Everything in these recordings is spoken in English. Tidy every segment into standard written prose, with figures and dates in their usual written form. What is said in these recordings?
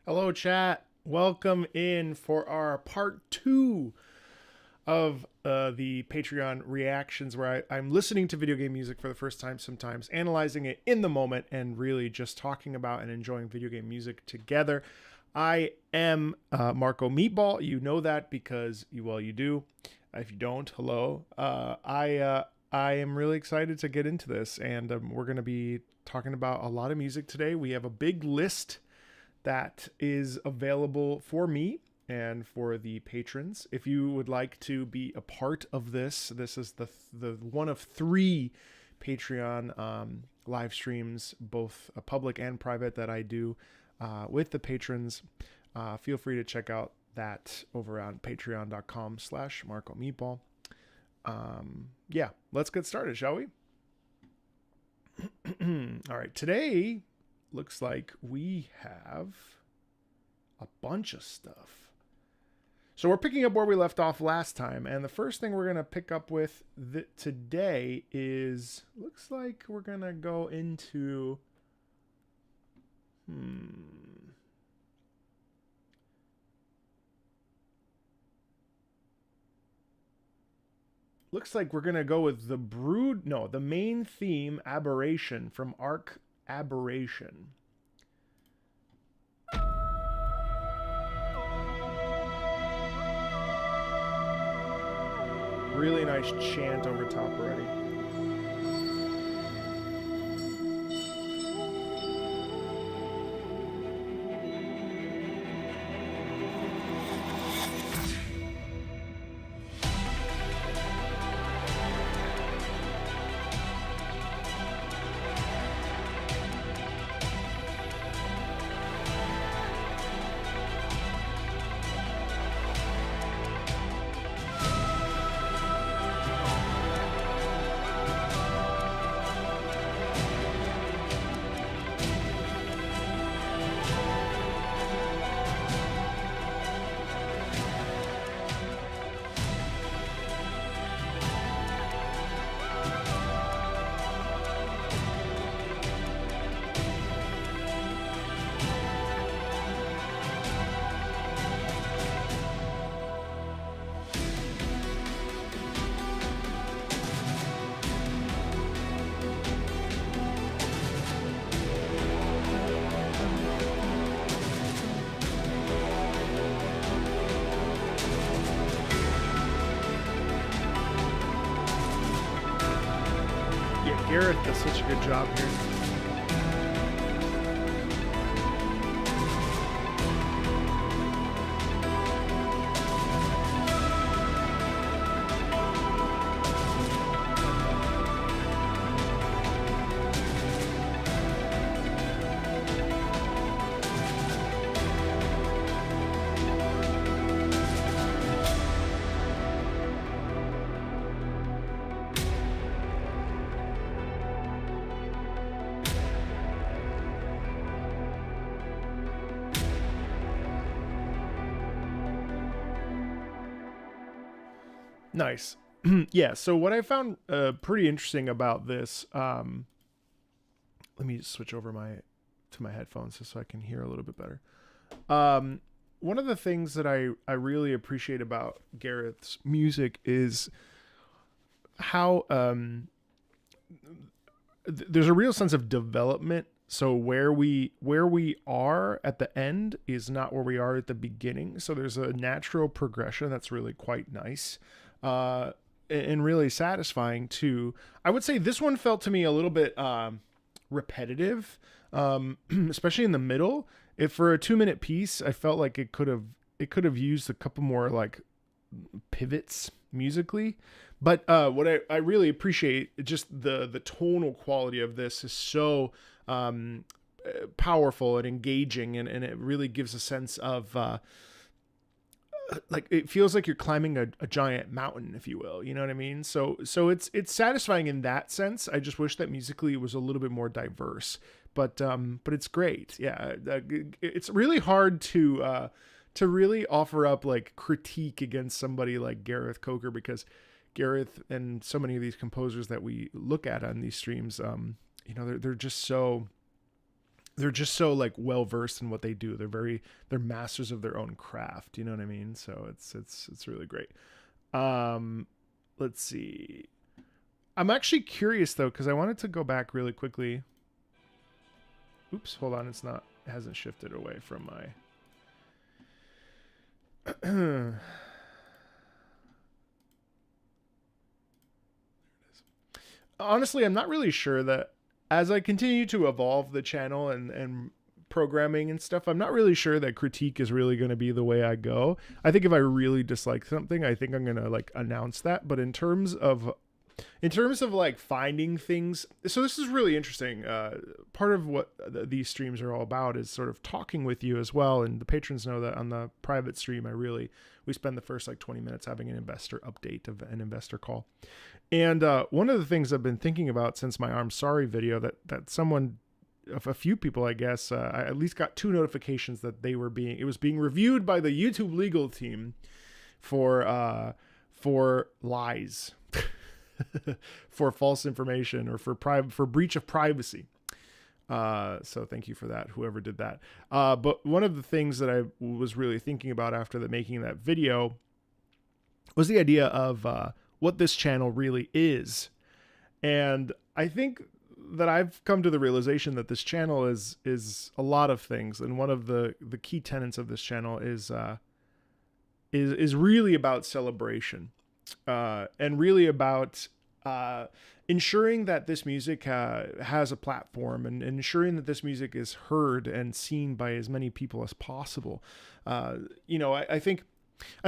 Hello, chat. Welcome in for our part two of the Patreon reactions, where I'm listening to video game music for the first time, sometimes analyzing it in the moment, and really just talking about and enjoying video game music together. I am Marco Meatball. You know that because you do. If you don't, hello. I am really excited to get into this, and we're going to be talking about a lot of music today. We have a big list that is available for me and for the patrons. If you would like to be a part of this, this is the one of three Patreon live streams, both public and private, that I do with the patrons. Feel free to check out that over on patreon.com/Marco Meatball. Yeah, let's get started, shall we? All right, today looks like we have a bunch of stuff. So we're picking up where we left off last time, and the first thing we're going to pick up with today is, looks like we're going to go into looks like we're going to go with the main theme, Aberration, from Arc Aberration. Really nice chant over top already. Gareth does such a good job here. Nice. Yeah, so what I found pretty interesting about this, let me just switch over to my headphones just so I can hear a little bit better. One of the things that I really appreciate about Gareth's music is how there's a real sense of development. So where we are at the end is not where we are at the beginning. So there's a natural progression that's really quite nice. And really satisfying too. I would say this one felt to me a little bit repetitive, especially in the middle. If for a 2-minute piece, I felt like it could have used a couple more like pivots musically. But what I really appreciate, just the tonal quality of this is so powerful and engaging, and it really gives a sense of like, it feels like you're climbing a giant mountain, if you will, you know what I mean? So it's satisfying in that sense. I just wish that musically it was a little bit more diverse, but it's great. Yeah. It's really hard to really offer up like critique against somebody like Gareth Coker, because Gareth and so many of these composers that we look at on these streams, they're just so they're just so like well versed in what they do. They're masters of their own craft. You know what I mean? So it's really great. Let's see. I'm actually curious though, because I wanted to go back really quickly. Oops, hold on. It hasn't shifted away from my. Honestly, I'm not really sure that as I continue to evolve the channel and programming and stuff, I'm not really sure that critique is really going to be the way I go. I think if I really dislike something, I think I'm going to like announce that. But in terms of like finding things, so this is really interesting. Part of what these streams are all about is sort of talking with you as well. And the patrons know that on the private stream, we spend the first like 20 minutes having an investor update of an investor call. And one of the things I've been thinking about since my I'm sorry video that someone, a few people, I guess, I at least got 2 notifications that it was being reviewed by the YouTube legal team for lies, for false information, or for breach of privacy. So thank you for that, whoever did that. But one of the things that I was really thinking about after making that video was the idea of what this channel really is. And I think that I've come to the realization that this channel is a lot of things. And one of the key tenets of this channel is really about celebration, and really about ensuring that this music has a platform, and ensuring that this music is heard and seen by as many people as possible. I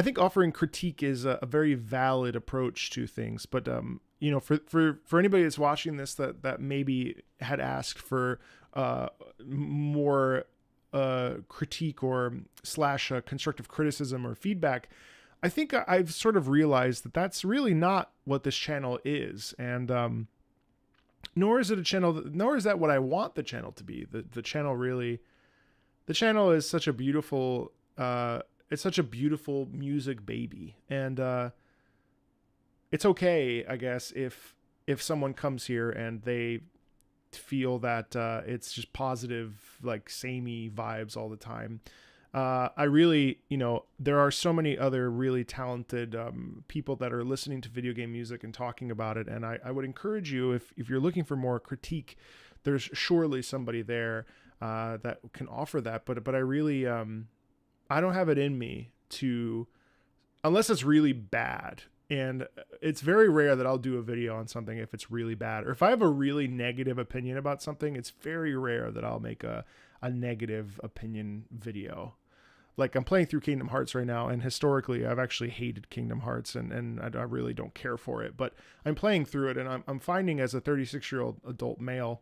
think offering critique is a very valid approach to things, but for anybody that's watching this that maybe had asked for more critique or / constructive criticism or feedback, I think I've sort of realized that that's really not what this channel is, and nor is that what I want the channel to be. The channel is such a beautiful. It's such a beautiful music baby, and it's okay, I guess, if someone comes here and they feel that it's just positive, like samey vibes all the time. I really, there are so many other really talented people that are listening to video game music and talking about it, and I would encourage you, if you're looking for more critique, there's surely somebody there that can offer that. But I really I don't have it in me to, unless it's really bad. And it's very rare that I'll do a video on something if it's really bad, or if I have a really negative opinion about something, it's very rare that I'll make a negative opinion video. Like, I'm playing through Kingdom Hearts right now, and historically I've actually hated Kingdom Hearts, and I really don't care for it, but I'm playing through it, and I'm finding as a 36-year-old adult male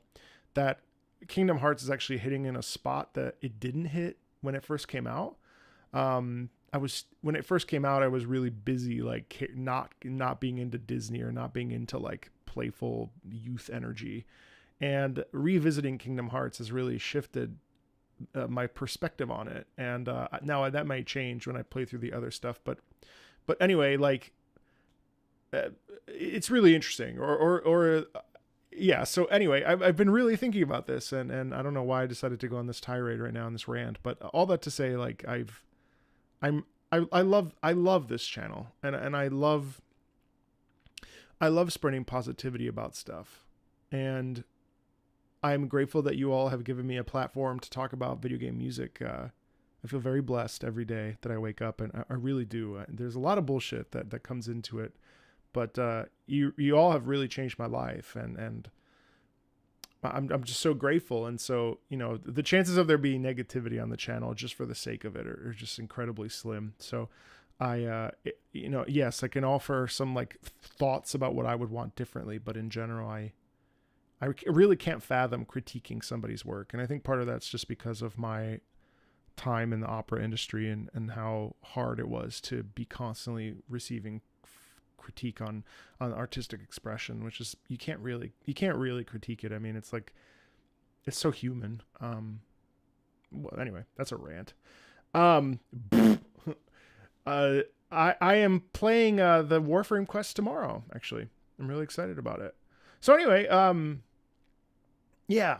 that Kingdom Hearts is actually hitting in a spot that it didn't hit when it first came out. When it first came out, I was really busy, like not being into Disney, or not being into like playful youth energy, and revisiting Kingdom Hearts has really shifted my perspective on it. And now that might change when I play through the other stuff, but anyway, like it's really interesting. Yeah. So anyway, I've been really thinking about this, and I don't know why I decided to go on this tirade right now, on this rant, but all that to say, like, I love this channel, and I love spreading positivity about stuff, and I'm grateful that you all have given me a platform to talk about video game music. I feel very blessed every day that I wake up, and I really do. There's a lot of bullshit that comes into it, but you all have really changed my life, and I'm just so grateful. And so, the chances of there being negativity on the channel just for the sake of it are just incredibly slim. So yes, I can offer some like thoughts about what I would want differently, but in general, I really can't fathom critiquing somebody's work. And I think part of that's just because of my time in the opera industry, and how hard it was to be constantly receiving critique on artistic expression, which is, you can't really critique it. I mean, it's like, it's so human. Well, anyway, that's a rant. I am playing the Warframe quest tomorrow, actually. I'm really excited about it. So anyway, yeah.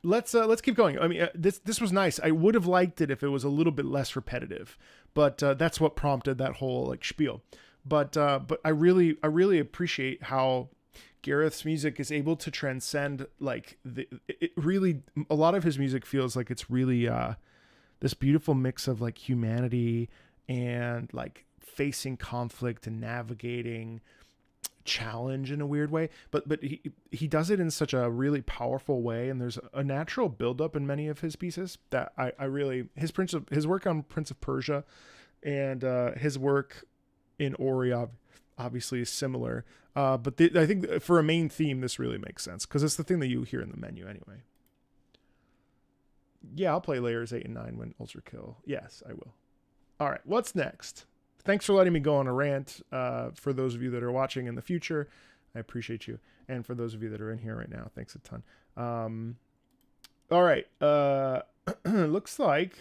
let's keep going. I mean, this was nice. I would have liked it if it was a little bit less repetitive, but that's what prompted that whole like spiel. But I really appreciate how Gareth's music is able to transcend like it really, a lot of his music feels like it's really this beautiful mix of like humanity and like facing conflict and navigating challenge in a weird way, but he does it in such a really powerful way, and there's a natural buildup in many of his pieces that I really, his work on Prince of Persia and his work in Ori obviously is similar, but I think for a main theme this really makes sense because it's the thing that you hear in the menu anyway. Yeah, I'll play layers 8 and 9 when Ultra Kill. Yes, I will. All right, what's next? Thanks for letting me go on a rant. For those of you that are watching in the future, I appreciate you. And for those of you that are in here right now, thanks a ton. All right. Looks like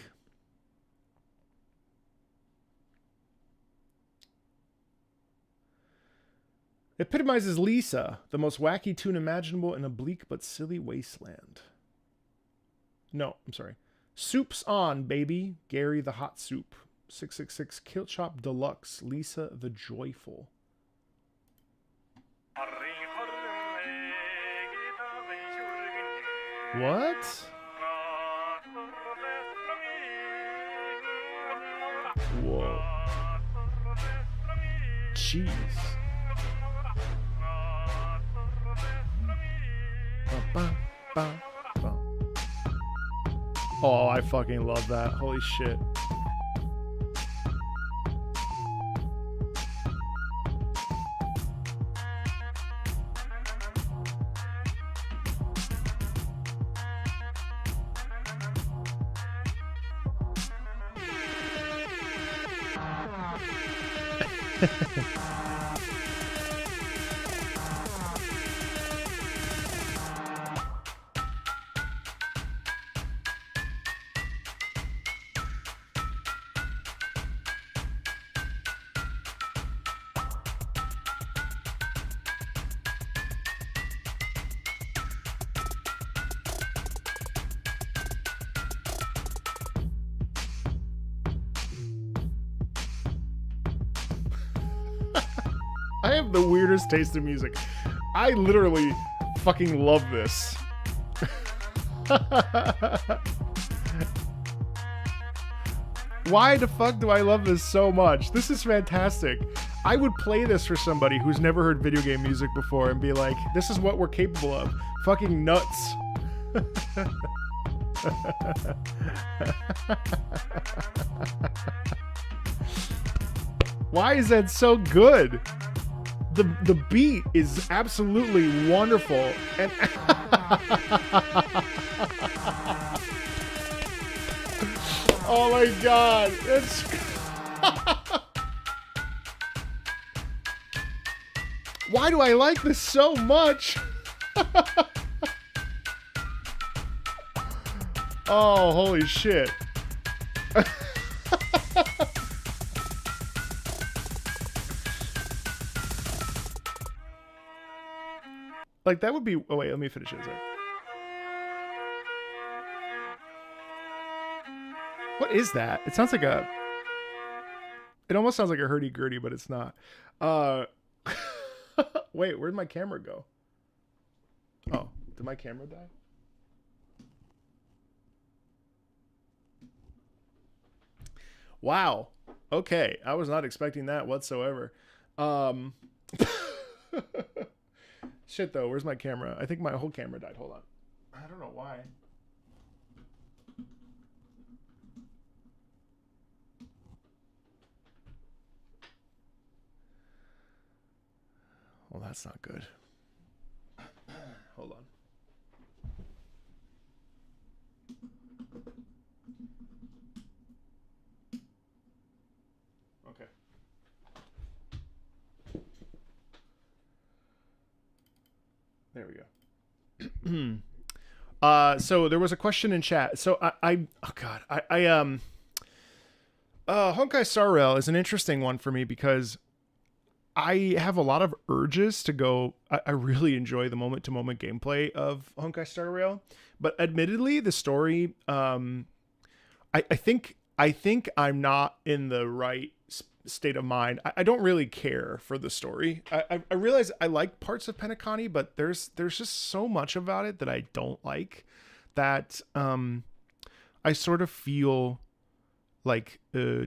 epitomizes Lisa, the most wacky tune imaginable in a bleak but silly wasteland. No, I'm sorry. Soup's on, baby. Gary the Hot Soup. 666 Kill Chop Deluxe. Lisa the Joyful. What? Whoa. Jeez. Oh, I fucking love that. Holy shit. I have the weirdest taste in music. I literally fucking love this. Why the fuck do I love this so much? This is fantastic. I would play this for somebody who's never heard video game music before and be like, this is what we're capable of. Fucking nuts. Why is that so good? The beat is absolutely wonderful, and oh my god, it's why do I like this so much? Oh, holy shit. Like, that would be... Oh, wait, let me finish it. What is that? It sounds like a... It almost sounds like a hurdy-gurdy, but it's not. Wait, where'd my camera go? Oh, did my camera die? Wow. Okay, I was not expecting that whatsoever. Shit, though, where's my camera? I think my whole camera died. Hold on. I don't know why. Well, that's not good. Hold on. Okay. There we go. So there was a question in chat. So oh god, Honkai Star Rail is an interesting one for me because I have a lot of urges to go. I really enjoy the moment to moment gameplay of Honkai Star Rail, but admittedly, the story, I think I'm not in the right state of mind. I don't really care for the story. I realize I like parts of Penacony, but there's just so much about it that I don't like, that I sort of feel like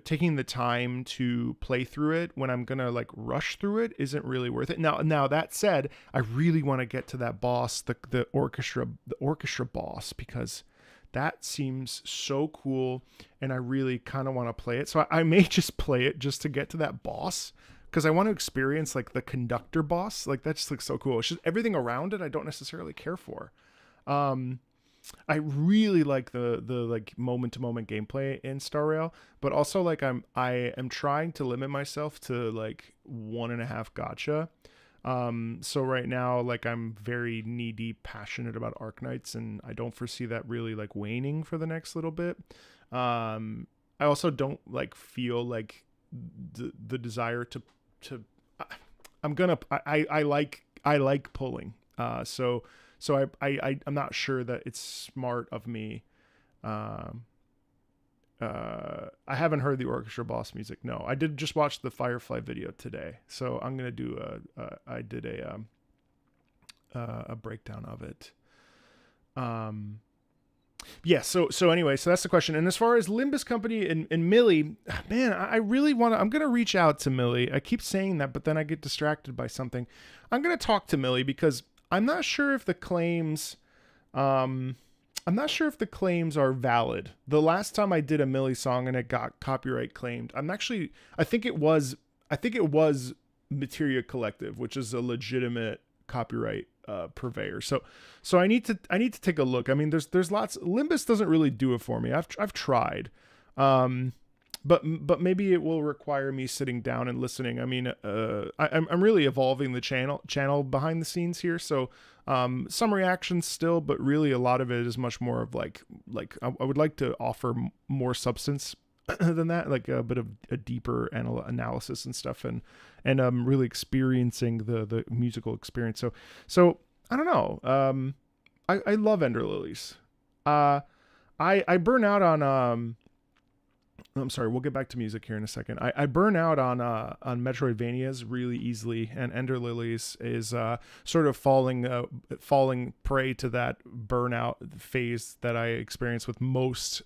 taking the time to play through it when I'm gonna like rush through it isn't really worth it. Now that said, I really want to get to that boss, the orchestra boss, because that seems so cool, and I really kind of want to play it. So I may just play it just to get to that boss, because I want to experience like the conductor boss. Like that just looks so cool. It's just everything around it I don't necessarily care for. I really like the like moment to moment gameplay in Star Rail, but also like I am trying to limit myself to like 1.5 gacha. So right now, like I'm very knee deep passionate about Arknights, and I don't foresee that really like waning for the next little bit. I also don't like feel like the desire to I like pulling. So I'm not sure that it's smart of me. I haven't heard the orchestra boss music. No, I did just watch the Firefly video today, so I'm gonna do I did a breakdown of it. Yeah. So anyway, so that's the question. And as far as Limbus Company and Millie, man, I really want to. I'm gonna reach out to Millie. I keep saying that, but then I get distracted by something. I'm gonna talk to Millie because I'm not sure if the claims. I'm not sure if the claims are valid. The last time I did a Millie song and it got copyright claimed, I think it was Materia Collective, which is a legitimate copyright purveyor. So I need to take a look. I mean, there's lots. Limbus doesn't really do it for me. I've tried. But maybe it will require me sitting down and listening. I mean, I'm really evolving the channel behind the scenes here. So some reactions still, but really a lot of it is much more of like I would like to offer more substance than that, like a bit of a deeper analysis and stuff, and really experiencing the musical experience. So I don't know. I love Ender Lilies. I burn out on I'm sorry, we'll get back to music here in a second. I burn out on Metroidvanias really easily, and Ender Lilies is sort of falling prey to that burnout phase that I experience with most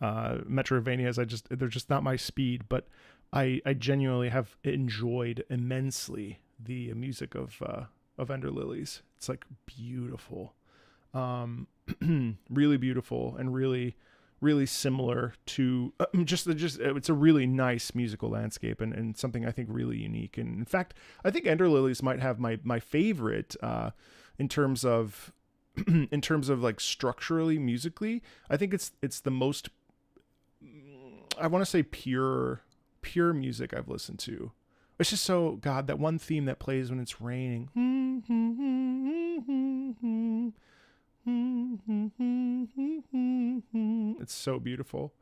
Metroidvanias. They're just not my speed, but I genuinely have enjoyed immensely the music of Ender Lilies. It's like beautiful, really beautiful, and really similar to just it's a really nice musical landscape, and something I think really unique. And in fact, I think Ender Lilies might have my favorite in terms of like structurally, musically. I think it's the most, I want to say, pure music I've listened to. It's just so, God, that one theme that plays when it's raining. It's so beautiful.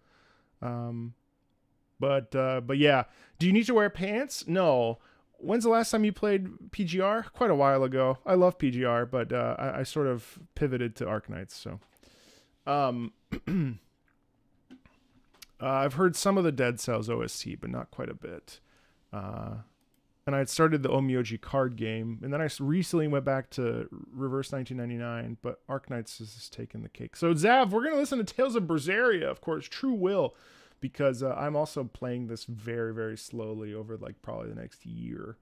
But yeah. Do you need to wear pants? No. When's the last time you played PGR? Quite a while ago. I love PGR, but I sort of pivoted to Arknights. So, I've heard some of the Dead Cells OST, but not quite a bit. And I had started the Omyoji card game, and then I recently went back to Reverse 1999, but Arknights has taken the cake. So Zav, we're going to listen to Tales of Berseria, of course, True Will, because I'm also playing this very, very slowly over like probably the next year.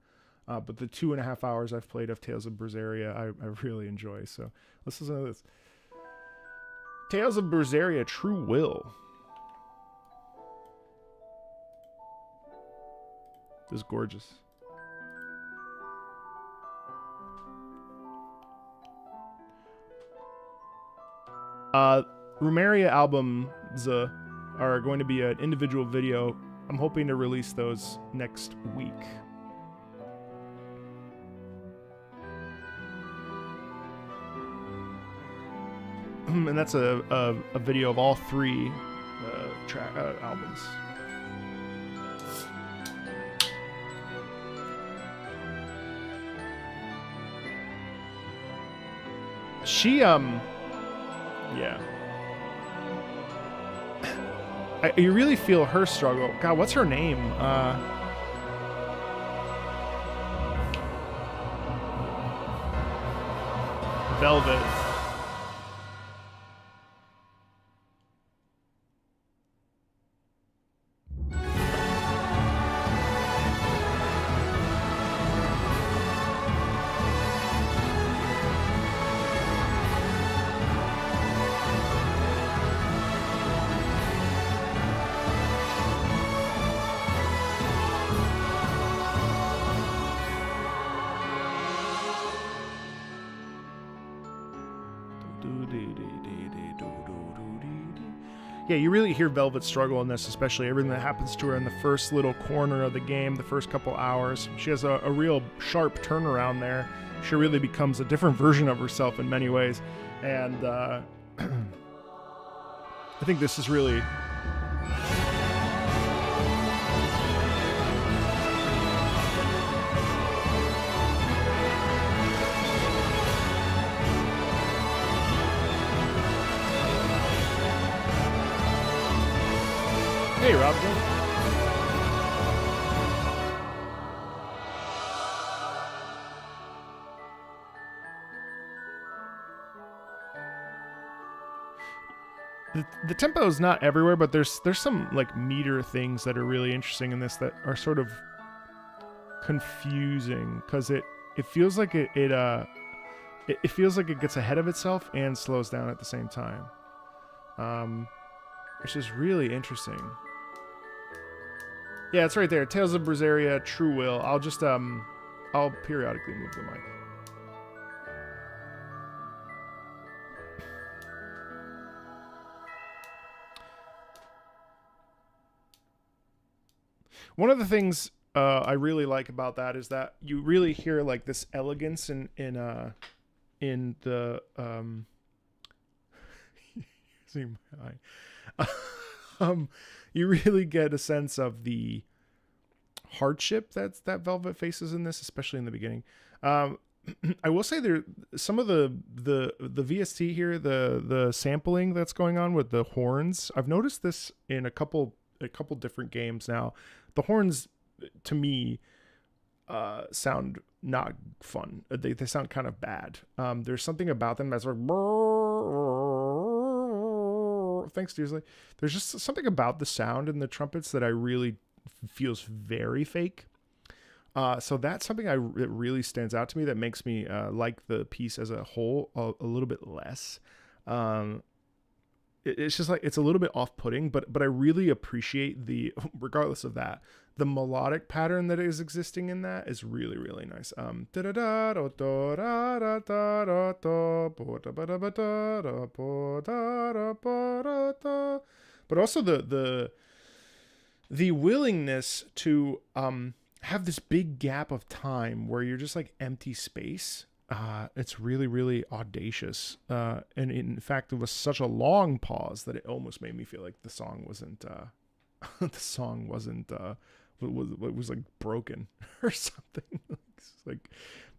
But the 2.5 hours I've played of Tales of Berseria, I really enjoy. So let's listen to this. Tales of Berseria, True Will. This is gorgeous. Rumeria albums are going to be an individual video. I'm hoping to release those next week. And that's a video of all 3 albums. She yeah. You really feel her struggle. God, what's her name? Velvet. Yeah, you really hear Velvet struggle in this, especially everything that happens to her in the first little corner of the game, the first couple hours. She has a real sharp turnaround there. She really becomes a different version of herself in many ways. And I think this is really... Hey, Rob. The tempo is not everywhere, but there's some like meter things that are really interesting in this that are sort of confusing because it feels like it feels like it gets ahead of itself and slows down at the same time, which is really interesting. Yeah, it's right there. Tales of Berseria, True Will. I'll just I'll periodically move the mic. One of the things I really like about that is that you really hear like this elegance in the see my eye. You really get a sense of the hardship that Velvet faces in this, especially in the beginning. I will say there some of the VST here, the sampling that's going on with the horns. I've noticed this in a couple different games now. The horns, to me, sound not fun. They sound kind of bad. There's something about them that's like, thanks, Deirdre. There's just something about the sound in the trumpets that I really feels very fake. So that's something that really stands out to me that makes me like the piece as a whole a little bit less. It's just like it's a little bit off-putting, but I really appreciate the, regardless of that, the melodic pattern that is existing in that is really, really nice. But also the willingness to have this big gap of time where you're just like empty space. It's really, really audacious. And in fact, it was such a long pause that it almost made me feel like the song wasn't, it was like broken or something. It's like,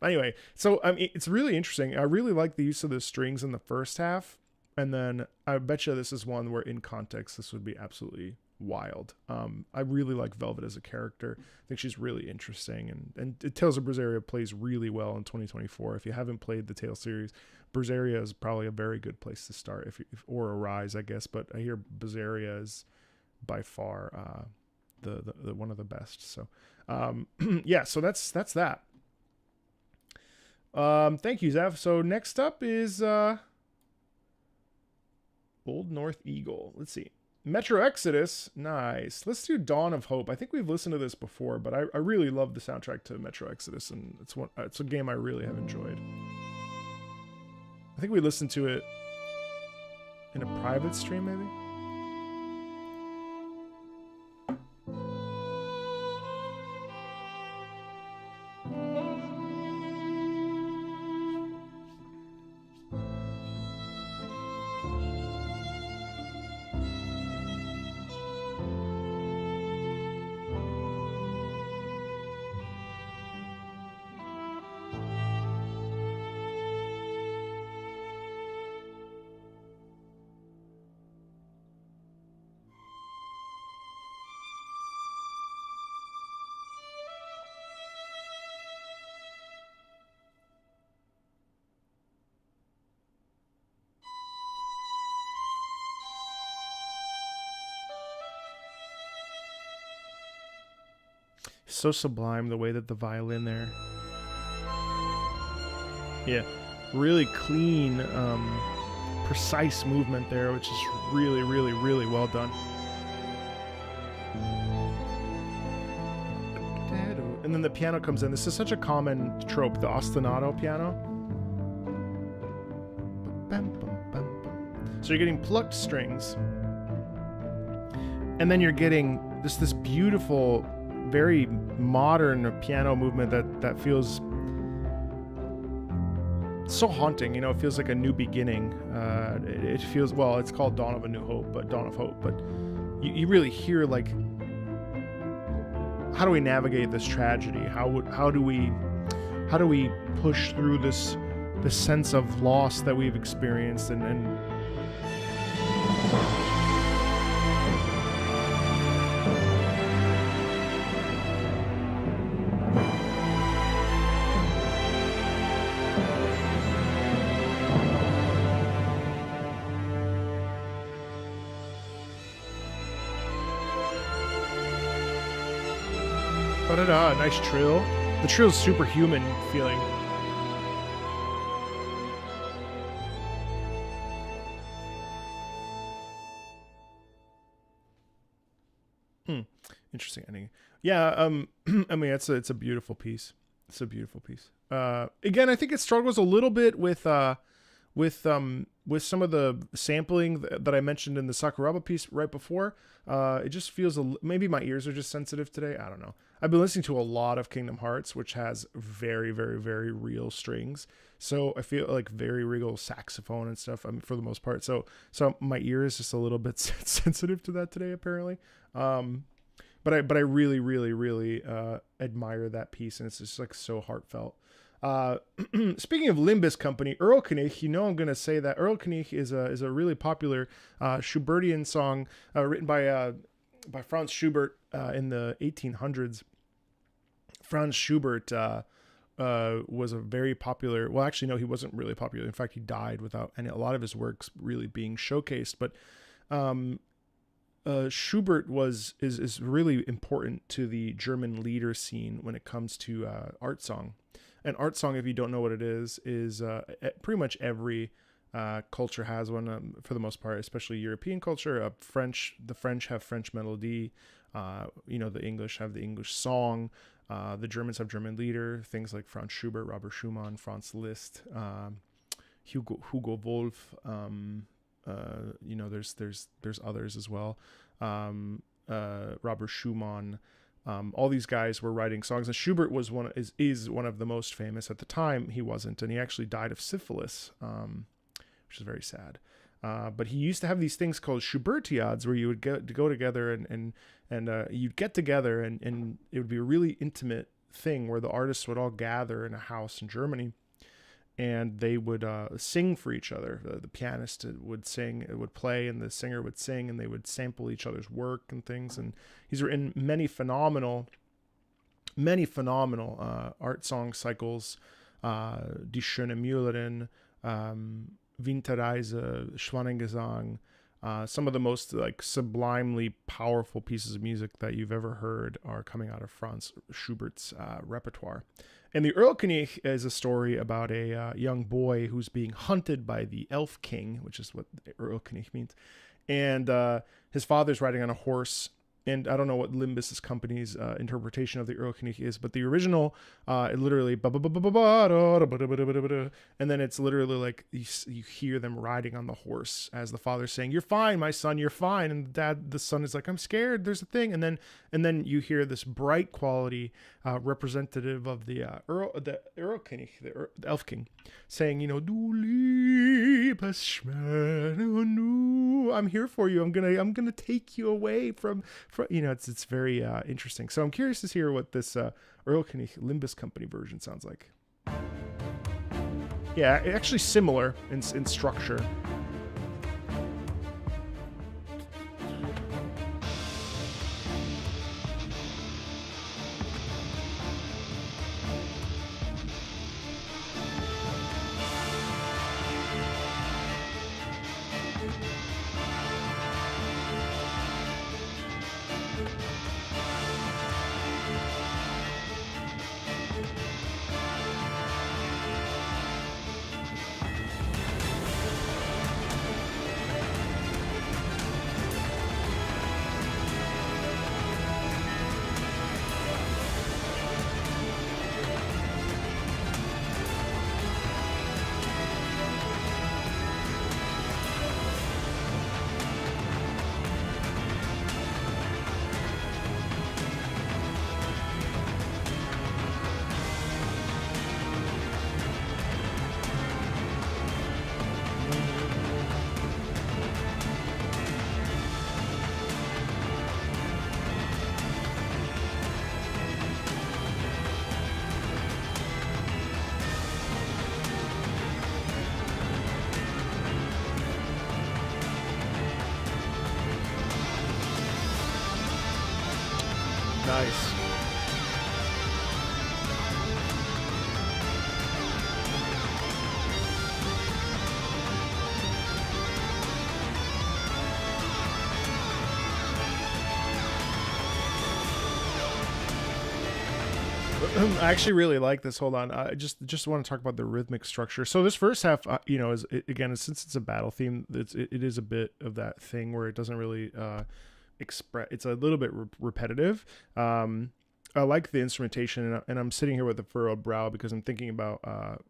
anyway, so I mean, it's really interesting. I really like the use of the strings in the first half. And then I bet you this is one where in context, this would be absolutely wild. I really like Velvet as a character. I think she's really interesting, and Tales of Berseria plays really well in 2024. If you haven't played the Tales series, Berseria is probably a very good place to start, if or Arise, I guess. But I hear Berseria is by far the one of the best. So yeah, so that's that. Thank you, Zev. So next up is Old North Eagle. Let's see. Metro Exodus, nice. Let's do Dawn of Hope. I think we've listened to this before, but I really love the soundtrack to Metro Exodus, and it's a game I really have enjoyed. I think we listened to it in a private stream, maybe? So sublime the way that the violin there. Yeah, really clean, precise movement there, which is really, really, really well done. And then the piano comes in. This is such a common trope, the ostinato piano. So you're getting plucked strings, and then you're getting this beautiful, very modern piano movement that feels so haunting. You know, it feels like a new beginning. It feels, well, it's called Dawn of Hope, but you really hear, like, how do we navigate this tragedy? How do we push through this sense of loss that we've experienced and nice trill. The trill's superhuman feeling. Interesting ending. Yeah, I mean, it's a beautiful piece. It's a beautiful piece. Again, I think it struggles a little bit with some of the sampling that I mentioned in the Sakuraba piece right before. It just feels maybe my ears are just sensitive today. I don't know. I've been listening to a lot of Kingdom Hearts, which has very, very, very real strings. So I feel like very real saxophone and stuff. I mean, for the most part. So my ear is just a little bit sensitive to that today, apparently. But I really, really, really admire that piece, and it's just like so heartfelt. Speaking of Limbus Company, Erlkönig, you know I'm going to say that Erlkönig is a really popular Schubertian song written by Franz Schubert in the 1800s. Franz Schubert was a very popular, well, actually, no, he wasn't really popular. In fact, he died without a lot of his works really being showcased. But Schubert is really important to the German lieder scene when it comes to art song. And art song, if you don't know what it is pretty much every culture has one, for the most part, especially European culture. The French have French melody. The English have the English song. The Germans have German lieder. Things like Franz Schubert, Robert Schumann, Franz Liszt, Hugo Wolf. There's others as well. Robert Schumann. All these guys were writing songs, and Schubert is one of the most famous. At the time, he wasn't, and he actually died of syphilis, which is very sad. But he used to have these things called Schubertiads, where you would go together and you'd get together, and it would be a really intimate thing where the artists would all gather in a house in Germany, and they would sing for each other. The pianist would sing, it would play, and the singer would sing, and they would sample each other's work and things. And he's written many phenomenal art song cycles, Die Schöne Müllerin, Winterreise, Schwanengesang, some of the most sublimely powerful pieces of music that you've ever heard are coming out of Franz Schubert's repertoire. And the Erlkönig is a story about a young boy who's being hunted by the Elf King, which is what Erlkönig means. And his father's riding on a horse. And I don't know what Limbus's company's interpretation of the Erlkönig is, but the original, it literally, and then it's literally like you hear them riding on the horse as the father's saying, "You're fine, my son, you're fine," and the son is like, "I'm scared, there's a thing," and then you hear this bright quality representative of the Erlkönig, the Elf King, saying, "Du liebes Schwert, I'm here for you. I'm gonna take you away from." It's very interesting. So I'm curious to hear what this Erlkönig Limbus Company version sounds like. Yeah, actually similar in structure. I actually really like this. Hold on, I just want to talk about the rhythmic structure. So this first half, you know, again, since it's a battle theme, it is a bit of that thing where it doesn't really express. It's a little bit repetitive. I like the instrumentation, and I'm sitting here with a furrowed brow because I'm thinking about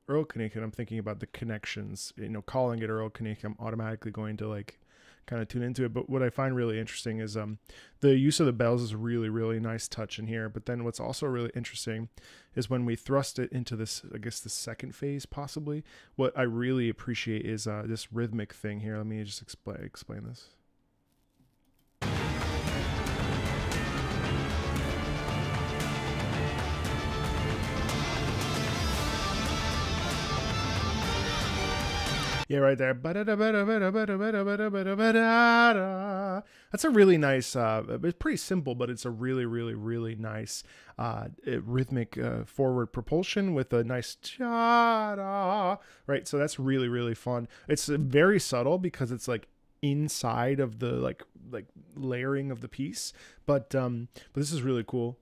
Erlkönig, and I'm thinking about the connections. You know, calling it Erlkönig, I'm automatically going to like kind of tune into it. But what I find really interesting is the use of the bells is a really, really nice touch in here. But then what's also really interesting is when we thrust it into this, I guess the second phase possibly, what I really appreciate is this rhythmic thing here. Let me just explain this. Yeah, right there. That's a really nice, it's pretty simple, but it's a really, really, really nice rhythmic forward propulsion with a nice cha-da, right? So that's really, really fun. It's very subtle because it's like inside of the like layering of the piece, but this is really cool.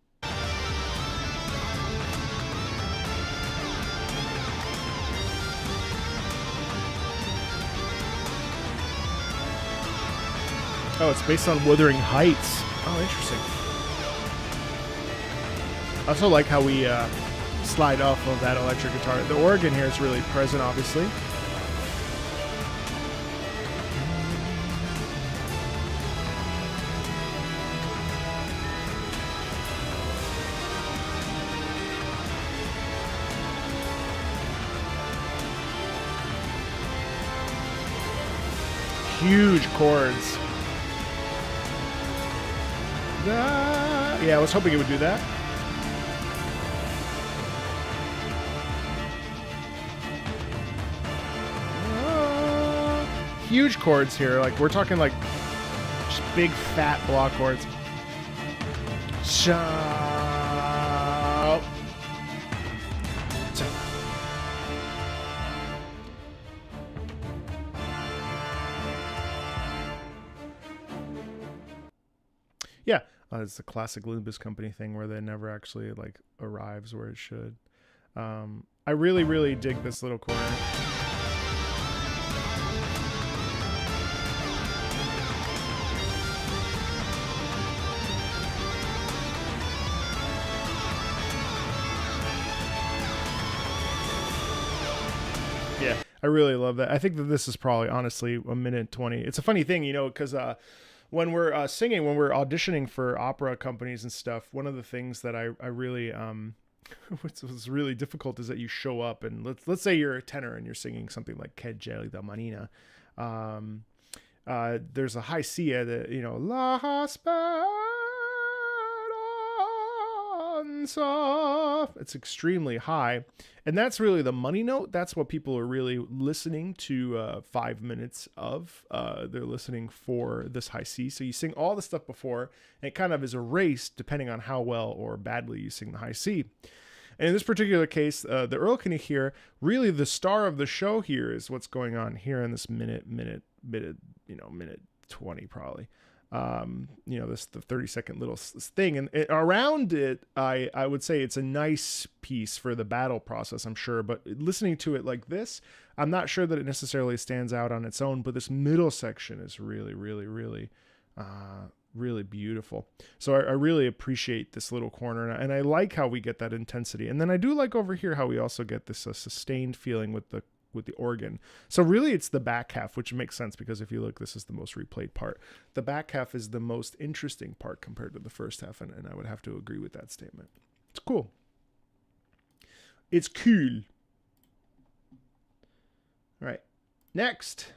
Oh, it's based on Wuthering Heights. Oh, interesting. I also like how we slide off of that electric guitar. The organ here is really present, obviously. Huge chords. Yeah, I was hoping it would do that. Huge chords here. Like, we're talking like just big fat block chords. Yeah, it's the classic Limbus Company thing where they never actually like arrives where it should. I really, really dig this little corner. Yeah, I really love that. I think that this is probably honestly a minute 20. It's a funny thing, you know, because when we're singing, when we're auditioning for opera companies and stuff, one of the things that I really what's really difficult is that you show up and let's say you're a tenor and you're singing something like Che gelida manina. There's a high C that, you know, La Speranza. It's extremely high, and that's really the money note. That's what people are really listening to 5 minutes of. They're listening for this high C. So you sing all the stuff before, and it kind of is erased depending on how well or badly you sing the high C. And in this particular case, the Erlkönig here, really the star of the show here is what's going on here in this minute 20 probably. You know, this the 30-second little thing, and around it, I would say it's a nice piece for the battle process, I'm sure. But listening to it like this, I'm not sure that it necessarily stands out on its own. But this middle section is really, really, really, really beautiful. So I really appreciate this little corner, and I like how we get that intensity. And then I do like over here how we also get this sustained feeling with the organ. So really it's the back half, which makes sense because if you look, this is the most replayed part. The back half is the most interesting part compared to the first half, and I would have to agree with that statement. It's cool. It's cool. All right. Next.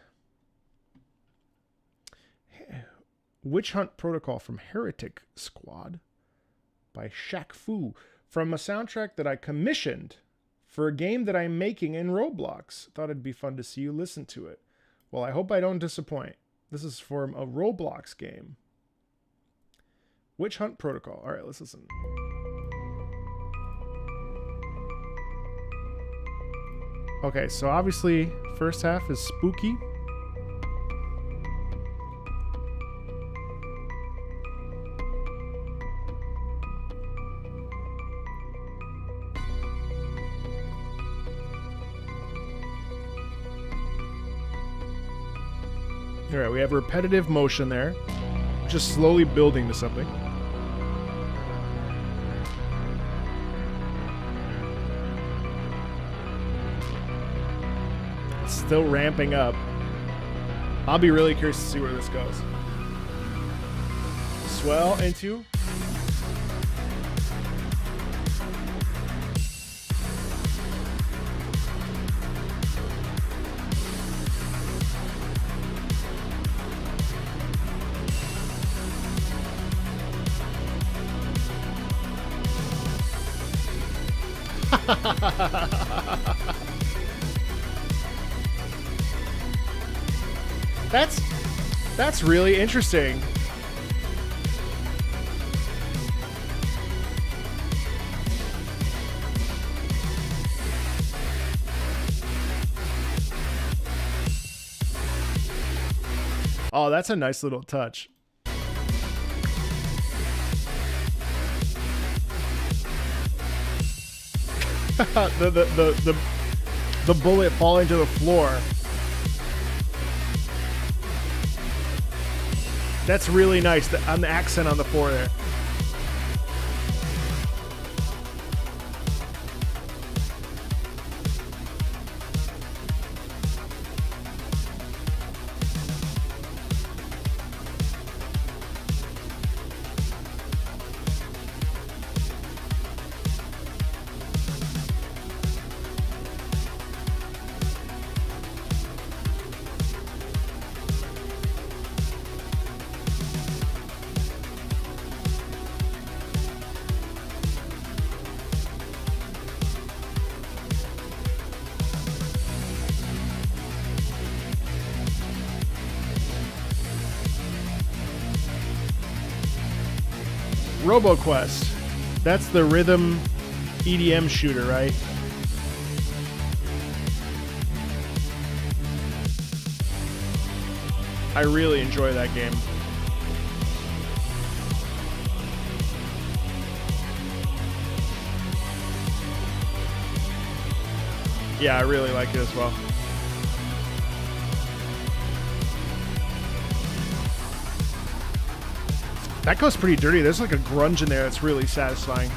Witch Hunt Protocol from Heretic Squad by Shaq Fu, from a soundtrack that I commissioned for a game that I'm making in Roblox. Thought it'd be fun to see you listen to it. Well, I hope I don't disappoint. This is from a Roblox game. Witch Hunt Protocol. All right, let's listen. Okay, so obviously, first half is spooky. All right, we have repetitive motion there. Just slowly building to something. It's still ramping up. I'll be really curious to see where this goes. Swell into... That's really interesting. Oh, that's a nice little touch. the bullet falling to the floor. That's really nice on the accent on the floor there. RoboQuest. That's the rhythm EDM shooter, right? I really enjoy that game. Yeah, I really like it as well. That goes pretty dirty. There's like a grunge in there that's really satisfying.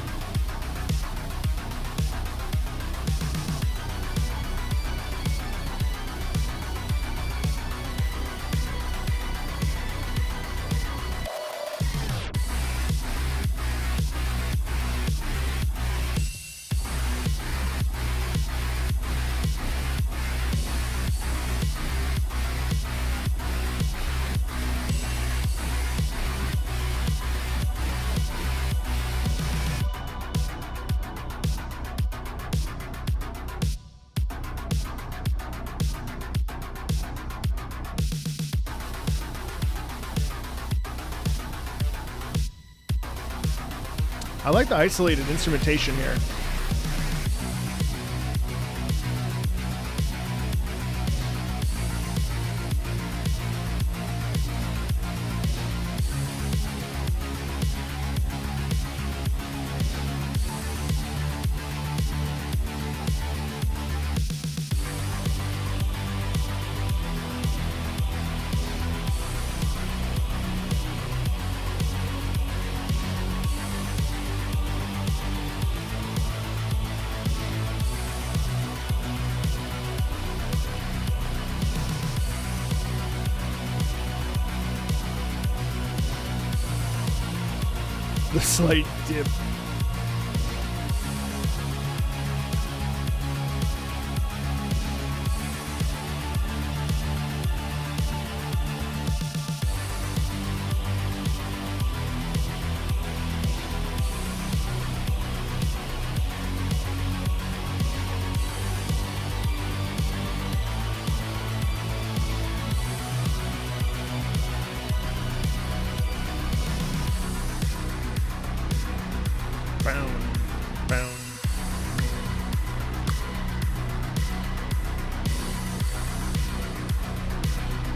I like the isolated instrumentation here. The slight dip.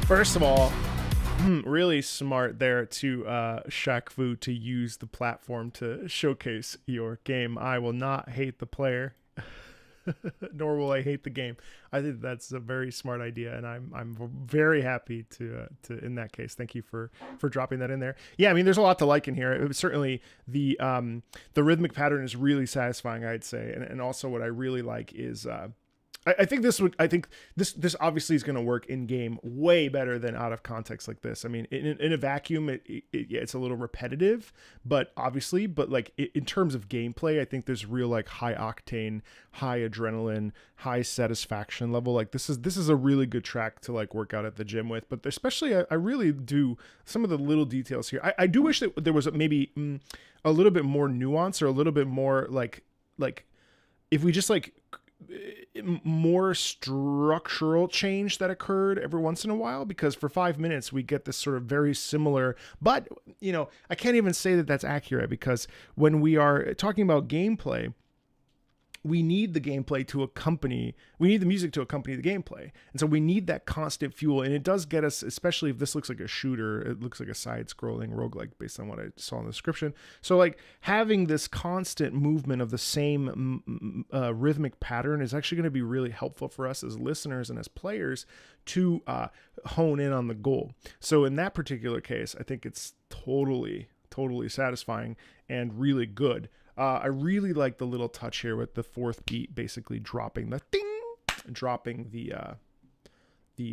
First of all, really smart there to Shaq Fu to use the platform to showcase your game. I will not hate the player. nor will I hate the game. I think that's a very smart idea, and I'm very happy to in that case. Thank you for dropping that in there. Yeah, I mean, there's a lot to like in here. It was certainly the rhythmic pattern is really satisfying, I'd say, and also what I really like is. I think this obviously is going to work in game way better than out of context like this. I mean, in a vacuum, it's a little repetitive, but like in terms of gameplay, I think there's real like high octane, high adrenaline, high satisfaction level. Like this is a really good track to like work out at the gym with. But especially, I really do some of the little details here. I do wish that there was maybe a little bit more nuance or a little bit more like if we just like more structural change that occurred every once in a while, because for 5 minutes we get this sort of very similar, but I can't even say that that's accurate, because when we are talking about gameplay, we need the gameplay to accompany, we need the music to accompany the gameplay. And so we need that constant fuel. And it does get us, especially if this looks like a shooter, it looks like a side scrolling roguelike based on what I saw in the description. So like having this constant movement of the same rhythmic pattern is actually going to be really helpful for us as listeners and as players to hone in on the goal. So in that particular case, I think it's totally satisfying and really good. I really like the little touch here with the fourth beat basically dropping the ding, dropping the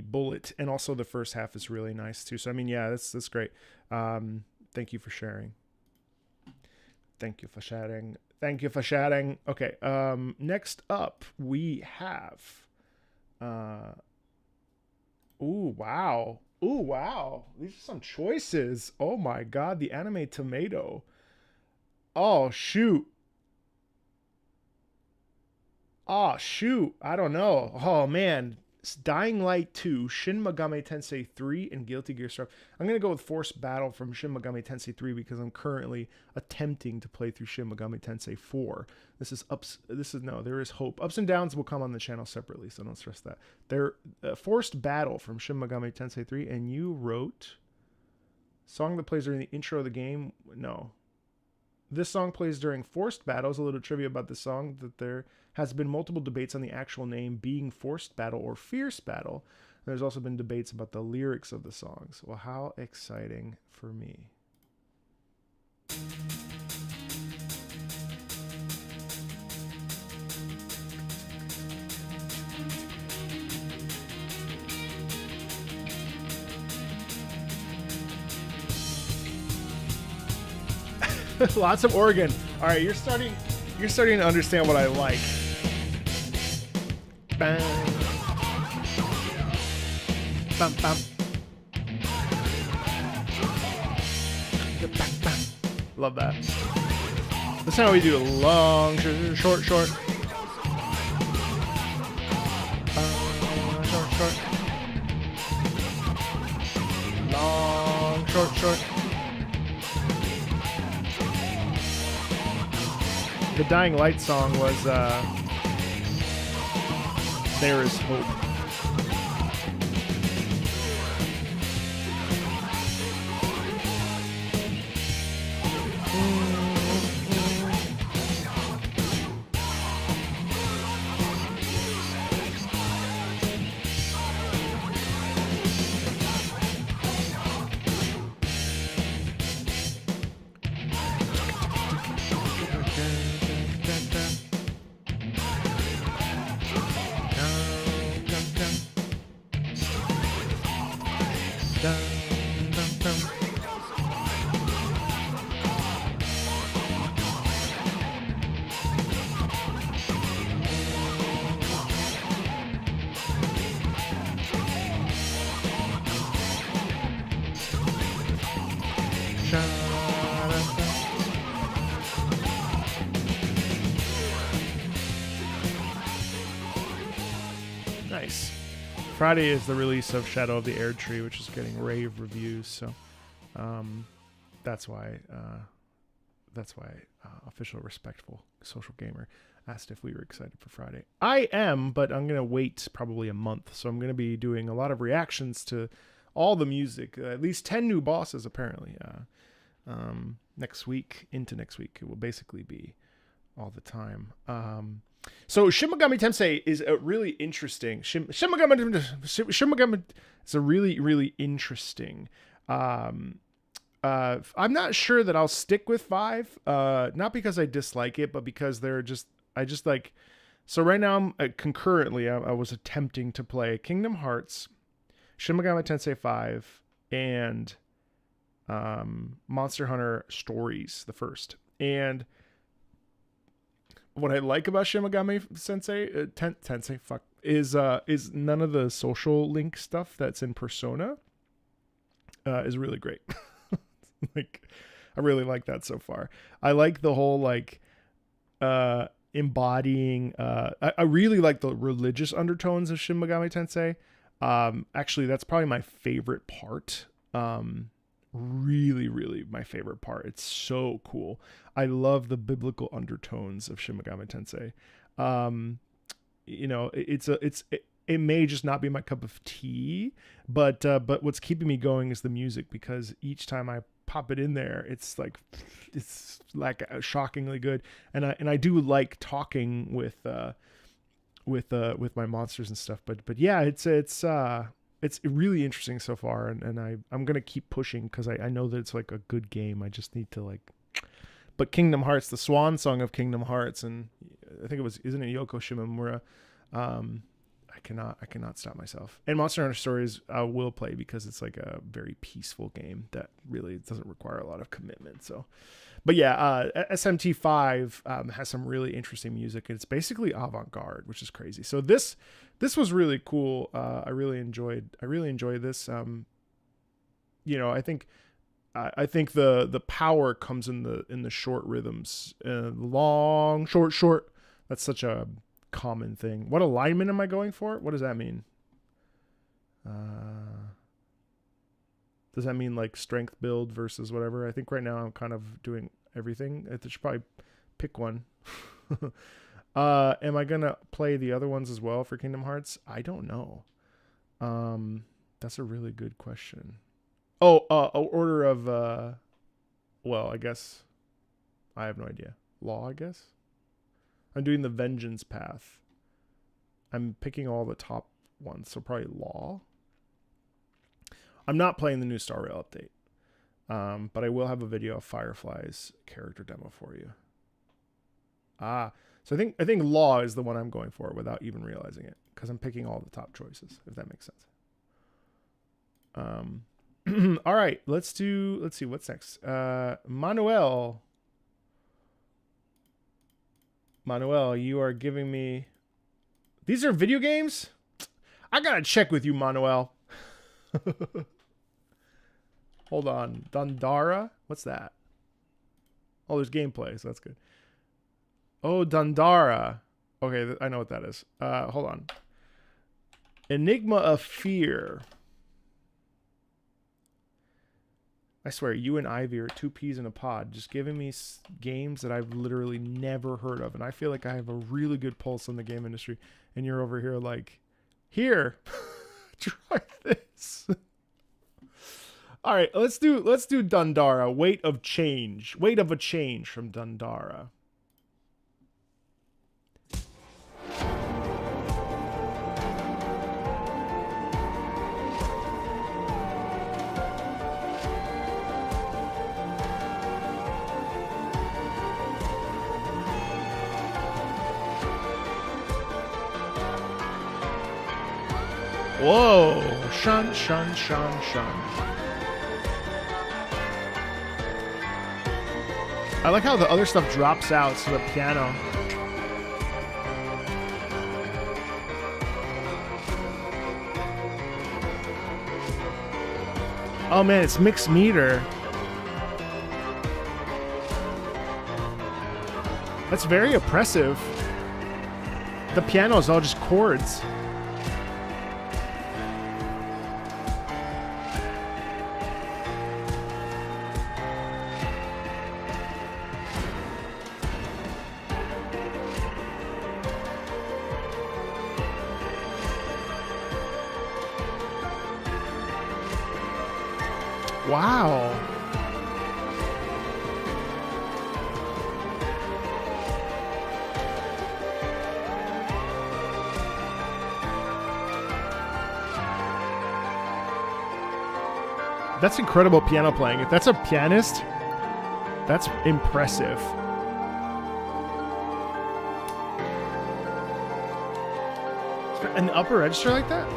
bullet, and also the first half is really nice too. So I mean, yeah, that's great. Thank you for sharing. Thank you for sharing. Okay. Next up we have. Ooh, wow. These are some choices. Oh my God, the anime tomato. Oh, shoot. I don't know. Oh, man. It's Dying Light 2, Shin Megami Tensei 3, and Guilty Gear Strive. I'm going to go with Forced Battle from Shin Megami Tensei 3 because I'm currently attempting to play through Shin Megami Tensei 4. There is hope. Ups and downs will come on the channel separately, so don't stress that. They're Forced Battle from Shin Megami Tensei 3, and you wrote song that plays during the intro of the game. No. This song plays during Forced Battles. A little trivia about this song, that there has been multiple debates on the actual name being Forced Battle or Fierce Battle. There's also been debates about the lyrics of the songs. Well, how exciting for me. Lots of organ. All right, you're starting to understand what I like. Bam. Bam, bam. Love that. That's how we do a long, short. Short. Long, short. The Dying Light song was There Is Hope. Nice. Friday is the release of Shadow of the Erdtree, which is getting rave reviews. So that's why Official Respectful Social Gamer asked if we were excited for Friday. I am, but I'm going to wait probably a month. So I'm going to be doing a lot of reactions to all the music, at least 10 new bosses apparently. Next week, into next week, it will basically be all the time. So Shin Megami Tensei is a really interesting. Shin Megami is a really, really interesting. I'm not sure that I'll stick with 5. Not because I dislike it, but because I just like. So right now, concurrently, I was attempting to play Kingdom Hearts, Shin Megami Tensei 5, and Monster Hunter Stories, the first. And what I like about Shin Megami Tensei, is none of the social link stuff that's in Persona. Is really great. Like, I really like that so far. I like the whole like embodying. I really like the religious undertones of Shin Megami Tensei. Actually, that's probably my favorite part. Really, really my favorite part. It's so cool. I love the biblical undertones of Shin Megami Tensei. It may just not be my cup of tea, but what's keeping me going is the music, because each time I pop it in there, it's like shockingly good. And I do like talking with my monsters and stuff. But yeah, it's really interesting so far, and I'm gonna keep pushing because I know that it's like a good game. I just need to like. But Kingdom Hearts, the swan song of Kingdom Hearts, and I think isn't it Yoko Shimomura? I cannot stop myself. And Monster Hunter Stories I will play because it's like a very peaceful game that really doesn't require a lot of commitment. So, but yeah, SMT5 has some really interesting music. It's basically avant-garde, which is crazy. So this was really cool. I really enjoyed this. I think the power comes in the short rhythms, long, short. That's such a common thing. What alignment am I going for? What does that mean? Does that mean like strength build versus whatever? I think right now I'm kind of doing everything. I should probably pick one. Am I gonna play the other ones as well for Kingdom Hearts? I don't know. That's a really good question. Order of well, I guess I have no idea. Law, I guess. I'm doing the vengeance path. I'm picking all the top ones, so probably Law. I'm not playing the new Star Rail update, but I will have a video of Firefly's character demo for you. So I think Law is the one I'm going for without even realizing it, because I'm picking all the top choices, if that makes sense. All right, let's see what's next. Manuel, you are giving me... These are video games? I gotta check with you, Manuel. Hold on. Dandara? What's that? Oh, there's gameplay, so that's good. Oh, Dandara. Okay, I know what that is. Hold on. Enigma of Fear. I swear, you and Ivy are two peas in a pod, just giving me games that I've literally never heard of. And I feel like I have a really good pulse on the game industry. And you're over here like, here, try this. All right, let's do Dandara. Weight of a Change from Dandara. Whoa! Shun. I like how the other stuff drops out to the piano. Oh man, it's mixed meter. That's very oppressive. The piano is all just chords. Wow. That's incredible piano playing. If that's a pianist, that's impressive. An upper register like that?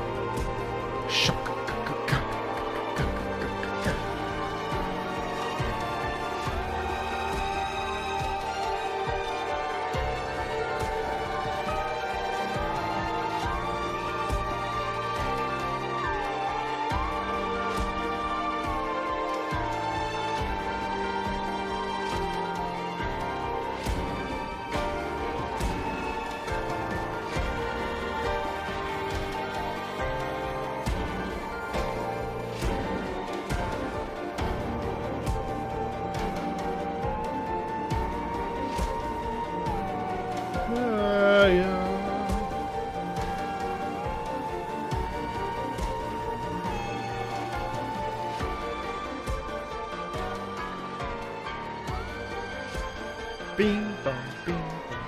Bing bong, bing bong.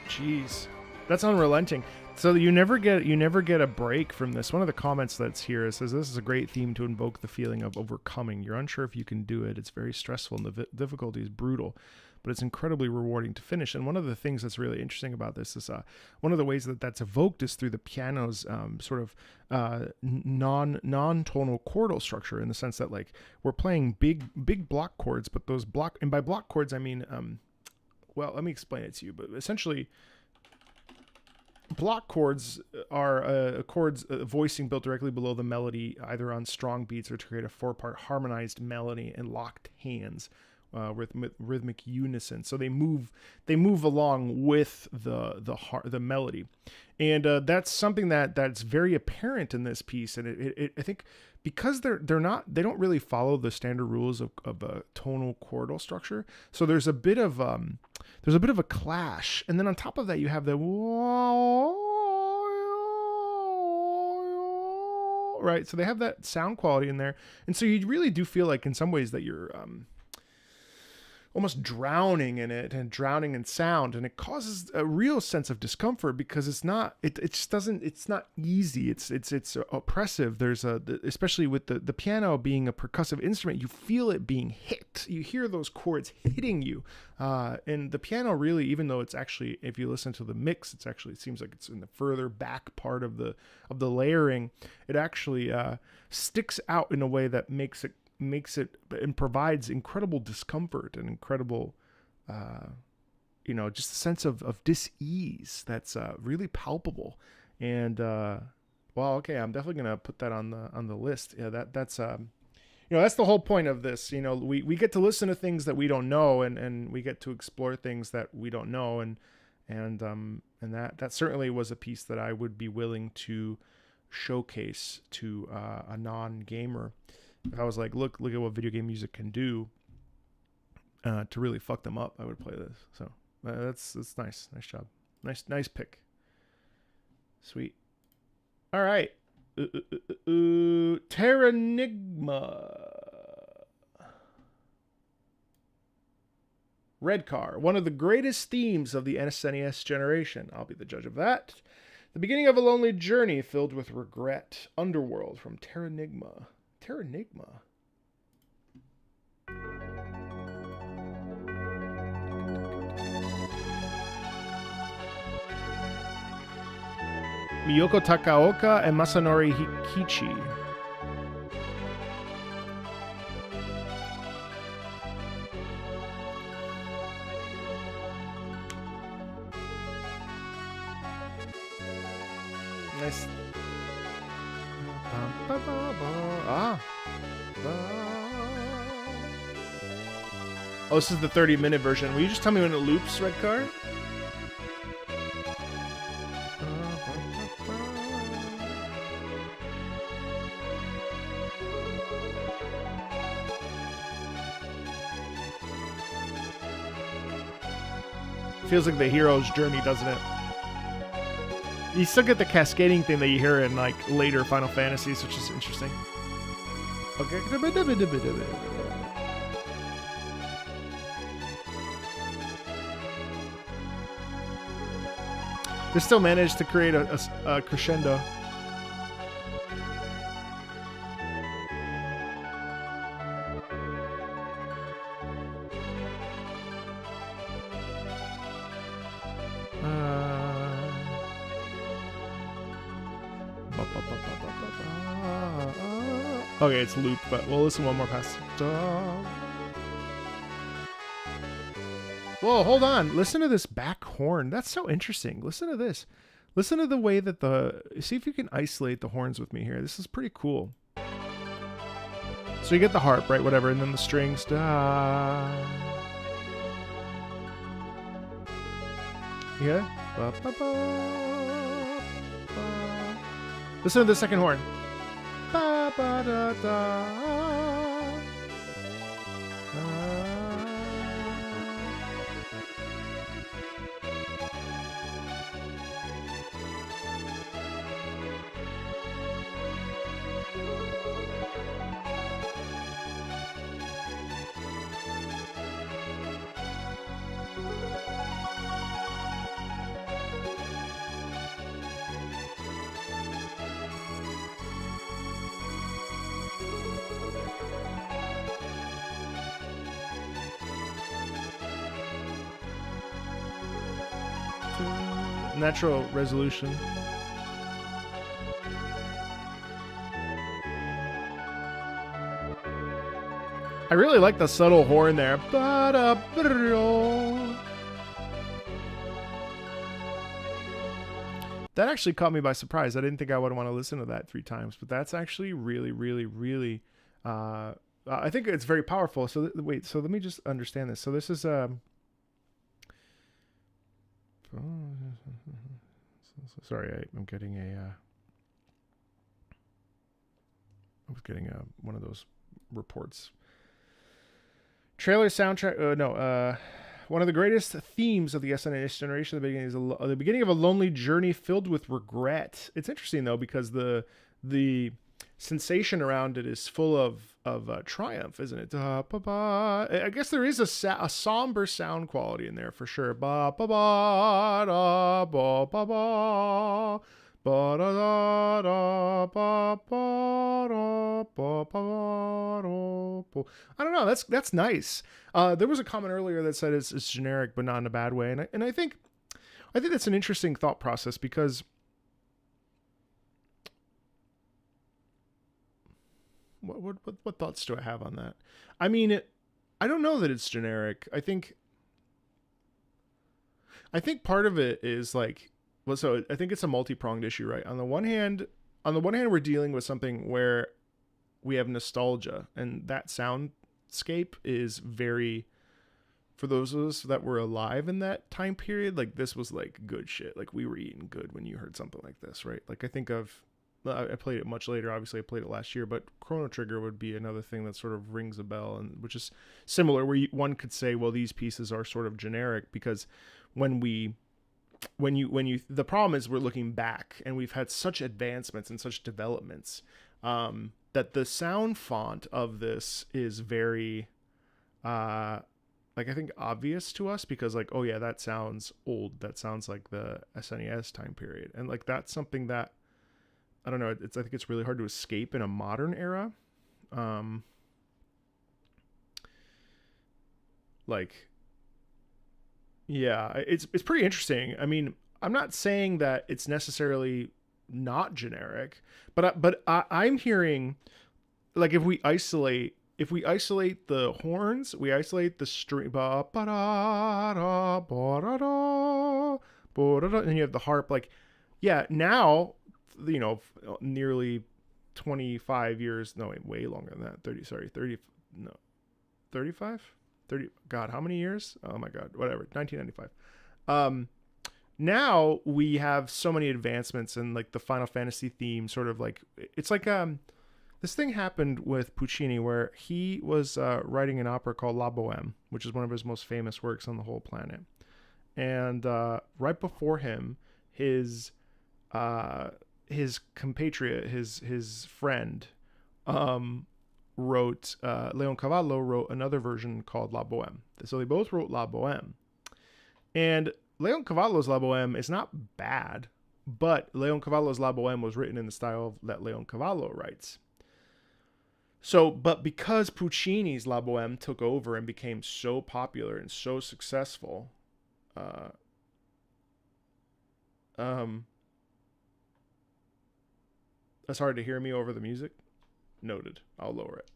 Jeez, that's unrelenting. So you never get a break from this. One of the comments that's here says this is a great theme to invoke the feeling of overcoming. You're unsure if you can do it. It's very stressful and the difficulty is brutal, but it's incredibly rewarding to finish. And one of the things that's really interesting about this is one of the ways that that's evoked is through the piano's sort of non-tonal chordal structure, in the sense that like we're playing big block chords, but those block, and by block chords I mean well, let me explain it to you. But essentially, block chords are chords voicing built directly below the melody, either on strong beats or to create a 4-part harmonized melody in locked hands. With rhythmic unison, so they move along with the melody, and that's something that's very apparent in this piece. And I think because they don't really follow the standard rules of a tonal chordal structure, so there's a bit of a clash, and then on top of that you have the right, so they have that sound quality in there, and so you really do feel like in some ways that you're almost drowning in it and drowning in sound, and it causes a real sense of discomfort because it's not easy. It's oppressive. There's especially with the piano being a percussive instrument, you feel it being hit. You hear those chords hitting you, and the piano really, even though it's actually, if you listen to the mix, it seems like it's in the further back part of the layering. It actually sticks out in a way that makes it and provides incredible discomfort and incredible just a sense of dis-ease that's really palpable. And well, okay, I'm definitely gonna put that on the list. Yeah, that's that's the whole point of this. We get to listen to things that we don't know, and we get to explore things that we don't know, and that certainly was a piece that I would be willing to showcase to a non-gamer. If I was like, look at what video game music can do to really fuck them up, I would play this. So that's nice. Nice job. Nice pick. Sweet. All right. Terranigma. Red Car. One of the greatest themes of the SNES generation. I'll be the judge of that. The beginning of a lonely journey filled with regret. Underworld from Terranigma. Terranigma. Miyoko Takaoka and Masanori Hikichi. Nice. Oh, this is the 30-minute version. Will you just tell me when it loops, Red Car? Feels like the hero's journey, doesn't it? You still get the cascading thing that you hear in like later Final Fantasies, which is interesting. Okay. They still managed to create a crescendo. Okay, it's looped, but we'll listen one more past. Whoa, hold on. Listen to this back horn. That's so interesting. Listen to this. Listen to the way that see if you can isolate the horns with me here. This is pretty cool. So you get the harp, right? Whatever, and then the strings. Yeah. Listen to the second horn. Ba, ba, da, da. Natural resolution. I really like the subtle horn there. That actually caught me by surprise. I didn't think I would want to listen to that 3 times, but that's actually really, really, really. I think it's very powerful. So wait, so let me just understand this. So this is sorry, I'm getting I was getting one of those reports. Trailer soundtrack. One of the greatest themes of the SNES generation. The beginning of a lonely journey filled with regret. It's interesting though because the sensation around it is full of triumph, isn't it? I guess there is a somber sound quality in there for sure. I don't know. That's nice. There was a comment earlier that said it's generic, but not in a bad way, and I think that's an interesting thought process because. What thoughts do I have on that? I mean, I don't know that it's generic. I think part of it is like, well, so I think it's a multi-pronged issue, right? On the one hand, we're dealing with something where we have nostalgia, and that soundscape is very, for those of us that were alive in that time period, like this was like good shit. Like we were eating good when you heard something like this, right? Like I think of. I played it much later. Obviously, I played it last year, but Chrono Trigger would be another thing that sort of rings a bell, and which is similar, where one could say, well, these pieces are sort of generic because when you, the problem is we're looking back, and we've had such advancements and such developments that the sound font of this is very, like I think obvious to us because like, oh yeah, that sounds old. That sounds like the SNES time period, and like that's something that. I don't know. I think it's really hard to escape in a modern era. It's pretty interesting. I mean, I'm not saying that it's necessarily not generic, but I'm hearing like if we isolate the horns, we isolate the string, and you have the harp. Like, yeah, now. Nearly 25 years. No, wait, way longer than that. 35? 30. God, how many years? Oh my God, whatever. 1995. Now we have so many advancements in like the Final Fantasy theme, sort of like, it's like, this thing happened with Puccini where he was writing an opera called La Boheme, which is one of his most famous works on the whole planet. And right before him, his compatriot, his friend, wrote, Leoncavallo wrote another version called La Boheme. So they both wrote La Boheme. And Leoncavallo's La Boheme is not bad, but Leoncavallo's La Boheme was written in the style that Leoncavallo writes. So, but because Puccini's La Boheme took over and became so popular and so successful, it's hard to hear me over the music. Noted. I'll lower it.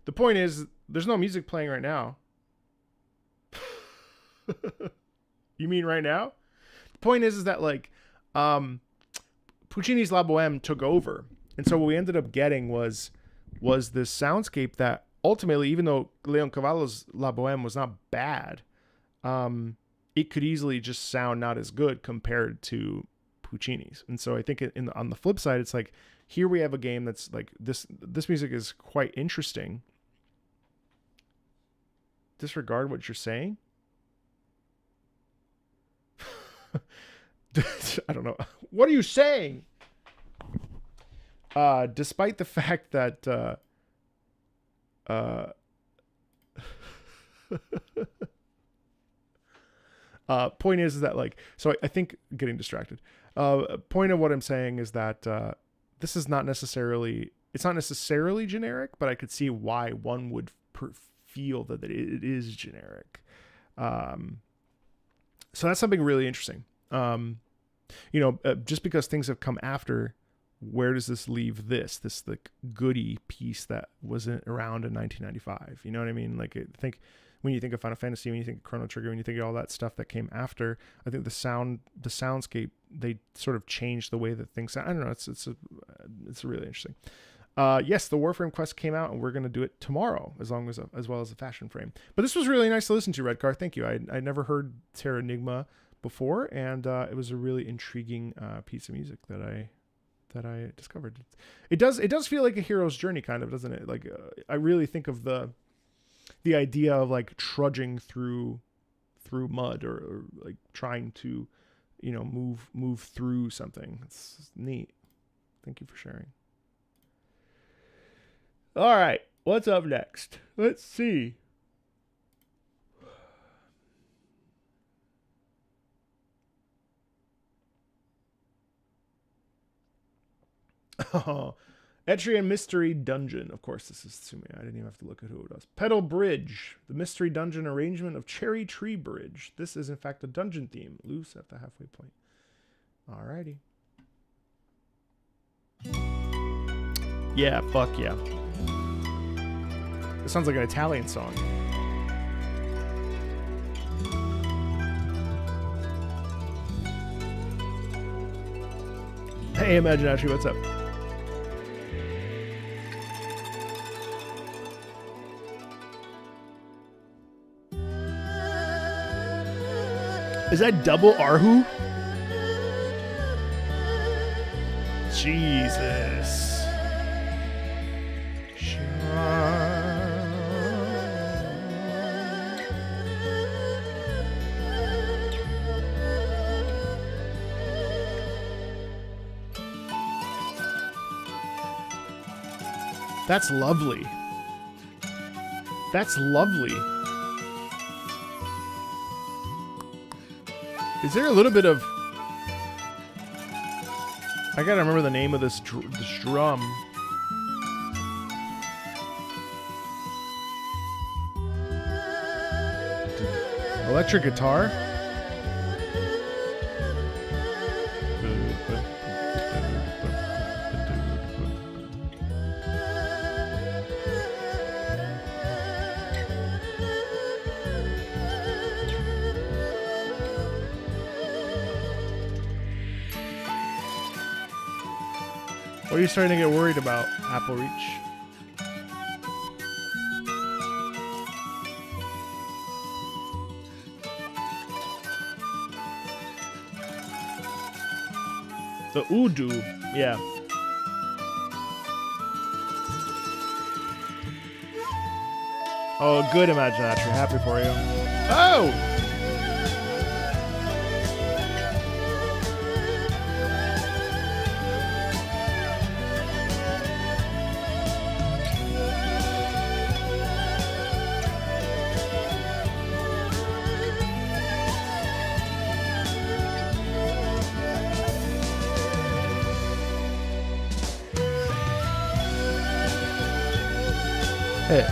The point is, there's no music playing right now. You mean right now? The point is that like, Puccini's La Boheme took over, and so what we ended up getting was this soundscape that ultimately, even though Leoncavallo's La Boheme was not bad, it could easily just sound not as good compared to Puccini's. And so I think on the flip side, it's like, here we have a game that's like this music is quite interesting. Disregard what you're saying. I don't know. What are you saying? Despite the fact that point is that like, so I think getting distracted. Point of what I'm saying is that this is not necessarily, it's not necessarily generic, but I could see why one would feel that it is generic. So that's something really interesting. Just because things have come after, where does this leave this like goody piece that wasn't around in 1995? You know what I mean? Like, I think when you think of Final Fantasy, when you think of Chrono Trigger, when you think of all that stuff that came after, I think the soundscape, they sort of changed the way that things sound. I don't know. It's really interesting. Yes, the Warframe quest came out, and we're going to do it tomorrow, as well as the Fashion Frame. But this was really nice to listen to, Redcar. Thank you. I never heard Terra Enigma before, and it was a really intriguing piece of music that I discovered. It does feel like a hero's journey, kind of, doesn't it? Like, I really think of the idea of like trudging through mud, or like trying to, move through something. It's neat. Thank you for sharing. All right, what's up next? Let's see. Oh, Etrian Mystery Dungeon. Of course, this is Tsumi. I didn't even have to look at who it was. Petal Bridge, the mystery dungeon arrangement of Cherry Tree Bridge. This is, in fact, a dungeon theme. Loose at the halfway point. Alrighty. Yeah, fuck yeah. This sounds like an Italian song. Hey, Imagine Ashley, what's up? Is that double Arhu? Jesus. That's lovely. That's lovely. Is there a little bit of... I gotta remember the name of this drum. Electric guitar? What are you starting to get worried about, Apple Reach? The Udu, yeah. Oh, good, Imagine Asher. Happy for you. Oh! Hey.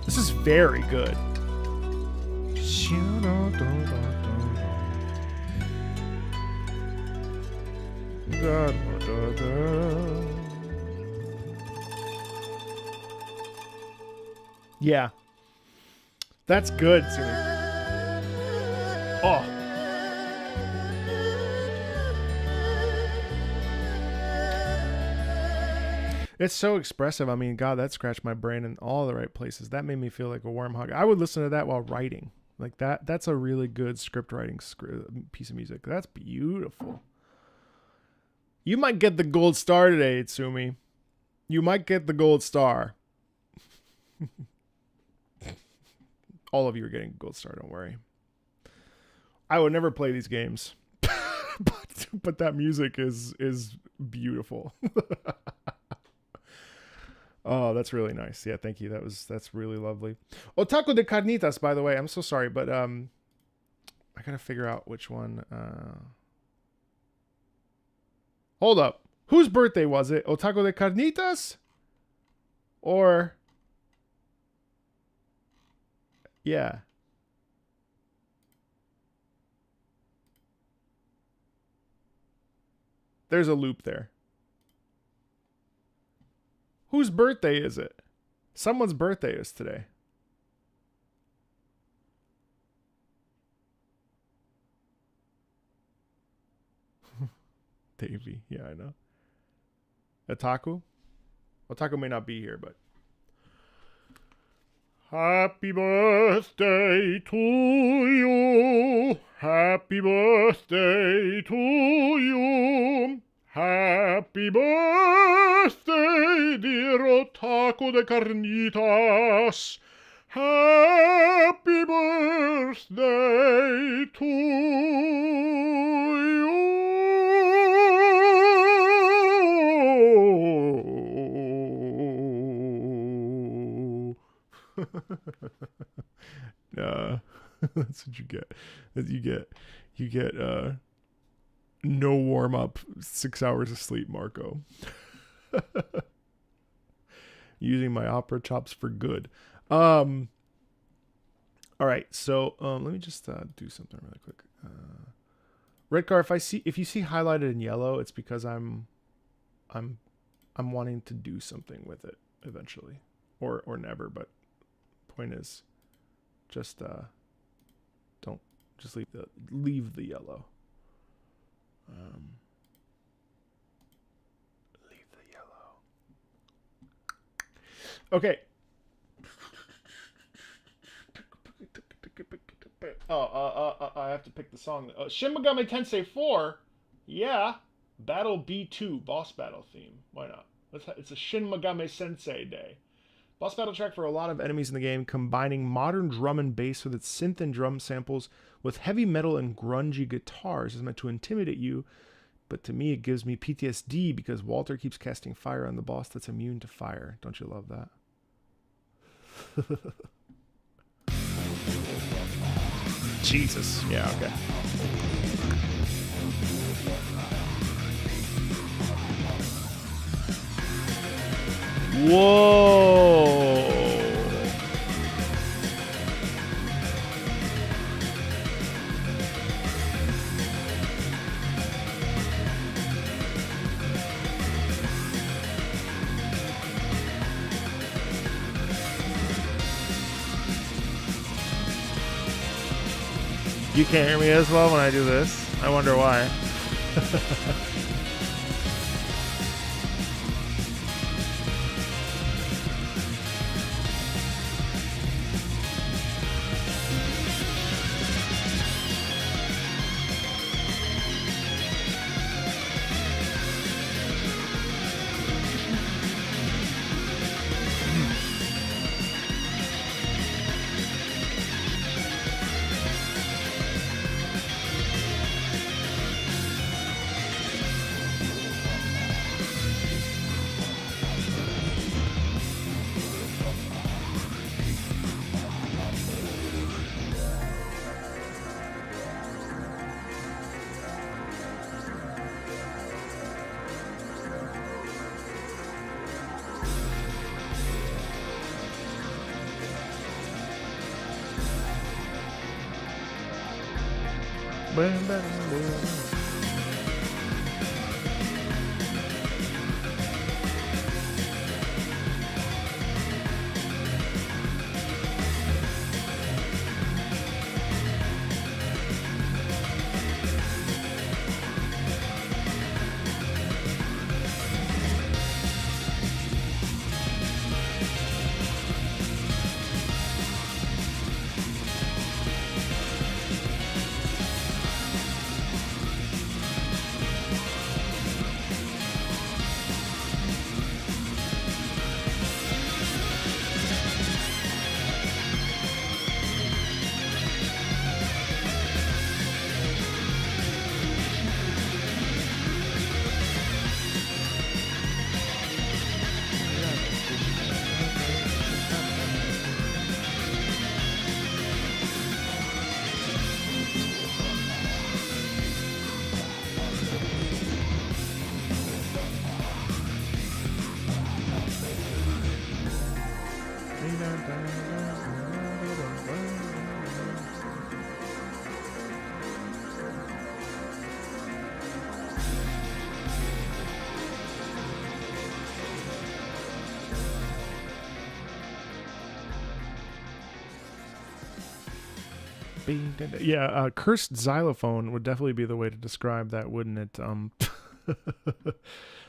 This is very good. Yeah. That's good, Sumi. Oh. It's so expressive. I mean, God, that scratched my brain in all the right places. That made me feel like a warm hug. I would listen to that while writing. Like that. That's a really good script writing piece of music. That's beautiful. You might get the gold star today, Itsumi. You might get the gold star. All of you are getting a gold star, don't worry. I would never play these games. but that music is beautiful. Oh, that's really nice. Yeah, thank you. That's really lovely. Otaku de Carnitas, by the way. I'm so sorry, but I gotta figure out which one. Hold up. Whose birthday was it? Otaku de Carnitas? Or yeah. There's a loop there. Whose birthday is it? Someone's birthday is today. Davey. Yeah, I know. Otaku? Otaku may not be here, but. Happy birthday to you. Happy birthday to you. Happy birthday, dear Otaku de Carnitas. Happy birthday to you. That's what you get. You get no warm up, 6 hours of sleep, Marco. Using my opera chops for good. All right, so let me just do something really quick. Redcar, if you see highlighted in yellow, it's because I'm wanting to do something with it eventually, or never. But point is, just don't just leave the yellow. Leave the yellow. Okay. I have to pick the song. Shin Megami Tensei 4. Yeah. Battle B2 boss battle theme. Why not? It's a Shin Megami Sensei day. Boss battle track for a lot of enemies in the game, combining modern drum and bass with its synth and drum samples with heavy metal and grungy guitars is meant to intimidate you, but to me it gives me PTSD because Walter keeps casting fire on the boss that's immune to fire. Don't you love that? Jesus. Yeah, okay. Whoa. You can't hear me as well when I do this. I wonder why. Yeah, cursed xylophone would definitely be the way to describe that, wouldn't it?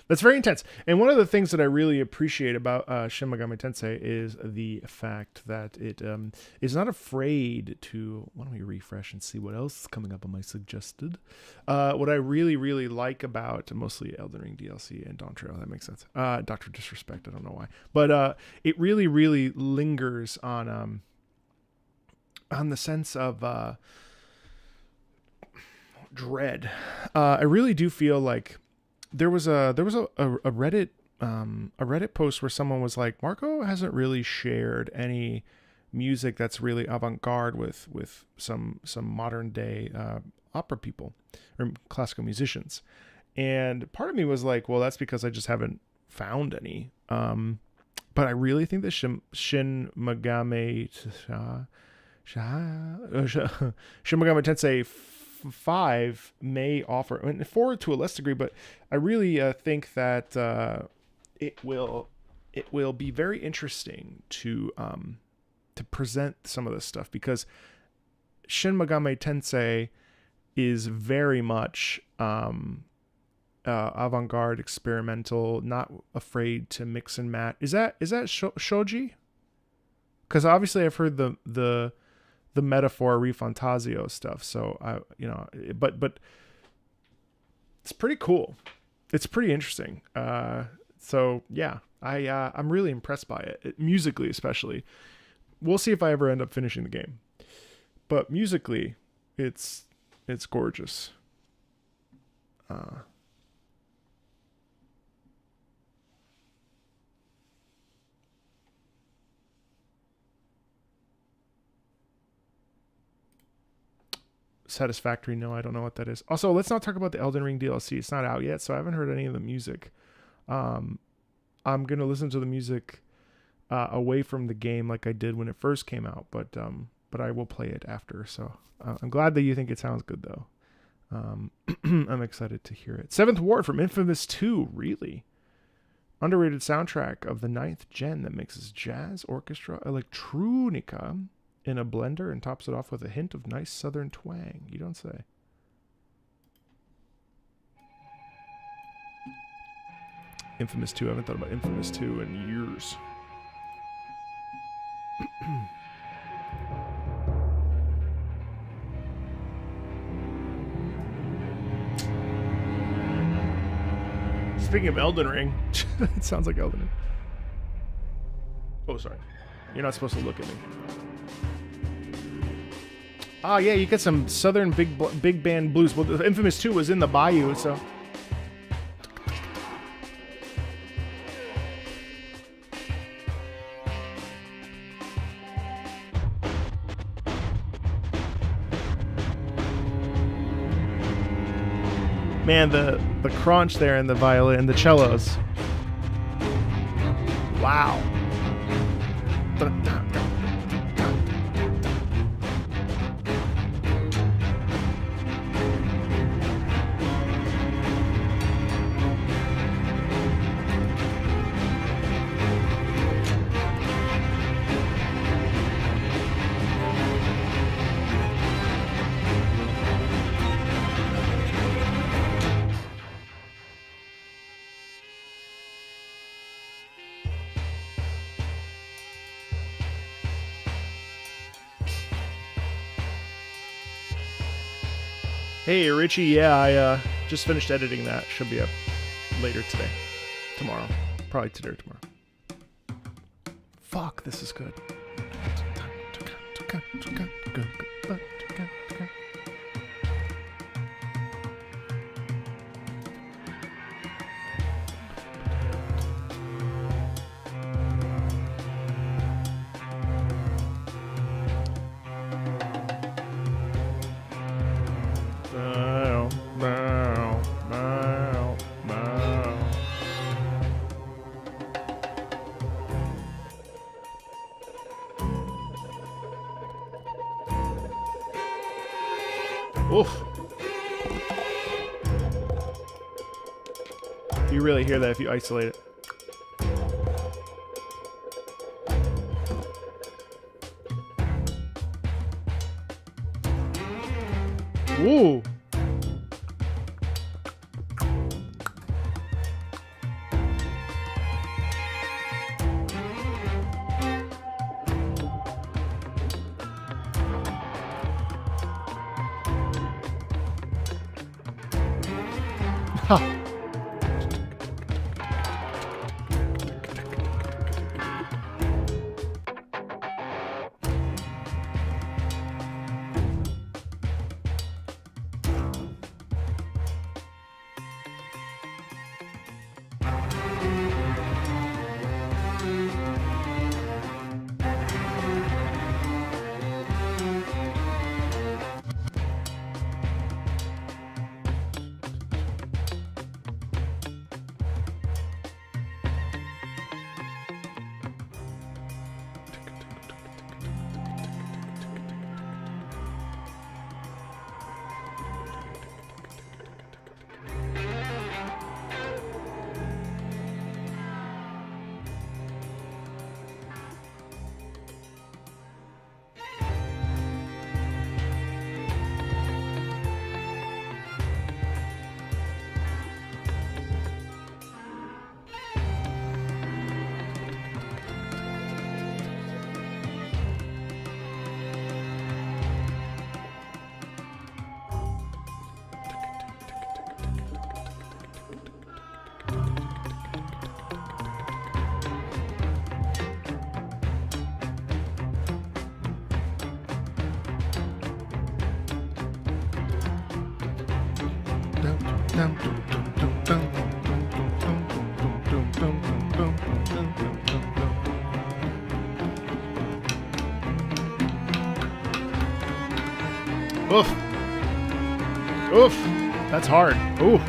That's very intense. And one of the things that I really appreciate about Shin Megami Tensei is the fact that it is not afraid to... Why don't we refresh and see what else is coming up on my suggested? What I really, really like about mostly Elden Ring DLC and Dawn Trail, that makes sense. Dr. Disrespect, I don't know why. But it really, really lingers on the sense of dread. I really do feel like there was a Reddit post where someone was like, Marco hasn't really shared any music that's really avant-garde with some modern day opera people or classical musicians, and part of me was like, well, that's because I just haven't found any. But I really think that Shin Megami Tensei 5 may offer, I mean, 4 to a less degree, but I really think that it will be very interesting to present some of this stuff, because Shin Megami Tensei is very much avant-garde, experimental, not afraid to mix and match. Is that shoji? Because obviously I've heard the metaphor Refantazio stuff, so but it's pretty cool. It's pretty interesting. So yeah, I'm really impressed by it, musically especially. We'll see if I ever end up finishing the game, but musically, it's gorgeous. Satisfactory? No, I don't know what that is. Also, let's not talk about the Elden Ring DLC. It's not out yet, so I haven't heard any of the music. I'm gonna listen to the music away from the game like I did when it first came out, but I will play it after. So I'm glad that you think it sounds good, though. I'm excited to hear it. Seventh Ward from Infamous 2, really underrated soundtrack of the 9th gen that mixes jazz, orchestra, electronica in a blender and tops it off with a hint of nice southern twang. You don't say. Infamous 2. I haven't thought about Infamous 2 in years. Speaking of Elden Ring, it sounds like Elden Ring. Oh, sorry. You're not supposed to look at me. Ah, yeah, you get some southern big band blues. Well, the Infamous 2 was in the bayou, so... Man, the crunch there in the violin and the cellos. Wow. Hey, Richie. Yeah, I just finished editing that. Should be up later today. Tomorrow. Probably today or tomorrow. Fuck, this is good. Oof. You really hear that if you isolate it. Ooh. Ha. Oof. Oof. That's hard. Ooh.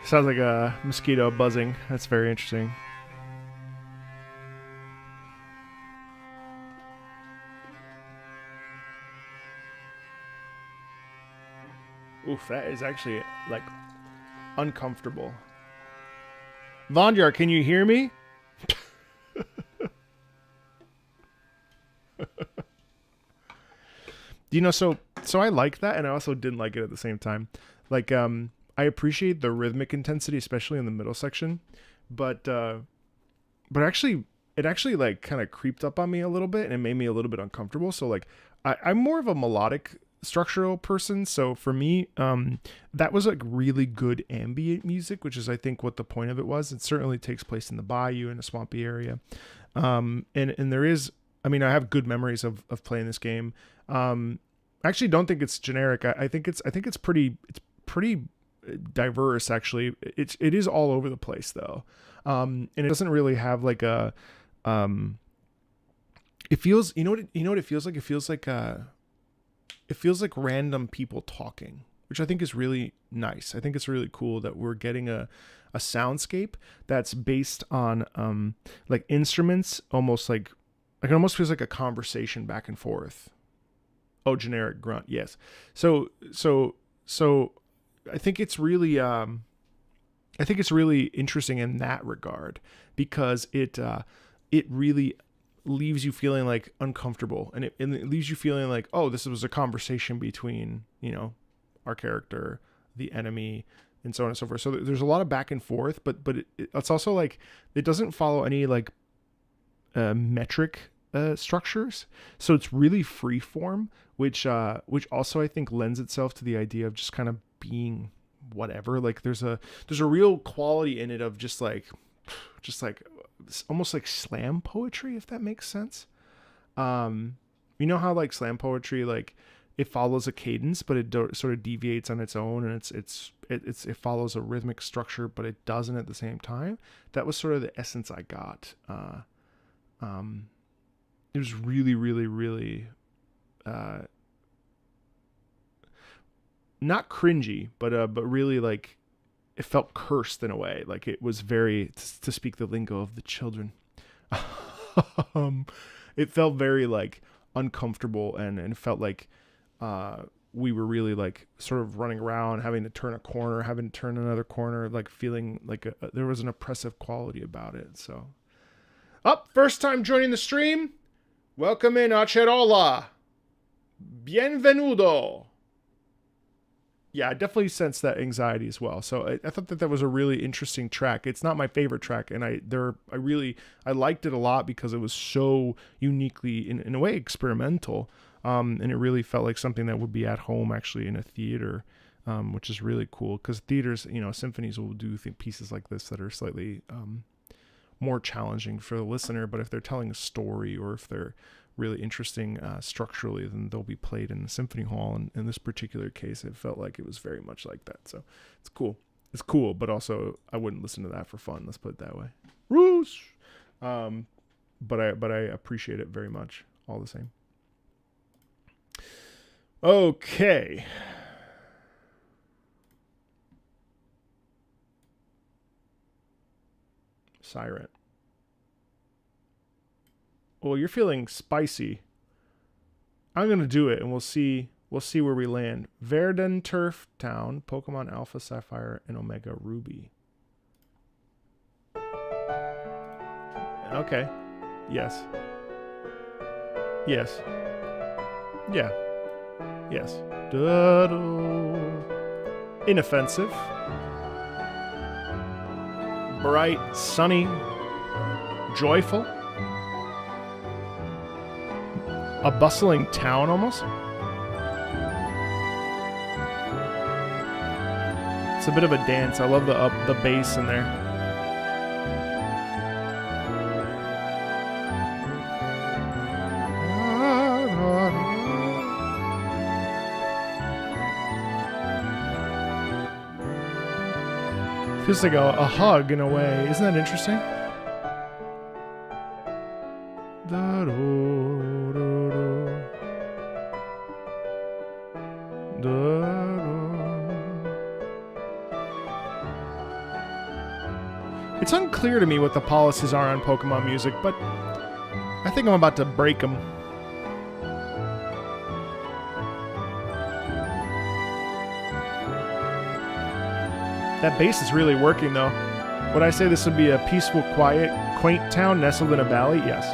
Sounds like a mosquito buzzing. That's very interesting. Oof, that is actually, like, uncomfortable. Vondyar, can you hear me? You know, so I like that, and I also didn't like it at the same time. Like, I appreciate the rhythmic intensity, especially in the middle section, but actually, it actually like kind of creeped up on me a little bit, and it made me a little bit uncomfortable. So like, I'm more of a melodic structural person, so for me, that was like really good ambient music, which is I think what the point of it was. It certainly takes place in the bayou in a swampy area, and there is, I mean, I have good memories of playing this game. I actually don't think it's generic. I think it's pretty diverse. Actually, it is all over the place though, and it doesn't really have like a it feels, you know what it feels like. It feels like random people talking, which I think is really nice. I think it's really cool that we're getting a soundscape that's based on like instruments, almost like it almost feels like a conversation back and forth. Oh, generic grunt, yes. So I think it's really interesting in that regard, because it really leaves you feeling like uncomfortable, and it leaves you feeling like, oh, this was a conversation between, you know, our character, the enemy, and so on and so forth. So there's a lot of back and forth, but it's also like it doesn't follow any like metric structures, so it's really free form, which also I think lends itself to the idea of just kind of being whatever. Like there's a real quality in it of just like almost like slam poetry, if that makes sense. You know how like slam poetry, like it follows a cadence, but it sort of deviates on its own, and it follows a rhythmic structure, but it doesn't at the same time. That was sort of the essence I got. It was really, really, really not cringy, but really like it felt cursed in a way. Like it was very, to speak the lingo of the children. It felt very like uncomfortable, and felt like we were really like sort of running around, having to turn a corner, having to turn another corner, like feeling like there was an oppressive quality about it. So, first time joining the stream, welcome in, Acerola. Bienvenuto. Yeah, I definitely sense that anxiety as well. So I thought that was a really interesting track. It's not my favorite track, and I liked it a lot because it was so uniquely, in a way, experimental. And it really felt like something that would be at home actually in a theater, which is really cool, because theaters, symphonies will do pieces like this that are slightly more challenging for the listener. But if they're telling a story, or if they're really interesting structurally, then they'll be played in the symphony hall. And in this particular case, it felt like it was very much like that. So it's cool. It's cool, but also I wouldn't listen to that for fun. Let's put it that way. Roosh. But I appreciate it very much all the same. Okay. Siren. Well, you're feeling spicy. I'm going to do it, and we'll see where we land. Verdun Turf Town, Pokemon Alpha Sapphire, and Omega Ruby. Okay. Yes. Yes. Yeah. Yes. Inoffensive. Bright, sunny, joyful. A bustling town almost. It's a bit of a dance. I love the bass in there. Feels like a hug in a way. Isn't that interesting? It's unclear to me what the policies are on Pokemon music, but I think I'm about to break them. That bass is really working, though. Would I say this would be a peaceful, quiet, quaint town nestled in a valley? Yes.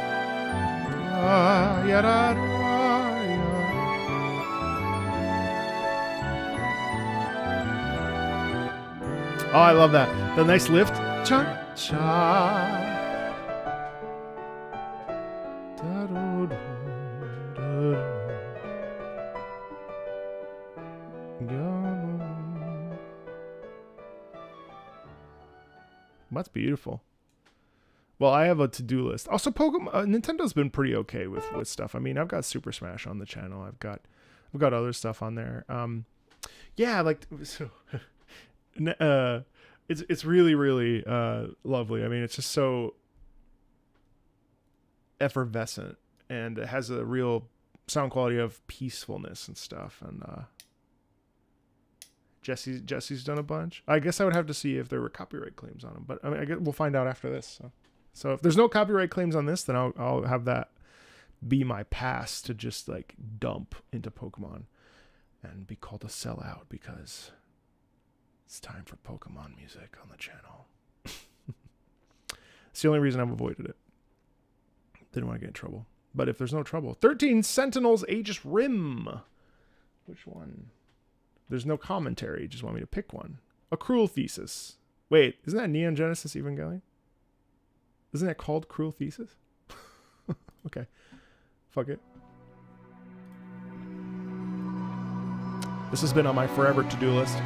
Oh, I love that. The nice lift. Cha cha. That's beautiful. Well, I have a to-do list. Also, Nintendo's been pretty okay with stuff. I mean, I've got Super Smash on the channel. I've got other stuff on there. Yeah, like so. It's really, really lovely. I mean, it's just so effervescent, and it has a real sound quality of peacefulness and stuff. And Jesse's done a bunch. I guess I would have to see if there were copyright claims on him, but I mean, I guess we'll find out after this. So if there's no copyright claims on this, then I'll have that be my pass to just like dump into Pokemon and be called a sellout because it's time for Pokemon music on the channel. It's the only reason I've avoided it. Didn't want to get in trouble. But if there's no trouble, 13 Sentinels Aegis Rim. Which one? There's no commentary. You just want me to pick one. A Cruel Thesis. Wait, isn't that Neon Genesis Evangelion? Isn't that called Cruel Thesis? Okay. Fuck it. This has been on my forever to-do list.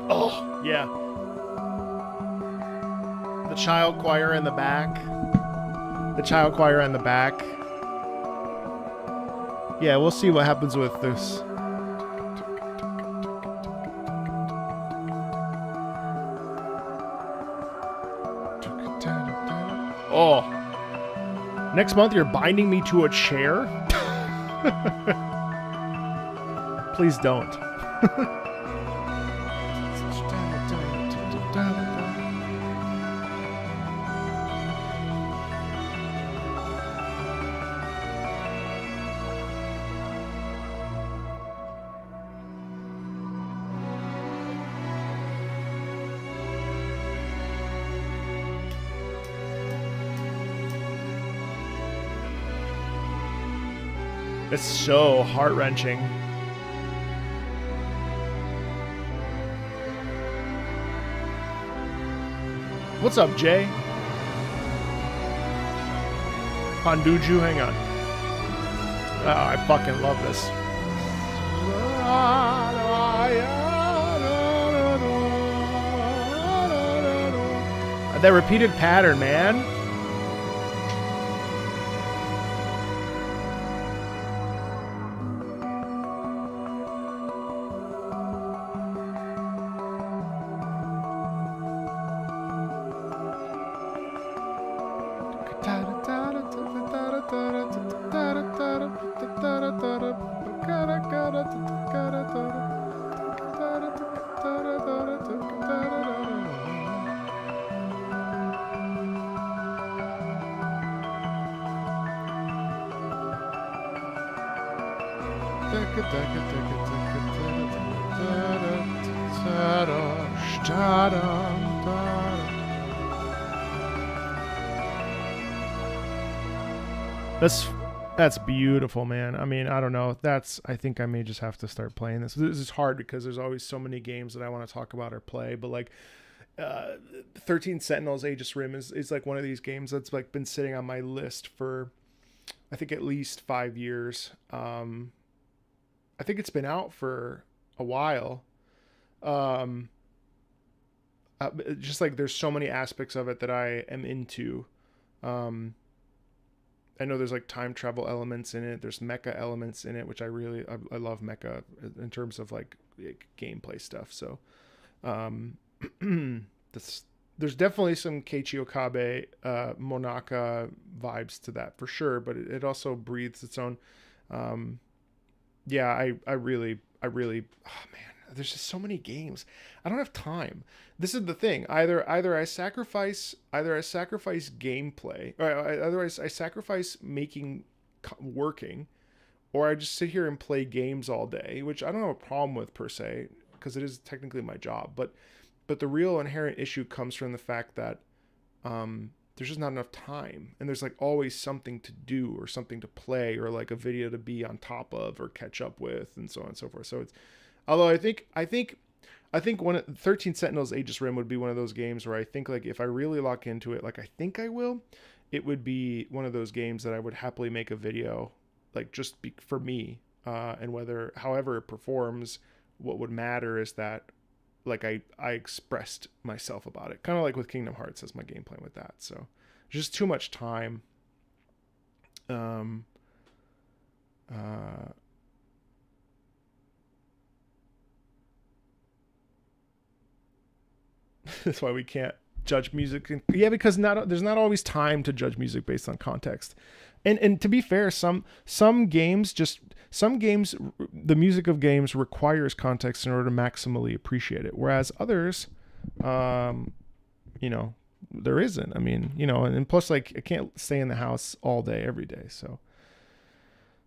Oh, yeah. The child choir in the back. The child choir in the back. Yeah, we'll see what happens with this. Oh. Next month you're binding me to a chair? Please don't. It's so heart-wrenching. What's up, Jay? Panduju, hang on. Oh, I fucking love this. That repeated pattern, man. That's beautiful, man. I mean, I don't know. I think I may just have to start playing this. This is hard because there's always so many games that I want to talk about or play, but like 13 Sentinels Aegis Rim is like one of these games that's like been sitting on my list for I think at least 5 years. I think it's been out for a while. Just like there's so many aspects of it that I am into. I know there's like time travel elements in it. There's mecha elements in it, which I love mecha in terms of like gameplay stuff. So, there's definitely some Keiichi Okabe, Monaka vibes to that for sure, but it also breathes its own. Yeah, I really, oh man, there's just so many games. I don't have time. This is the thing. Either I sacrifice gameplay, or either I sacrifice working, or I just sit here and play games all day, which I don't have a problem with per se, because it is technically my job. But the real inherent issue comes from the fact that there's just not enough time, and there's like always something to do or something to play or like a video to be on top of or catch up with, and so on and so forth. So it's, although I think 13 Sentinels Aegis Rim would be one of those games where I think like if I really lock into it, like I think I will, it would be one of those games that I would happily make a video, like just for me, and however it performs, what would matter is that like I expressed myself about it, kind of like with Kingdom Hearts as my game plan with that. So just too much time. That's why we can't judge music. Yeah, because there's not always time to judge music based on context. And to be fair, some games, the music of games requires context in order to maximally appreciate it, whereas others, you know, there isn't. I mean, you know, and plus, like, I can't stay in the house all day every day, so.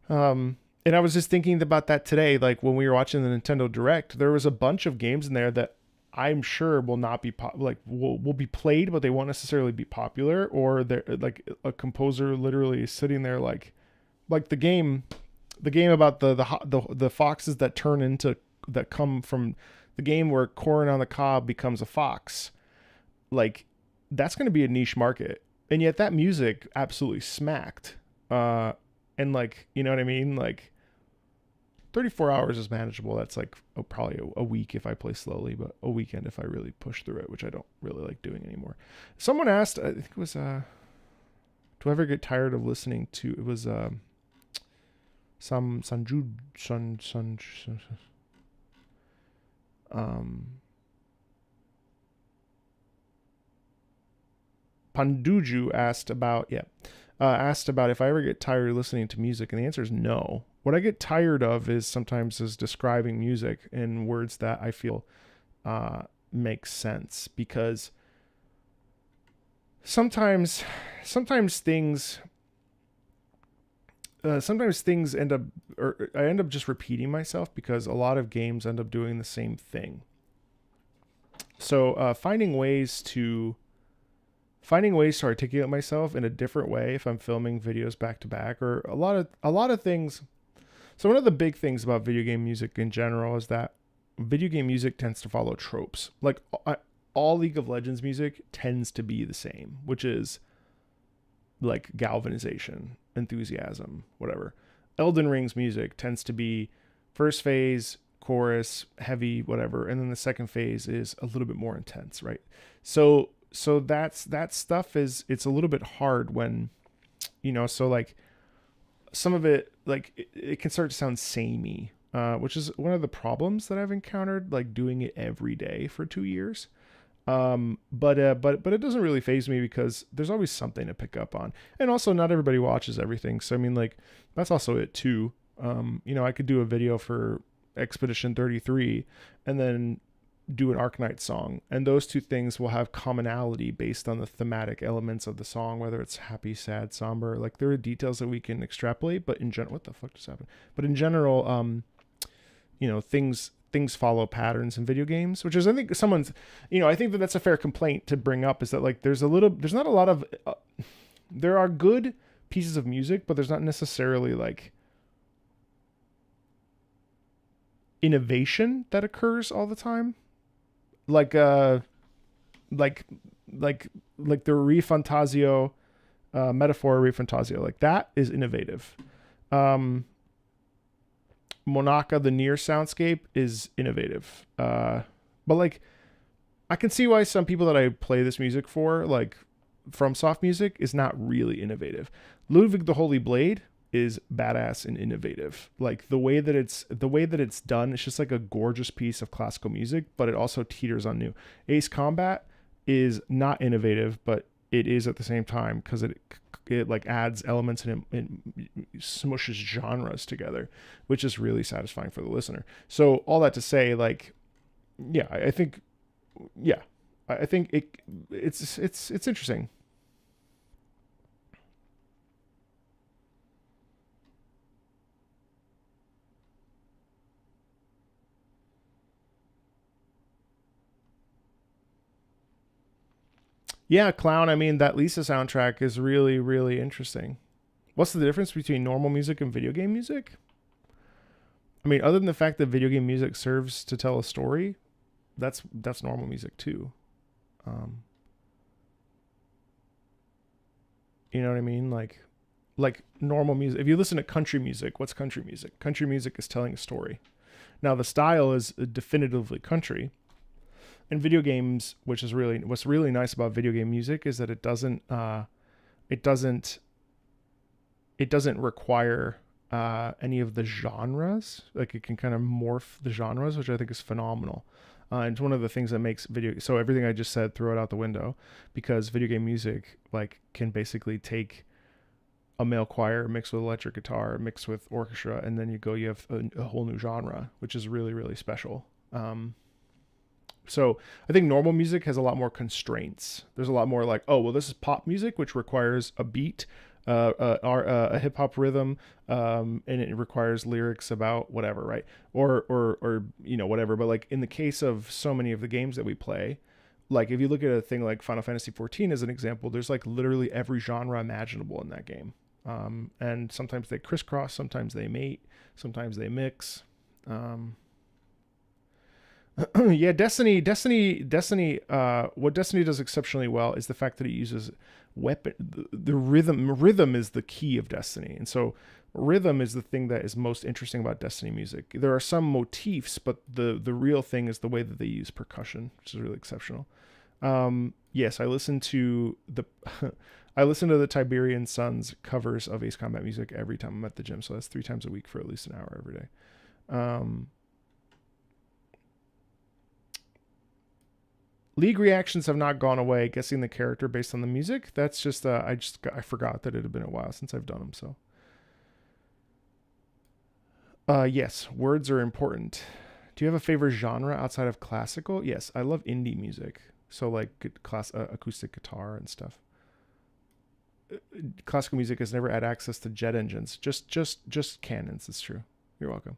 And I was just thinking about that today, like when we were watching the Nintendo Direct, there was a bunch of games in there that I'm sure will not be will be played, but they won't necessarily be popular, or they're like a composer literally sitting there like the game about the foxes that come from the game where corn on the cob becomes a fox. Like, that's going to be a niche market, and yet that music absolutely smacked. And like, you know what I mean? Like 34 hours is manageable. That's like probably a week if I play slowly, but a weekend if I really push through it, which I don't really like doing anymore. Someone asked, I think it was, do I ever get tired of listening to, it was, Panduju asked about if I ever get tired of listening to music, and the answer is no. What I get tired of is describing music in words that I feel make sense, because sometimes things end up, or I end up just repeating myself, because a lot of games end up doing the same thing. So finding ways to articulate myself in a different way if I'm filming videos back to back, or a lot of things. So one of the big things about video game music in general is that video game music tends to follow tropes. Like all League of Legends music tends to be the same, which is like galvanization, enthusiasm, whatever. Elden Ring's music tends to be first phase, chorus, heavy, whatever, and then the second phase is a little bit more intense, right? So that stuff it's a little bit hard when, you know, so like some of it, like it can start to sound samey, which is one of the problems that I've encountered, like doing it every day for 2 years. But it doesn't really faze me, because there's always something to pick up on. And also, not everybody watches everything. So, I mean, like, that's also it too. You know, I could do a video for Expedition 33 and then do an Arknight song, and those two things will have commonality based on the thematic elements of the song, whether it's happy, sad, somber. Like, there are details that we can extrapolate, but in general, what the fuck just happened? But in general, you know, things follow patterns in video games, which is, I think someone's, you know, I think that's a fair complaint to bring up, is that like there's not a lot of there are good pieces of music, but there's not necessarily like innovation that occurs all the time. Like the Rifantasio metaphor, Rifantasio, like that is innovative. Monaka, the Nier soundscape, is innovative. But like, I can see why some people that I play this music for, like FromSoft music, is not really innovative. Ludwig the Holy Blade is badass and innovative. Like the way that it's done, it's just like a gorgeous piece of classical music, but it also teeters on new. Ace Combat is not innovative, but it is at the same time, because it like adds elements and it smushes genres together, which is really satisfying for the listener. So all that to say, like, yeah, I think it's interesting. Yeah, Clown, I mean, that Lisa soundtrack is really, really interesting. What's the difference between normal music and video game music? I mean, other than the fact that video game music serves to tell a story, that's normal music too. You know what I mean? Like normal music. If you listen to country music, what's country music? Country music is telling a story. Now, the style is definitively country. In video games, what's really nice about video game music is that it doesn't require any of the genres. Like, it can kind of morph the genres, which I think is phenomenal. And it's one of the things that makes so everything I just said, throw it out the window, because video game music like can basically take a male choir mixed with electric guitar mixed with orchestra, and then you have a whole new genre, which is really, really special. So I think normal music has a lot more constraints. There's a lot more like, oh, well, this is pop music, which requires a beat, a hip hop rhythm, and it requires lyrics about whatever, right? Or whatever. But like in the case of so many of the games that we play, like if you look at a thing like Final Fantasy 14 as an example, there's like literally every genre imaginable in that game. And sometimes they crisscross, sometimes they mate, sometimes they mix. Yeah, Destiny. What Destiny does exceptionally well is the fact that it uses weapon. The rhythm. Rhythm is the key of Destiny, and so rhythm is the thing that is most interesting about Destiny music. There are some motifs, but the real thing is the way that they use percussion, which is really exceptional. Yes, I listen to the Tiberian Suns covers of Ace Combat music every time I'm at the gym. So that's 3 times a week for at least an hour every day. League reactions have not gone away. Guessing the character based on the music. That's just I forgot that it had been a while since I've done them. So yes, words are important. Do you have a favorite genre outside of classical? Yes, I love indie music. So like acoustic guitar and stuff. Classical music has never had access to jet engines. Just cannons. It's true. You're welcome.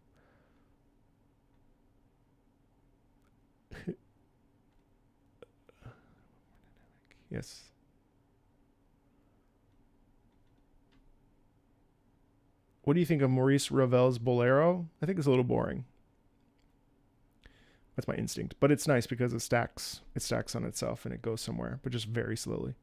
Yes. What do you think of Maurice Ravel's Bolero? I think it's a little boring. That's my instinct, but it's nice because it stacks on itself and it goes somewhere, but just very slowly.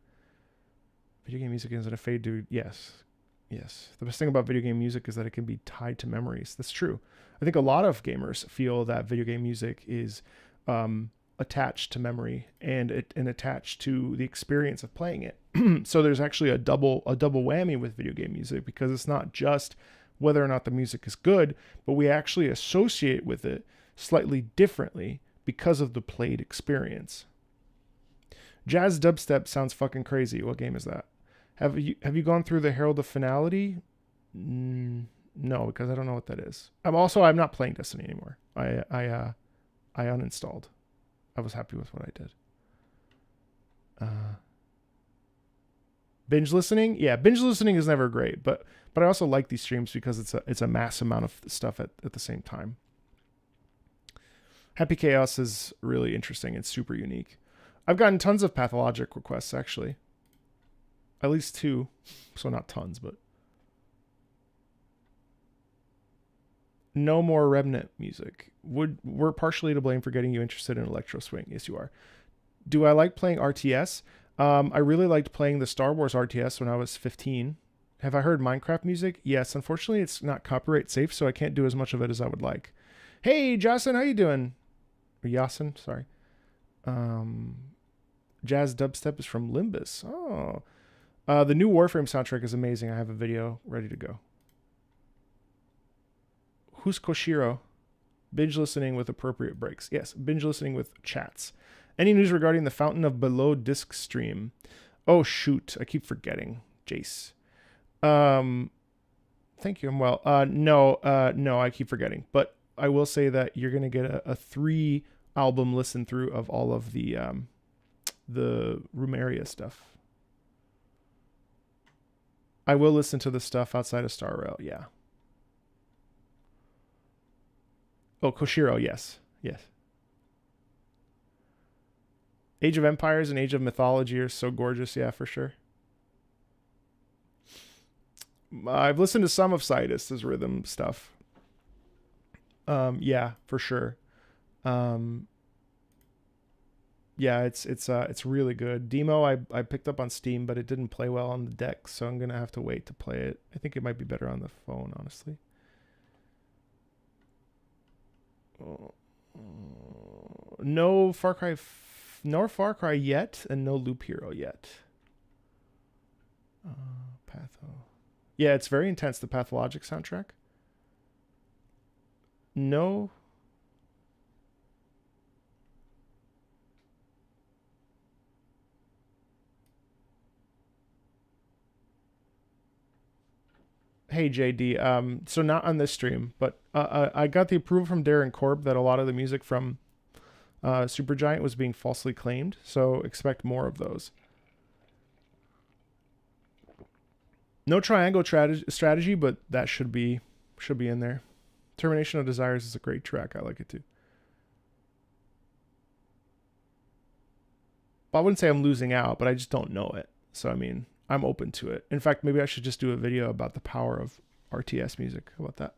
Video game music isn't a fade, dude. Yes. The best thing about video game music is that it can be tied to memories. That's true. I think a lot of gamers feel that video game music is attached to memory and attached to the experience of playing it. So there's actually a double whammy with video game music, because it's not just whether or not the music is good, but we actually associate with it slightly differently because of the played experience. Jazz dubstep sounds fucking crazy. What game is that? Have you gone through the Herald of Finality? No, because I don't know what that is. I'm not playing Destiny anymore. I uninstalled. I was happy with what I did. Binge listening? Yeah, binge listening is never great, but I also like these streams because it's a mass amount of stuff at the same time. Happy Chaos is really interesting. It's super unique. I've gotten tons of pathologic requests, actually. At least 2. So not tons, but... No more Remnant music. We're partially to blame for getting you interested in electro swing. Yes, you are. Do I like playing RTS? I really liked playing the Star Wars RTS when I was 15. Have I heard Minecraft music? Yes. Unfortunately, it's not copyright safe, so I can't do as much of it as I would like. Hey, Jocelyn, how you doing? Or Yasin, sorry. Jazz dubstep is from Limbus. Oh. The new Warframe soundtrack is amazing. I have a video ready to go. Who's Koshiro? Binge listening with appropriate breaks. Yes, binge listening with chats. Any news regarding the Fountain of Below disc stream? Oh, shoot. I keep forgetting. Jace. Thank you. I'm well. No, I keep forgetting. But I will say that you're going to get a 3-album listen through of all of the Rumeria stuff. I will listen to the stuff outside of Star Rail. Yeah. Oh, Koshiro, yes. Age of Empires and Age of Mythology are so gorgeous, yeah, for sure. I've listened to some of Sidus's rhythm stuff. Yeah, for sure. Yeah, it's really good. Demo I picked up on Steam, but it didn't play well on the deck, so I'm gonna have to wait to play it. I think it might be better on the phone, honestly. No Far Cry yet, and no Loop Hero yet. Patho. Yeah, it's very intense. The Pathologic soundtrack. No. Hey JD, so not on this stream, but I got the approval from Darren Korb that a lot of the music from Supergiant was being falsely claimed, so expect more of those. No triangle strategy, but that should be in there. Termination of Desires is a great track. I like it too. But I wouldn't say I'm losing out, but I just don't know it. So I mean, I'm open to it. In fact, maybe I should just do a video about the power of RTS music. How about that?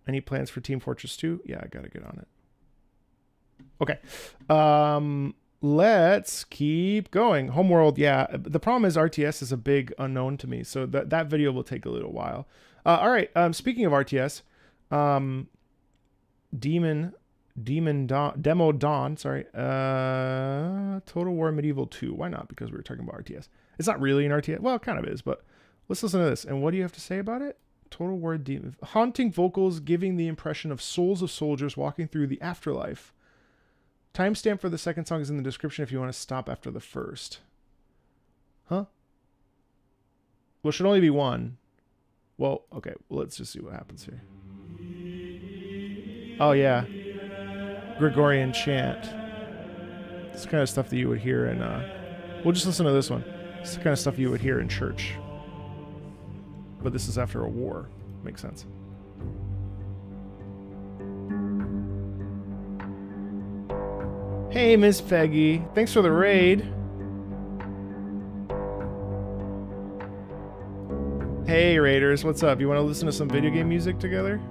Any plans for Team Fortress 2? Yeah, I gotta get on it. Okay. Let's keep going. Homeworld, yeah. The problem is RTS is a big unknown to me, so that video will take a little while. All right. Speaking of RTS, Demo Dawn, sorry. Total War Medieval 2. Why not? Because we were talking about RTS. It's not really an RTS. Well, it kind of is, but let's listen to this. And what do you have to say about it? Total War Demon. Haunting vocals giving the impression of souls of soldiers walking through the afterlife. Timestamp for the second song is in the description if you want to stop after the first. Huh? Well, it should only be one. Well, okay. Well, let's just see what happens here. Oh, yeah. Gregorian chant. It's the kind of stuff that you would hear in... we'll just listen to this one. It's the kind of stuff you would hear in church. But this is after a war. Makes sense. Hey, Miss Peggy. Thanks for the raid. Hey, Raiders. What's up? You want to listen to some video game music together?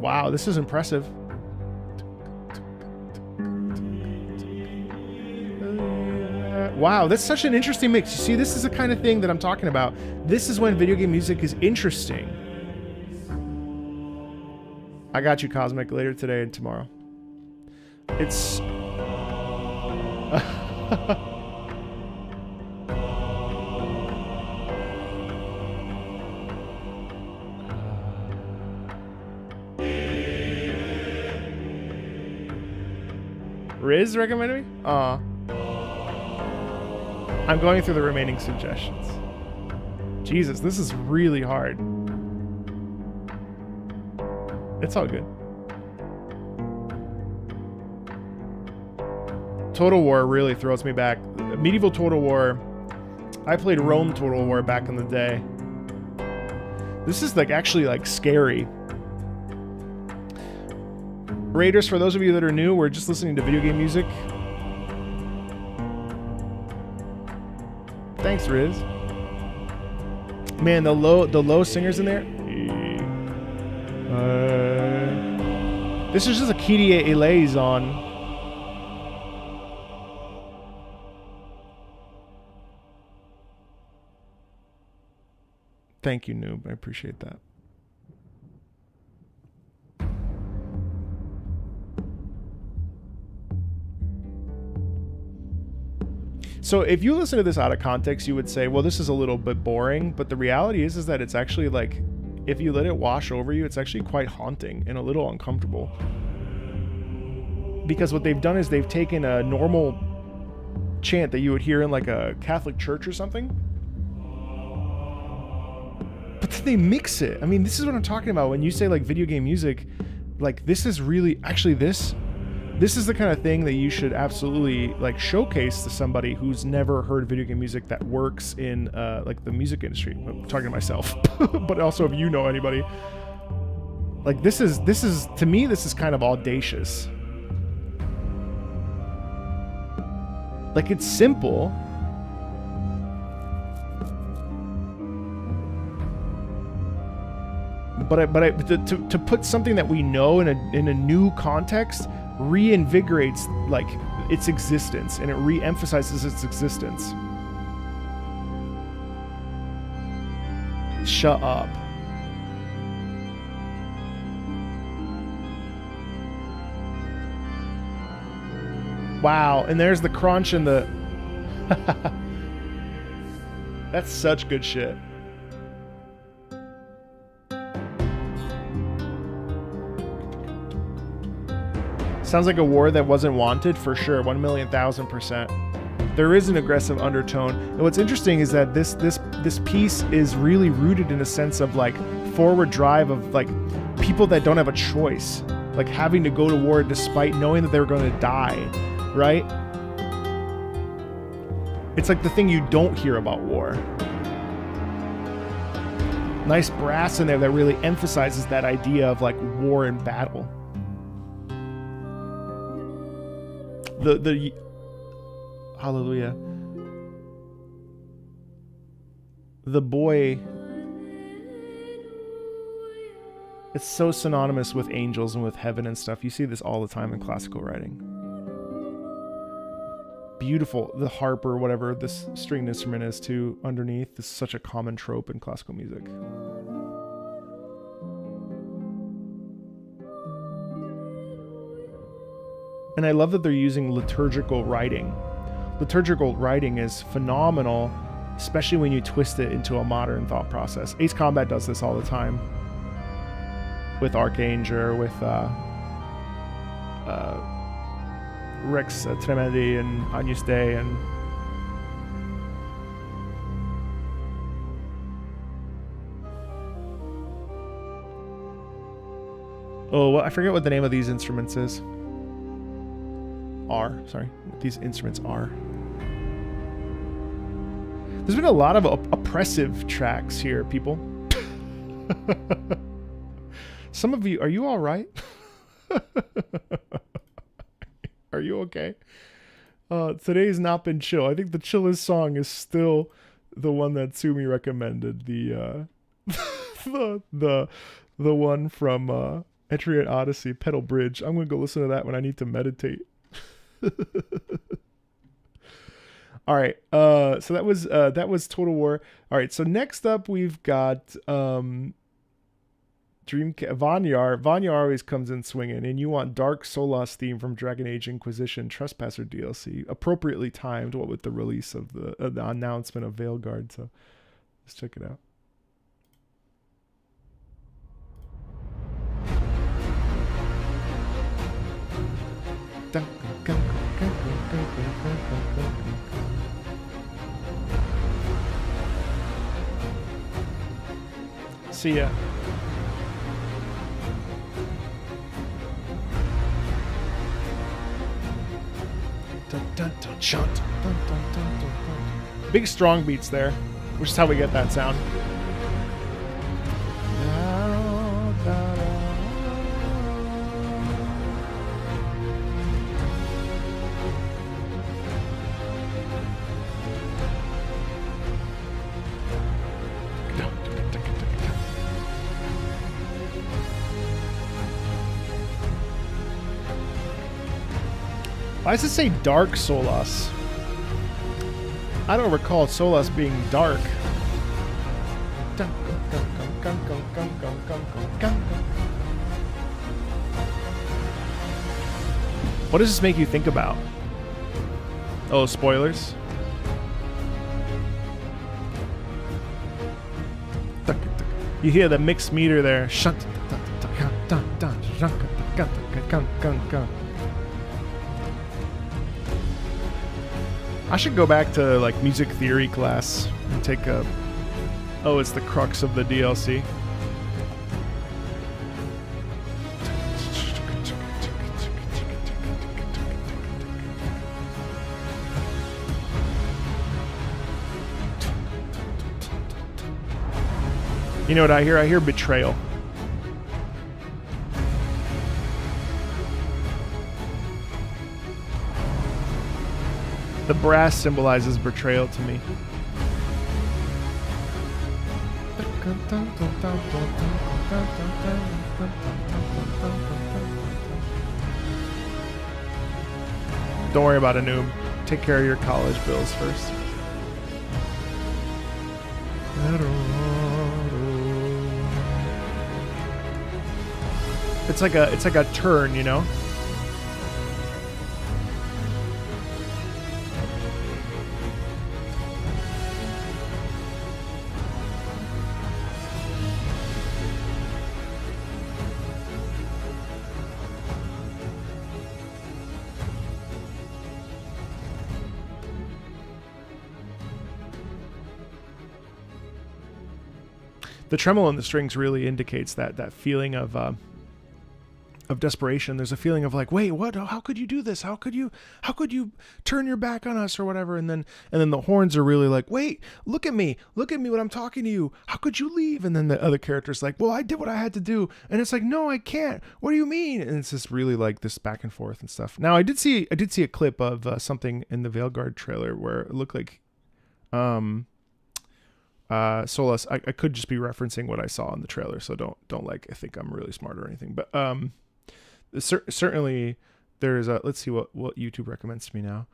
Wow, this is impressive. Wow, that's such an interesting mix. You see, this is the kind of thing that I'm talking about. This is when video game music is interesting. I got you, Cosmic, later today and tomorrow. It's... Riz recommended me? Aw. I'm going through the remaining suggestions. Jesus, this is really hard. It's all good. Total War really throws me back. Medieval Total War. I played Rome Total War back in the day. This is like actually like scary. Raiders, for those of you that are new, we're just listening to video game music. Thanks, Riz. Man, the low singers in there. This is just a Kyrie eleison. Thank you, Noob. I appreciate that. So if you listen to this out of context, you would say, well, this is a little bit boring. But the reality is that it's actually like, if you let it wash over you, it's actually quite haunting and a little uncomfortable. Because what they've done is they've taken a normal chant that you would hear in like a Catholic church or something. But then they mix it. I mean, this is what I'm talking about. When you say like video game music, like this is really, actually this is the kind of thing that you should absolutely like showcase to somebody who's never heard video game music that works in like the music industry. I'm talking to myself, but also if you know anybody. Like this is to me, this is kind of audacious. Like it's simple. But to put something that we know in a new context reinvigorates like its existence, and it re-emphasizes its existence. Shut up. Wow, and there's the crunch and the... That's such good shit. Sounds like a war that wasn't wanted for sure. 1,000,000%. There is an aggressive undertone. And what's interesting is that this piece is really rooted in a sense of like forward drive of like people that don't have a choice, like having to go to war despite knowing that they're going to die, right? It's like the thing you don't hear about war. Nice brass in there that really emphasizes that idea of like war and battle. The hallelujah. The boy, it's so synonymous with angels and with heaven and stuff. You see this all the time in classical writing. Beautiful. The harp or whatever this stringed instrument is too underneath. This is such a common trope in classical music. And I love that they're using liturgical writing. Liturgical writing is phenomenal, especially when you twist it into a modern thought process. Ace Combat does this all the time. With Archangel, with Rex Tremendi and Agnus Dei and oh, well, I forget what the name of these instruments is. Sorry, what these instruments are. There's been a lot of oppressive tracks here, people. Some of you, are you all right? Are you okay? Today's not been chill. I think the chillest song is still the one that Sumi recommended. The the one from Etrian Odyssey, Pedal Bridge. I'm gonna go listen to that when I need to meditate. All right. So that was Total War. All right. So next up we've got Vanyar. Vanyar always comes in swinging, and you want Dark Solas theme from Dragon Age Inquisition Trespasser DLC, appropriately timed, what with the release of the announcement of Veilguard. So let's check it out. See ya. Big strong beats there, which is how we get that sound. Why does it say Dark Solas? I don't recall Solas being dark. What does this make you think about? Oh, spoilers? You hear the mixed meter there. I should go back to like music theory class and take a... Oh, it's the crux of the DLC. You know what I hear? I hear betrayal. The brass symbolizes betrayal to me. Don't worry about a noob. Take care of your college bills first. It's like a turn, you know? the tremolo in the strings really indicates that feeling of desperation. There's a feeling of like, wait, what? How could you do this? How could you turn your back on us or whatever? And then the horns are really like, wait, look at me when I'm talking to you. How could you leave? And then the other character's like, well, I did what I had to do. And it's like, no, I can't. What do you mean? And it's just really like this back and forth and stuff. Now I did see a clip of something in the Veilguard trailer where it looked like Solas. I could just be referencing what I saw in the trailer, so don't like I think I'm really smart or anything, but certainly there's a, let's see what YouTube recommends to me now.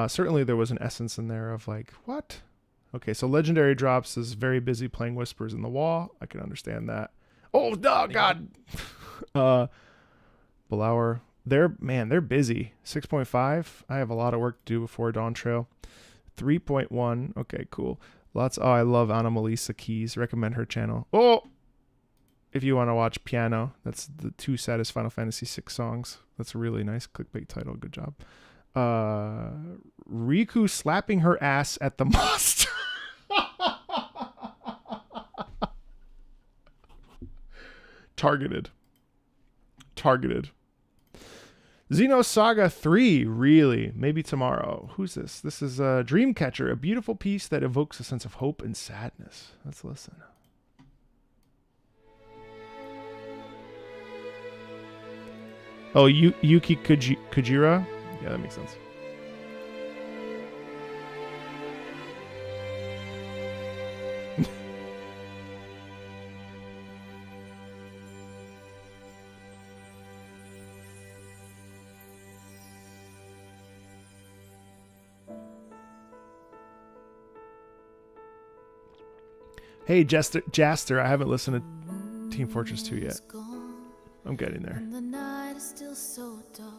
Certainly there was an essence in there of like, what? Okay, so Legendary Drops is very busy playing Whispers in the Wall. I can understand that. Oh, no, God. Belauer, they're busy. 6.5. I have a lot of work to do before Dawn Trail. 3.1. Okay, cool. I love Anna Melissa Keys. Recommend her channel. Oh, if you want to watch piano, that's the 2 saddest Final Fantasy VI songs. That's a really nice clickbait title. Good job. Riku slapping her ass at the mosque. Targeted. Xenosaga 3, really? Maybe tomorrow. Who's this? This is Dreamcatcher, a beautiful piece that evokes a sense of hope and sadness. Let's listen. Oh, Yuki Kujira? Yeah, that makes sense. Hey, Jaster, I haven't listened to Team Fortress 2 yet. I'm getting there. The night is still so dark.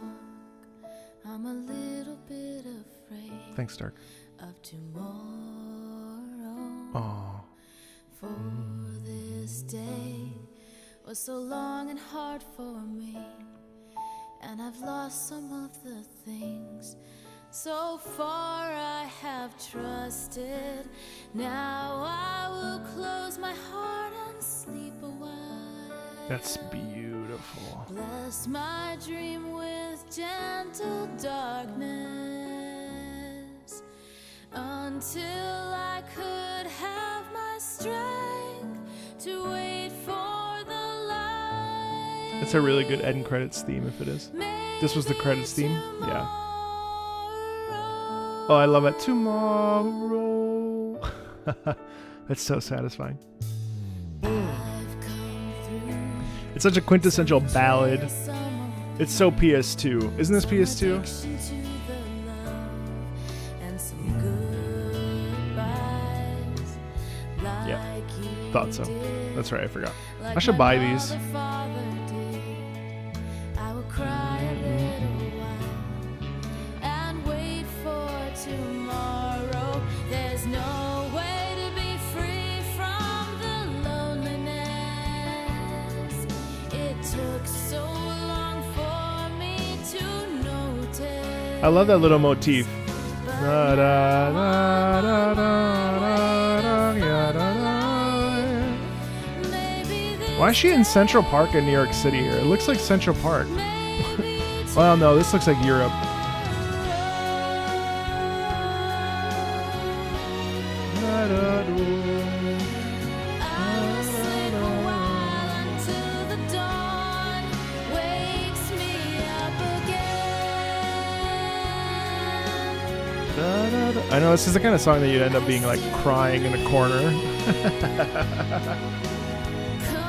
I'm a little bit afraid. Thanks, Dark. Of tomorrow. Oh. For this day was so long and hard for me, and I've lost some of the things so far I have trusted. Now I will close my heart and sleep a while. That's beautiful. Bless my dream with gentle darkness until I could have my strength to wait for the light. That's a really good end credits theme if it is. This was the credits theme? Yeah. Oh, I love it. Tomorrow. That's so satisfying. It's such a quintessential ballad. It's so PS2. Isn't this PS2? Yeah. Thought so. That's right, I forgot. I should buy these. Tomorrow, there's no way to be free from the loneliness. It took so long for me to notice. I love that little motif. Why is she in Central Park in New York City here? It looks like Central Park. Well, no, this looks like Europe. I know this is the kind of song that you'd end up being like crying in a corner.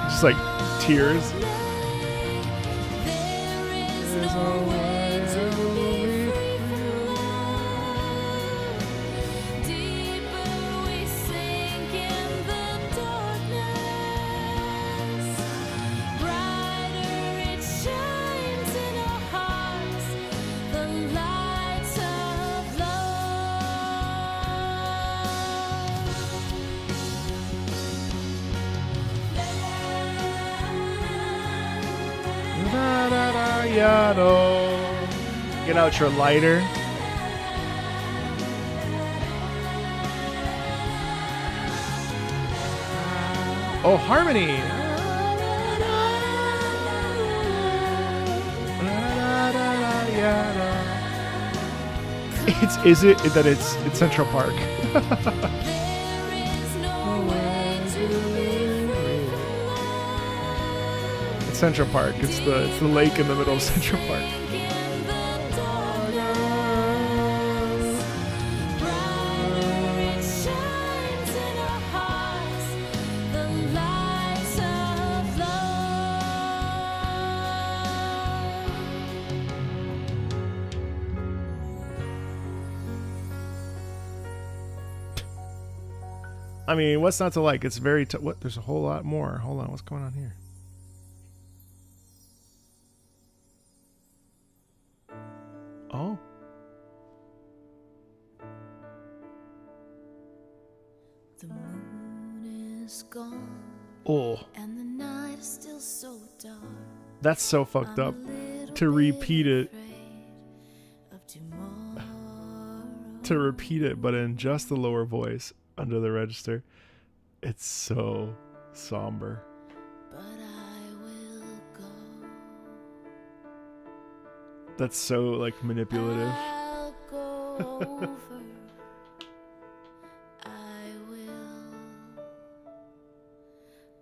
Just like tears. Get out your lighter. Oh, harmony. Is it that it's Central Park? It's Central Park. It's the lake in the middle of Central Park. I mean, what's not to like? It's very... what? There's a whole lot more. Hold on. What's going on here? Oh. The moon is gone. Oh. And the night is still so dark. That's so fucked up. To repeat it. To repeat it, but in just the lower voice. Under the register. It's so somber. But I will go. That's so like manipulative. I'll go over. I will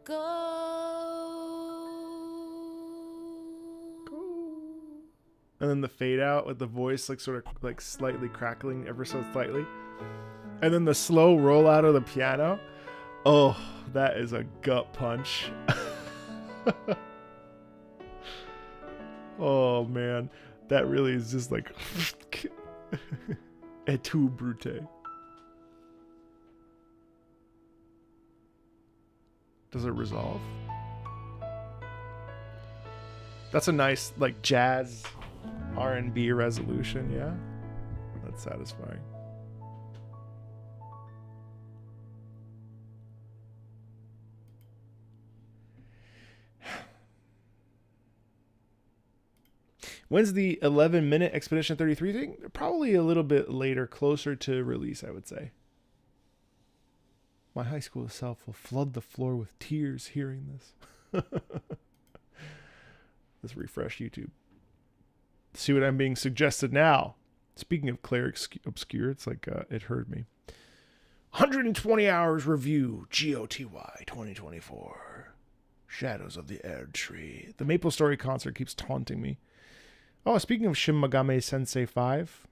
go. And then the fade out with the voice like sort of like slightly crackling ever so slightly. And then the slow roll out of the piano. Oh, that is a gut punch. Oh, man. That really is just like... Et tu, brute. Does it resolve? That's a nice, like, jazz R&B resolution, yeah? That's satisfying. When's the 11-minute Expedition 33 thing? Probably a little bit later, closer to release, I would say. My high school self will flood the floor with tears hearing this. Let's refresh YouTube. See what I'm being suggested now. Speaking of Claire Obscure, it's like it heard me. 120 hours review, GOTY 2024. Shadows of the Erd Tree. The Maple Story concert keeps taunting me. Oh, speaking of Shin Megami Sensei 5.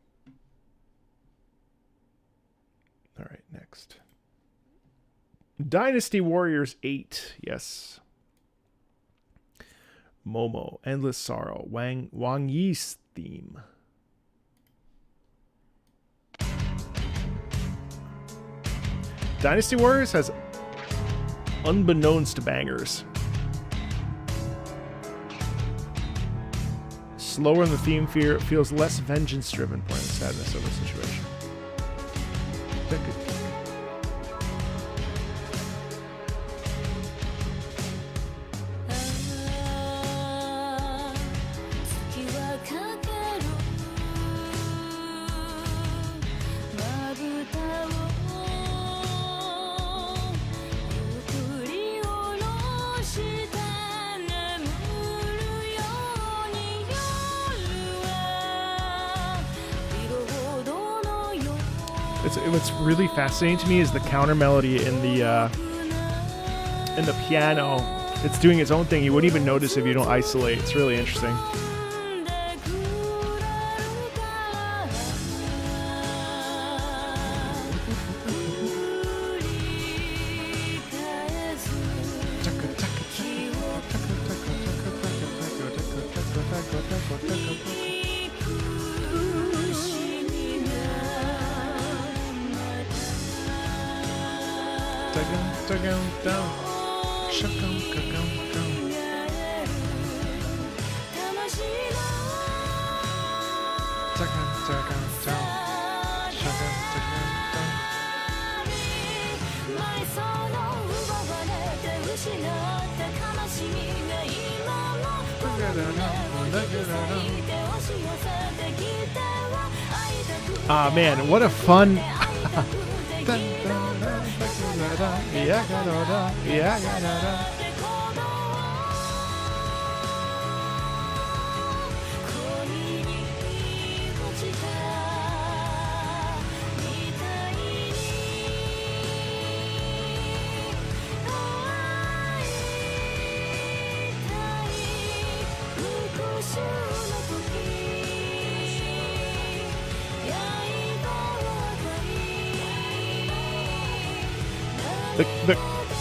All right, next. Dynasty Warriors 8. Yes. Momo, Endless Sorrow, Wang Yi's theme. Dynasty Warriors has unbeknownst to bangers. Slower in the theme, feels less vengeance-driven, point the sadness of the situation. What's really fascinating to me is the counter melody in the piano. It's doing its own thing. You wouldn't even notice if you don't isolate. It's really interesting. Ah, man, what a fun...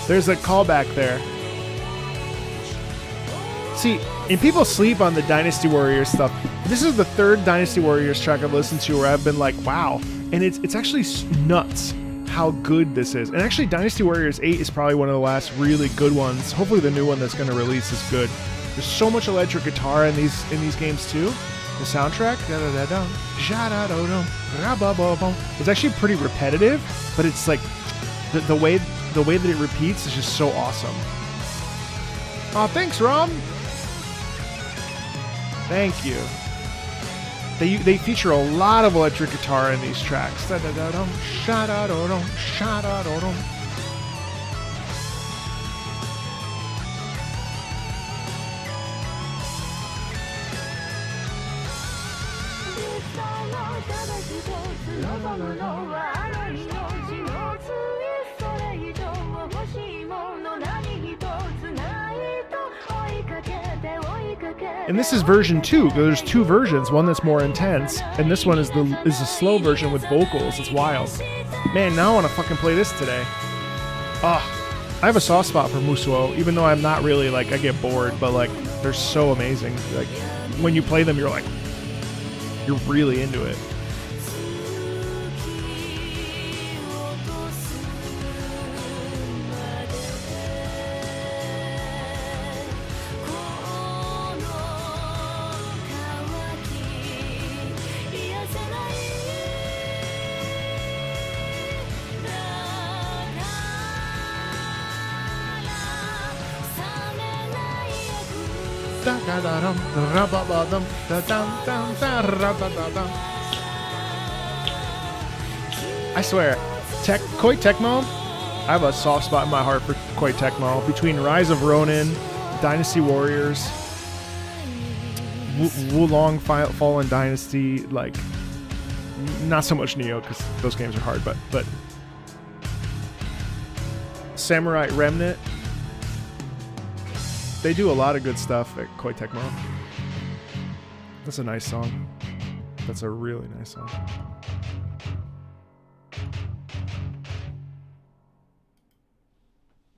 There's a callback there. See, and people sleep on the Dynasty Warriors stuff. This is the third Dynasty Warriors track I've listened to where I've been like, wow. And it's actually nuts how good this is. And actually, Dynasty Warriors 8 is probably one of the last really good ones. Hopefully the new one that's going to release is good. There's so much electric guitar in these games too. The soundtrack, it's actually pretty repetitive, but it's like the way that it repeats is just so awesome. Oh, thanks, Rom. Thank you. They feature a lot of electric guitar in these tracks. And this is version 2. There's 2 versions. One that's more intense, and this one is the slow version with vocals. It's wild. Man, now I want to fucking play this today. I have a soft spot for Musuo, even though I'm not really like I get bored, but like they're so amazing. Like when you play them, you're really into it. I swear, Koei Tecmo, I have a soft spot in my heart for Koei Tecmo. Between Rise of Ronin, Dynasty Warriors, Wulong Fallen Dynasty, like, not so much Neo because those games are hard, but Samurai Remnant. They do a lot of good stuff at Koei Tecmo. That's a nice song. That's a really nice song.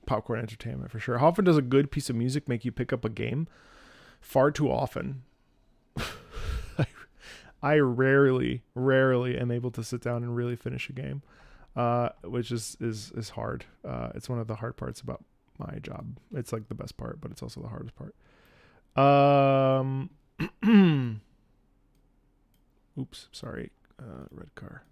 Popcorn entertainment for sure. How often does a good piece of music make you pick up a game? Far too often. I rarely am able to sit down and really finish a game, which is hard. It's one of the hard parts about my job. It's like the best part, but it's also the hardest part. Oops, sorry. Red car.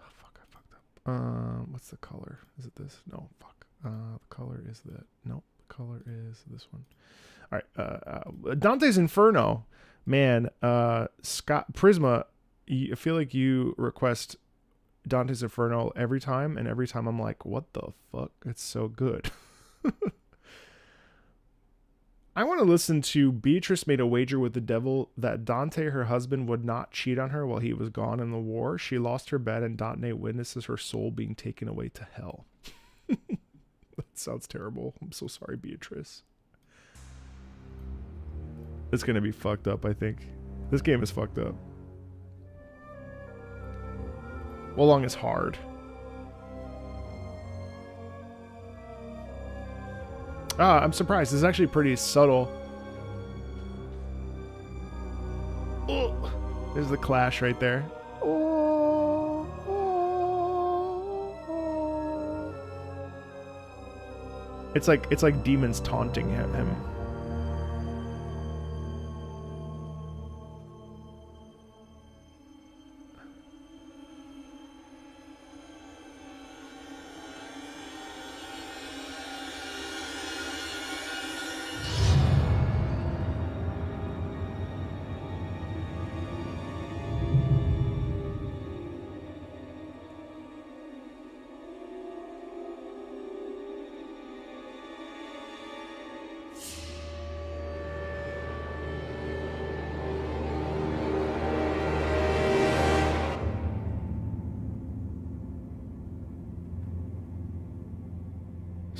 Oh, fuck, I fucked up. What's the color? Is it this? No, fuck. The color is that. Nope, the color is this one. All right. Dante's Inferno. Man, Scott Prisma, I feel like you request Dante's Inferno every time, and every time I'm like, what the fuck? It's so good. I want to listen to Beatrice made a wager with the devil that Dante, her husband, would not cheat on her while he was gone in the war. She lost her bet, and Dante witnesses her soul being taken away to hell. That sounds terrible. I'm so sorry, Beatrice. It's going to be fucked up, I think. This game is fucked up. Wolong is hard. I'm surprised. This is actually pretty subtle. Oh, there's the clash right there. It's like demons taunting him.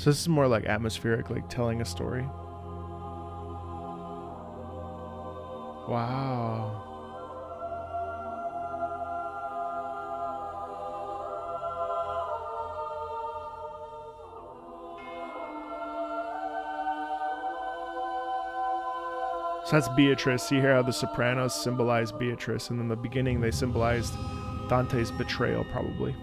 So this is more like atmospheric, like telling a story. Wow. So that's Beatrice. See here how the Sopranos symbolize Beatrice, and in the beginning they symbolized Dante's betrayal, probably.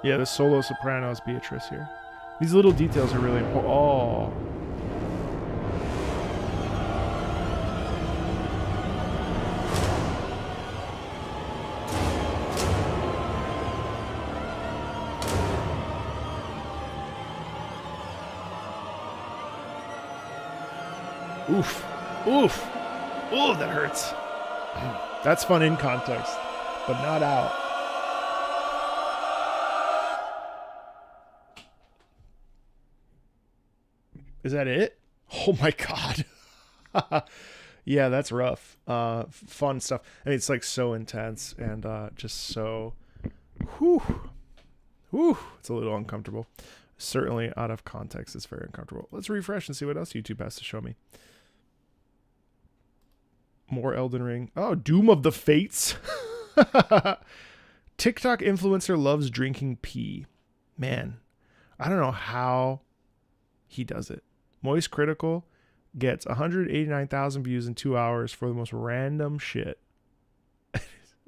Yeah, the solo soprano is Beatrice here. These little details are really important. Oh. Oof. Oof. Oh, that hurts. That's fun in context, but not out. Is that it? Oh my god. Yeah, that's rough. Fun stuff. I mean, it's like so intense and just so whew. It's a little uncomfortable. Certainly out of context, it's very uncomfortable. Let's refresh and see what else YouTube has to show me. More Elden Ring. Oh, Doom of the Fates. TikTok influencer loves drinking pee. Man, I don't know how he does it. Moist Critical gets 189,000 views in 2 hours for the most random shit.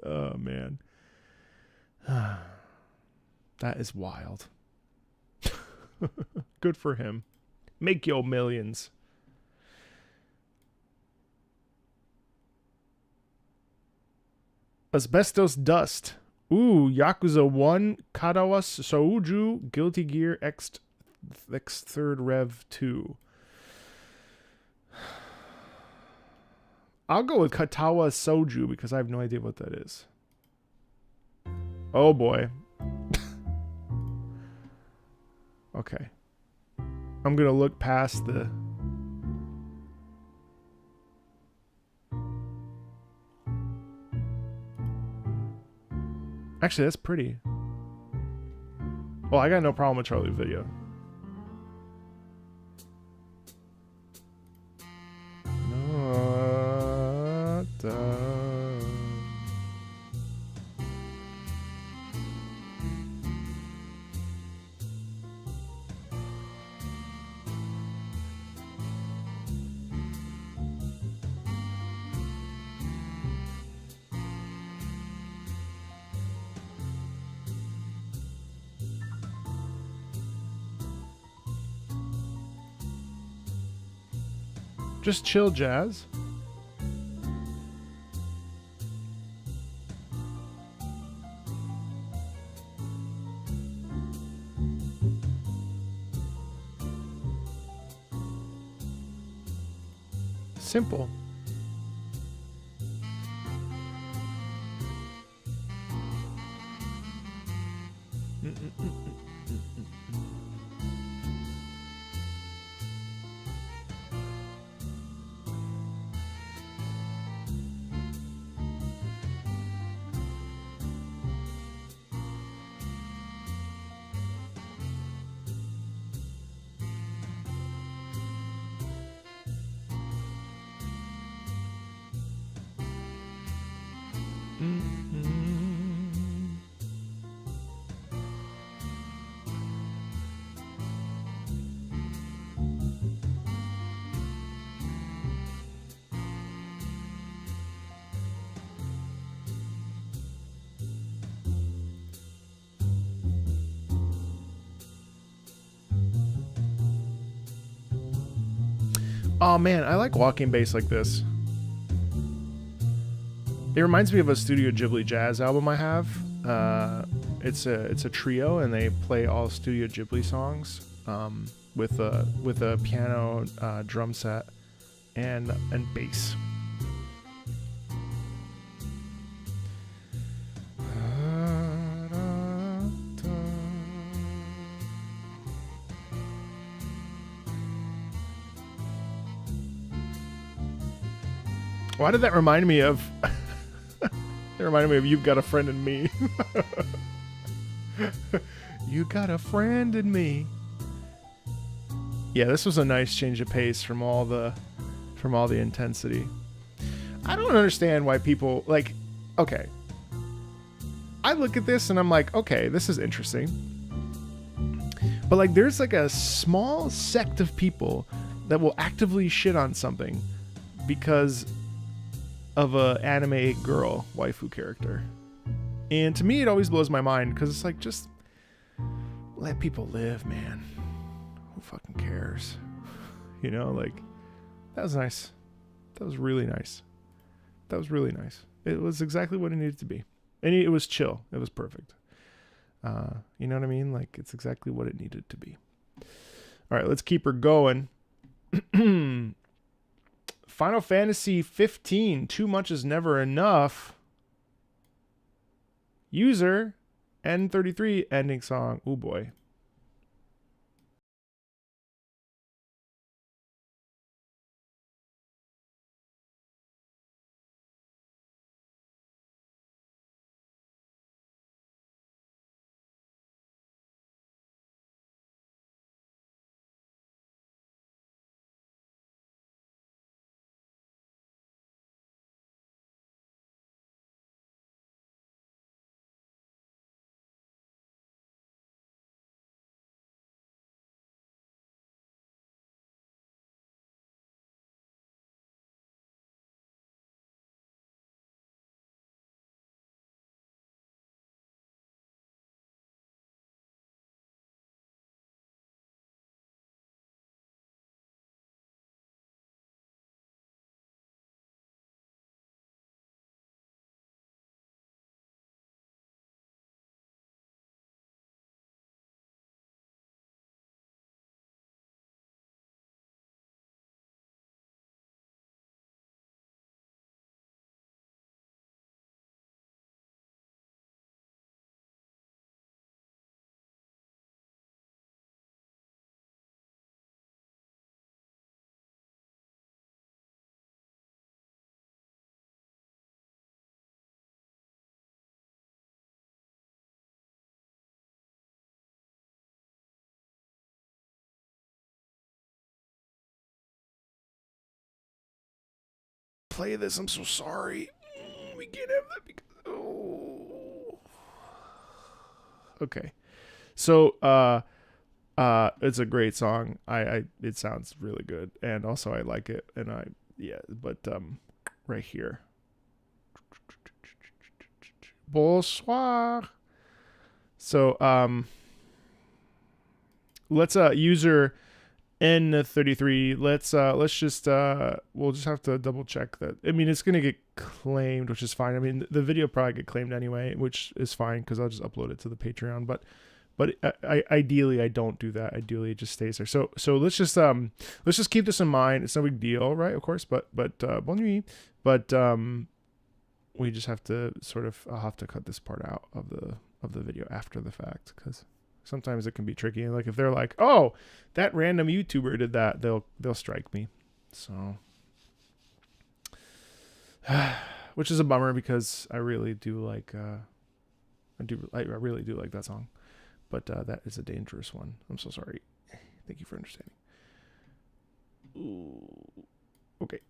Oh, man. That is wild. Good for him. Make your millions. Asbestos Dust. Ooh, Yakuza 1, Kadawa Souju, Guilty Gear X Third Rev 2. I'll go with Katawa Soju because I have no idea what that is. Oh boy. Okay. I'm going to look past the... Actually, that's pretty. Well, I got no problem with Charlie's video. Just chill jazz. Simple. Oh man, I like walking bass like this. It reminds me of a Studio Ghibli jazz album I have. It's a trio, and they play all Studio Ghibli songs with a piano, drum set, and bass. Why did that remind me of It reminded me of You've Got a Friend in Me. You got a friend in me. Yeah, this was a nice change of pace from all the intensity. I don't understand why people like, okay. I look at this and I'm like, okay, this is interesting. But like there's like a small sect of people that will actively shit on something because of a anime girl waifu character. And to me it always blows my mind because it's like, just let people live, man. Who fucking cares? You know, like, that was nice. That was really nice. That was really nice. It was exactly what it needed to be. And it was chill. It was perfect. You know what I mean? Like, it's exactly what it needed to be. All right, let's keep her going. Final Fantasy 15. Too much is never enough. User N33 ending song. Oh boy. Play this. I'm so sorry. We can't have that because. Oh. Okay. So, it's a great song. It sounds really good, and also I like it, and but right here. Bonsoir. So, let's user N33. Let's just we'll just have to double check that. I mean, it's gonna get claimed, which is fine. I mean, the video probably get claimed anyway, which is fine because I'll just upload it to the Patreon. But ideally I don't do that. Ideally it just stays there. So let's just keep this in mind. It's no big deal, right? Of course, but bonne nuit. But we just have to sort of, I'll have to cut this part out of the video after the fact because sometimes it can be tricky. Like if they're like, oh, that random YouTuber did that, they'll strike me. So which is a bummer because I really do like I really do like that song. But that is a dangerous one. I'm so sorry. Thank you for understanding. Ooh. Okay.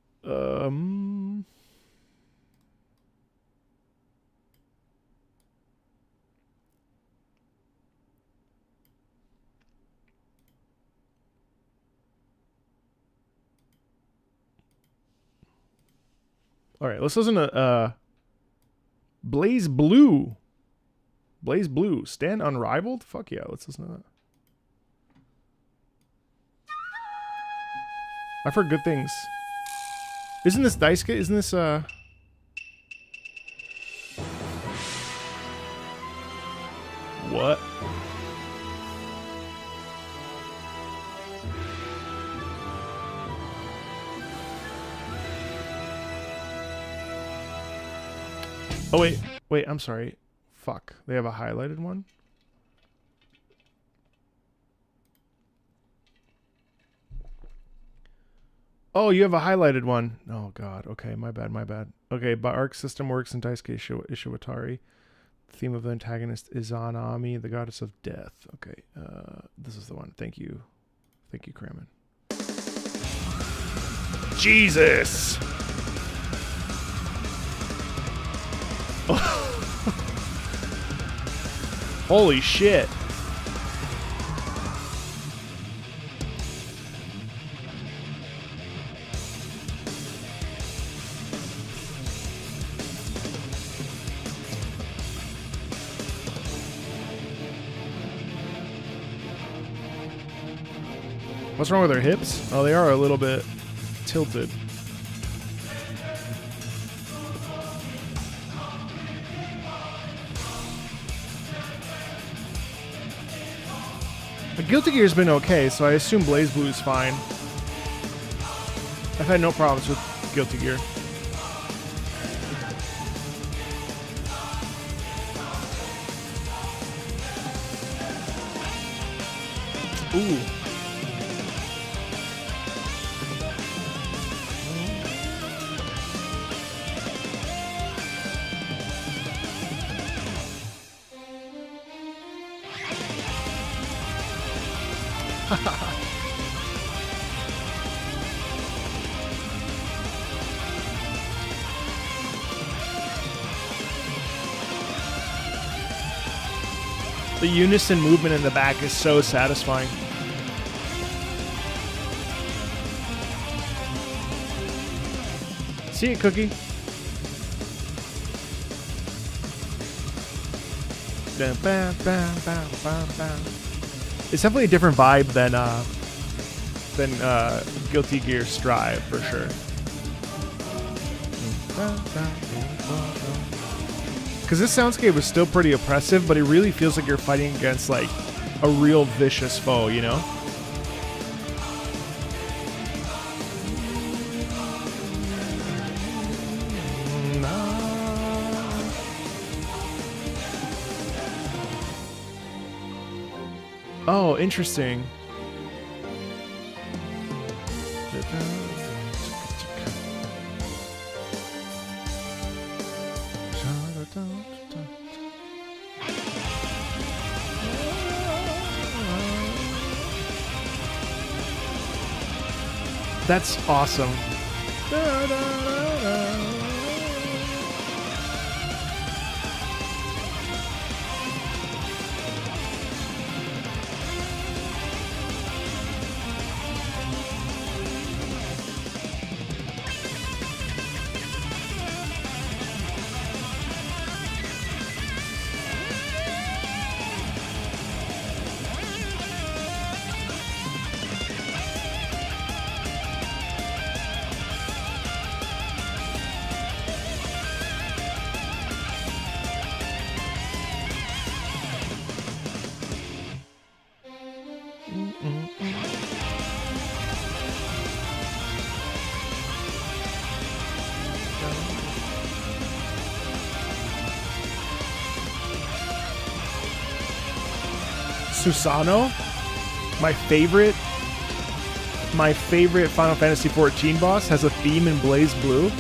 All right, let's listen to Blaze Blue. Blaze Blue, Stand Unrivaled? Fuck yeah, let's listen to that. I've heard good things. Isn't this Daisuke? Isn't this what? Oh wait, I'm sorry. Fuck. They have a highlighted one? Oh, you have a highlighted one. Oh god. Okay, my bad. Okay, but Arc System works in Daisuke Ishiwatari. The theme of the antagonist is Izanami, the goddess of death. Okay, this is the one. Thank you. Thank you, Kramen. Jesus! Holy shit. What's wrong with their hips? Oh, they are a little bit tilted. But Guilty Gear's been okay, so I assume Blaze Blue is fine. I've had no problems with Guilty Gear. Ooh. The unison movement in the back is so satisfying. See it, Cookie? It's definitely a different vibe than Guilty Gear Strive for sure. Because this soundscape was still pretty oppressive, but it really feels like you're fighting against like a real vicious foe, you know? Oh, interesting. That's awesome. Susano, my favorite Final Fantasy XIV boss, has a theme in Blaze Blue.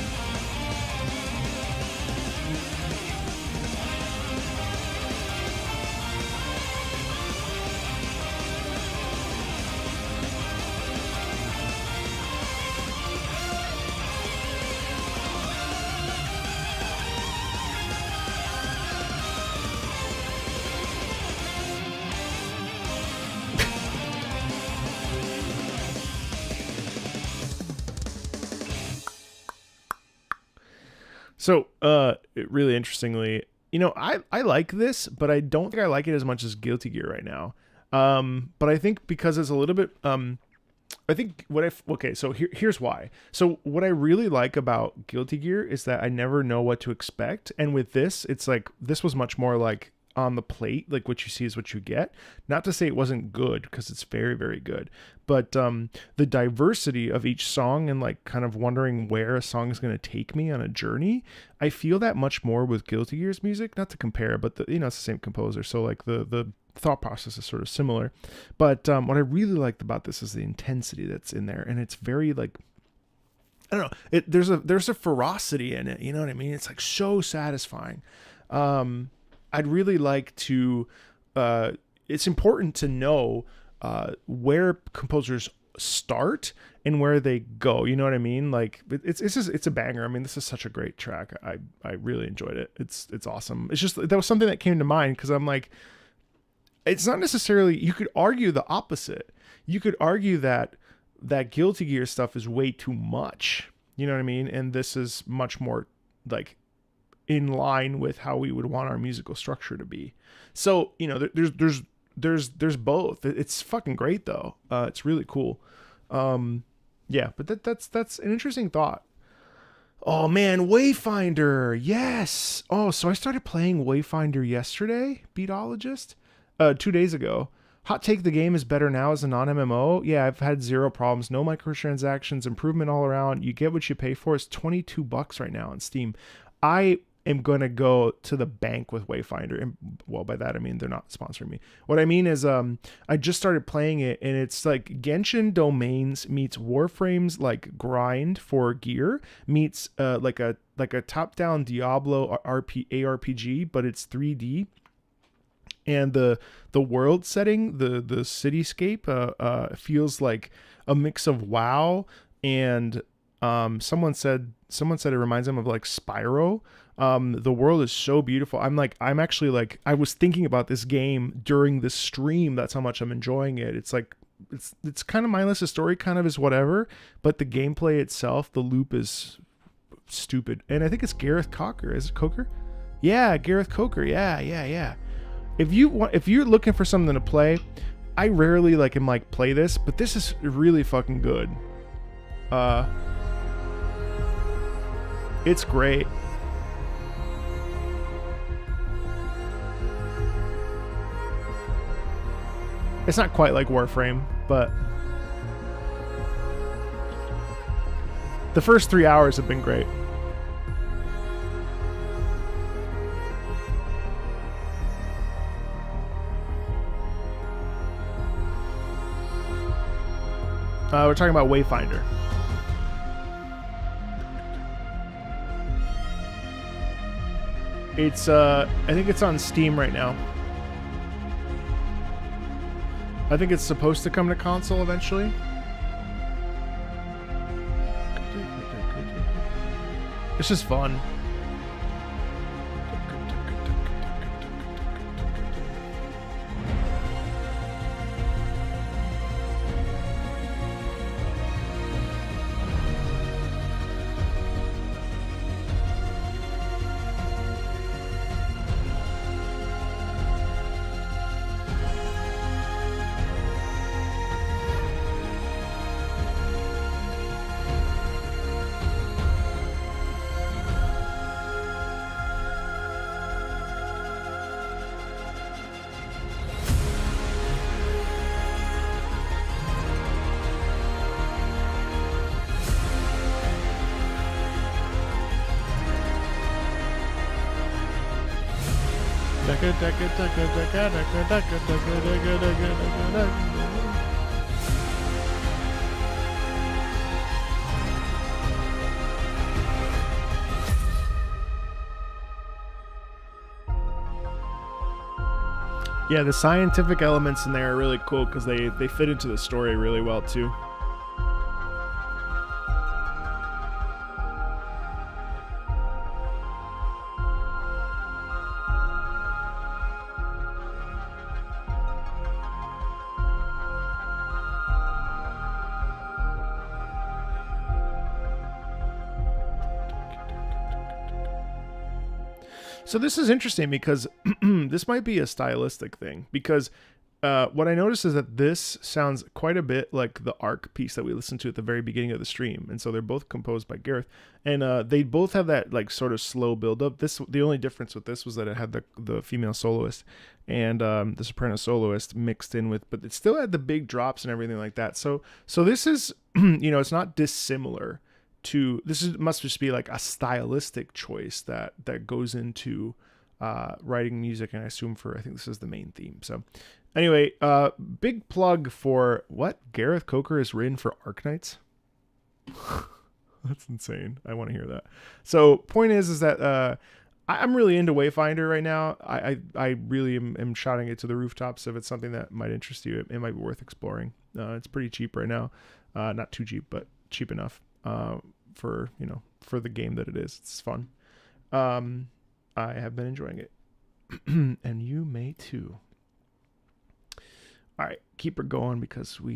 So, really interestingly, you know, I like this, but I don't think I like it as much as Guilty Gear right now. But I think because it's a little bit, I think so here's why. So what I really like about Guilty Gear is that I never know what to expect. And with this, it's like, this was much more like on the plate, like what you see is what you get. Not to say it wasn't good, because it's very, very good. But the diversity of each song and like kind of wondering where a song is going to take me on a journey, I feel that much more with Guilty Gear's music. Not to compare, but it's the same composer, so like the thought process is sort of similar. But what I really liked about this is the intensity that's in there, and it's very like, I don't know. There's a ferocity in it. You know what I mean? It's like so satisfying. I'd really like to. It's important to know where composers start and where they go. You know what I mean? Like it's a banger. I mean, this is such a great track. I really enjoyed it. It's awesome. It's just that was something that came to mind because I'm like, it's not necessarily. You could argue the opposite. You could argue that Guilty Gear stuff is way too much. You know what I mean? And this is much more like in line with how we would want our musical structure to be. So, you know, there's both. It's fucking great though. It's really cool. Yeah, but that's an interesting thought. Oh man, Wayfinder. Yes. Oh, so I started playing Wayfinder yesterday, Beatologist, 2 days ago. Hot take, the game is better now as a non-MMO. Yeah, I've had zero problems. No microtransactions, improvement all around. You get what you pay for. It's $22 right now on Steam. I am going to go to the bank with Wayfinder. And well, by that, I mean, they're not sponsoring me. What I mean is I just started playing it, and it's like Genshin Domains meets Warframe's like grind for gear meets like a top-down Diablo ARPG, but it's 3D. And the world setting, the cityscape feels like a mix of WoW and someone said it reminds them of like Spyro. The world is so beautiful. I'm actually like, I was thinking about this game during the stream. That's how much I'm enjoying it. It's like it's kind of mindless. The story kind of is whatever, but the gameplay itself, the loop is stupid. And I think it's Gareth Cocker. Is it Coker? Yeah, Gareth Coker. Yeah. If you're looking for something to play, I rarely am like play this, but this is really fucking good. It's great. It's not quite like Warframe, but the first 3 hours have been great. We're talking about Wayfinder. It's I think it's on Steam right now. I think it's supposed to come to console eventually. It's just fun. Yeah, the scientific elements in there are really cool because they fit into the story really well too. So this is interesting because this might be a stylistic thing because what I noticed is that this sounds quite a bit like the Arc piece that we listened to at the very beginning of the stream. And so they're both composed by Gareth, and they both have that like sort of slow build up. The only difference with this was that it had the female soloist and the soprano soloist mixed in with, but it still had the big drops and everything like that. So this is, it's not dissimilar to, must just be like a stylistic choice that goes into writing music, and I think this is the main theme. So anyway, big plug for what Gareth Coker has written for Arknights. That's insane. I want to hear that. So point is that I'm really into Wayfinder right now. I really am shouting it to the rooftops. If it's something that might interest you, it might be worth exploring. It's pretty cheap right now. Not too cheap, but cheap enough for the game that it is. It's fun. I have been enjoying it. And you may too. All right, keep her going because I'm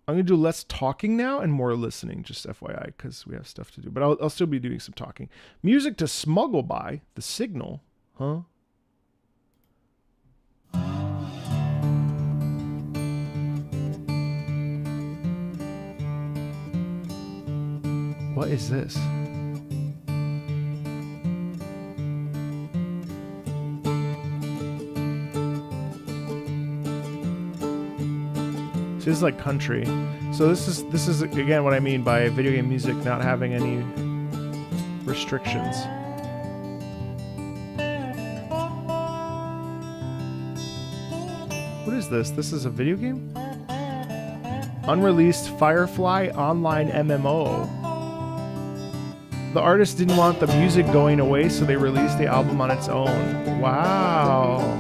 going to do less talking now and more listening, just FYI, because we have stuff to do. But I'll still be doing some talking. Music to Smuggle by The Signal. Huh? What is this? This is like country. So this is again what I mean by video game music not having any restrictions. What is this? This is a video game? Unreleased Firefly Online MMO. The artist didn't want the music going away, so they released the album on its own. Wow.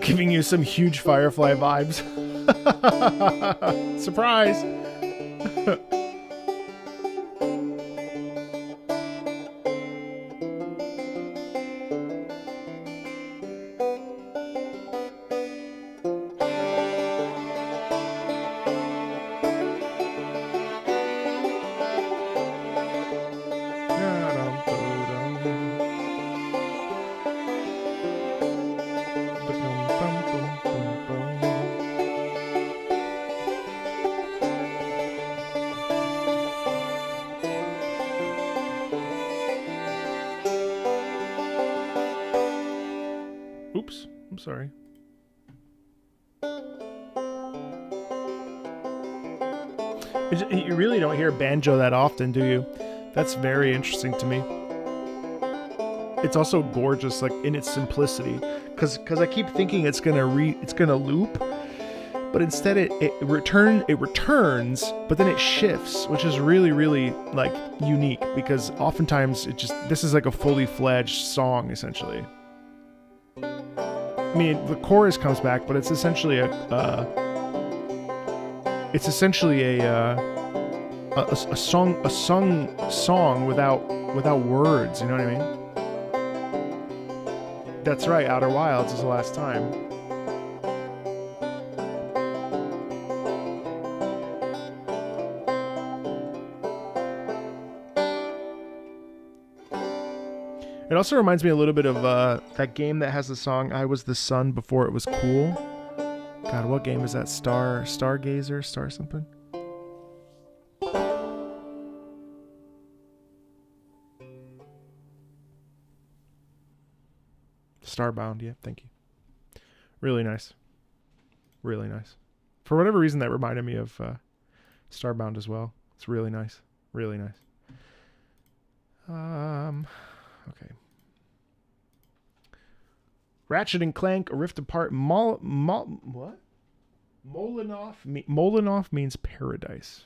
Giving you some huge Firefly vibes. Surprise! Oops, I'm sorry. You really don't hear banjo that often, do you? That's very interesting to me. It's also gorgeous, like in its simplicity, because I keep thinking it's gonna loop, but instead it returns, but then it shifts, which is really, really like unique, because oftentimes this is like a fully fledged song essentially. I mean, the chorus comes back, but it's essentially a song without words. You know what I mean? That's right. Outer Wilds is the last time. It also reminds me a little bit of that game that has the song "I Was the Sun Before It Was Cool." God, what game is that? Stargazer? Star something? Starbound, yeah, thank you. Really nice. Really nice. For whatever reason, that reminded me of Starbound as well. It's really nice. Really nice. Okay. Ratchet and Clank, A Rift Apart. What? Molinoff means paradise.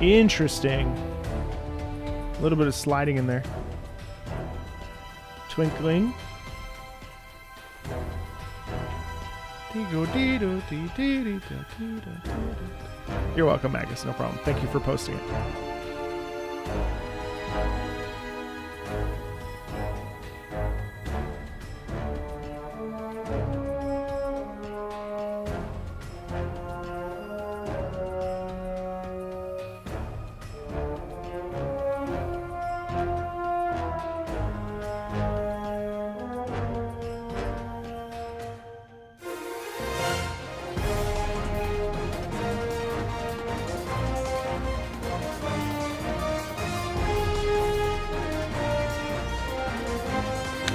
Interesting. A little bit of sliding in there. Twinkling. You're welcome, Magus. No problem. Thank you for posting it.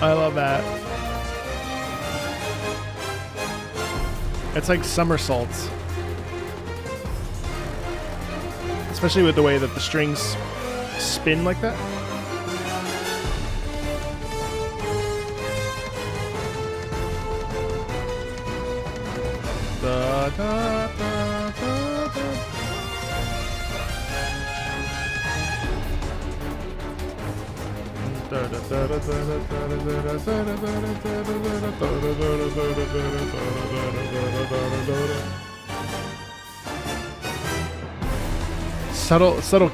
I love that. It's like somersaults. Especially with the way that the strings spin like that. Da, da, da, da, da. Subtle.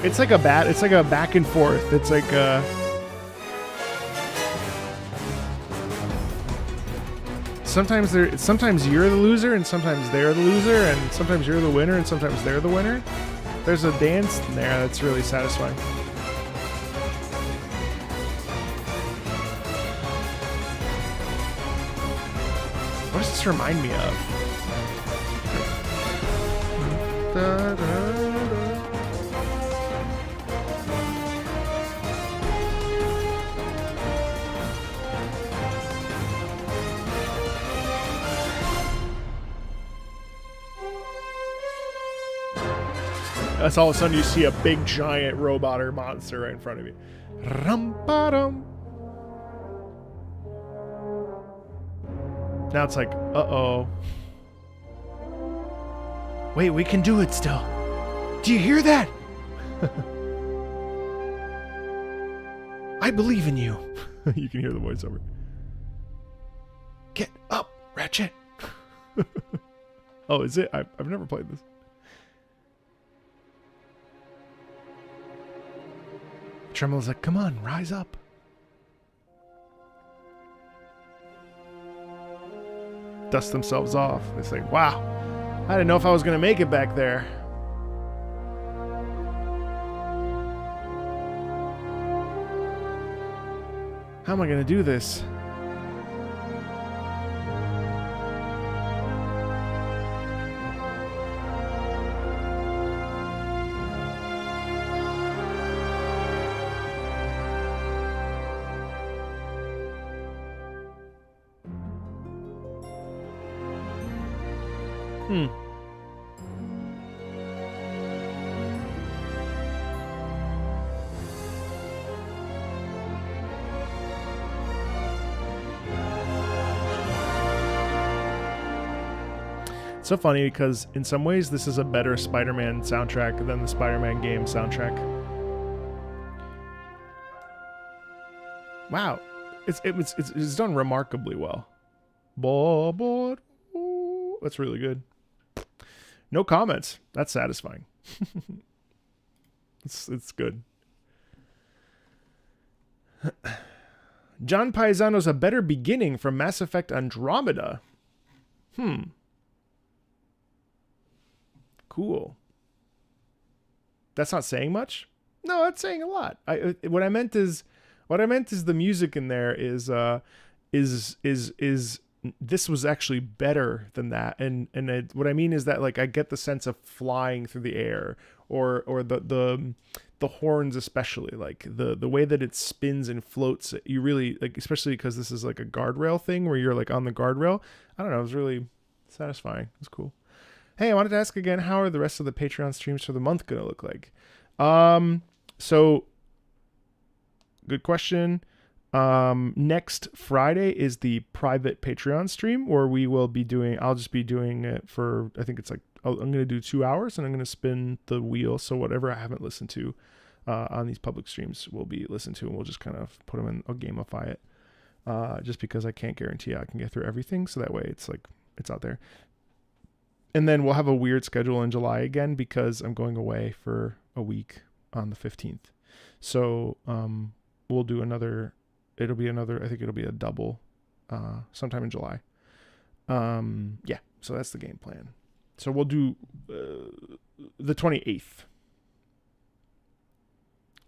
It's like a back and forth. It's like sometimes you're the loser and sometimes they're the loser, and sometimes you're the winner and sometimes they're the winner. There's a dance in there that's really satisfying. What does this remind me of? Da, da, da. That's all of a sudden you see a big giant robot or monster right in front of you. Rum-ba-dum. Now it's like, uh-oh. Wait, we can do it still. Do you hear that? I believe in you. You can hear the voiceover. Get up, Ratchet. Oh, is it? I've never played this. Tremolo's like, come on, rise up. Dust themselves off. They say, wow, I didn't know if I was going to make it back there. How am I going to do this? It's so funny because in some ways this is a better Spider-Man soundtrack than the Spider-Man game soundtrack. Wow, it's done remarkably well. That's really good. No comments. That's satisfying. It's good. John Paisano's A Better Beginning from Mass Effect Andromeda. Cool. That's not saying much? No, that's saying a lot. What I meant is the music in there is this was actually better than that, and what I mean is that, like, I get the sense of flying through the air, or the horns, especially like the way that it spins and floats. You really like, especially because this is like a guardrail thing where you're like on the guardrail. I don't know. It was really satisfying. It was cool. Hey, I wanted to ask again, how are the rest of the Patreon streams for the month going to look like? So good question. Next Friday is the private Patreon stream where I'll just be doing it for, I think it's like, I'm going to do 2 hours and I'm going to spin the wheel. So whatever I haven't listened to on these public streams will be listened to, and we'll just kind of put them in, I'll gamify it. Just because I can't guarantee I can get through everything. So that way it's like, it's out there. And then we'll have a weird schedule in July again because I'm going away for a week on the 15th. So we'll do I think it'll be a double sometime in July. Yeah, so that's the game plan. So we'll do the 28th.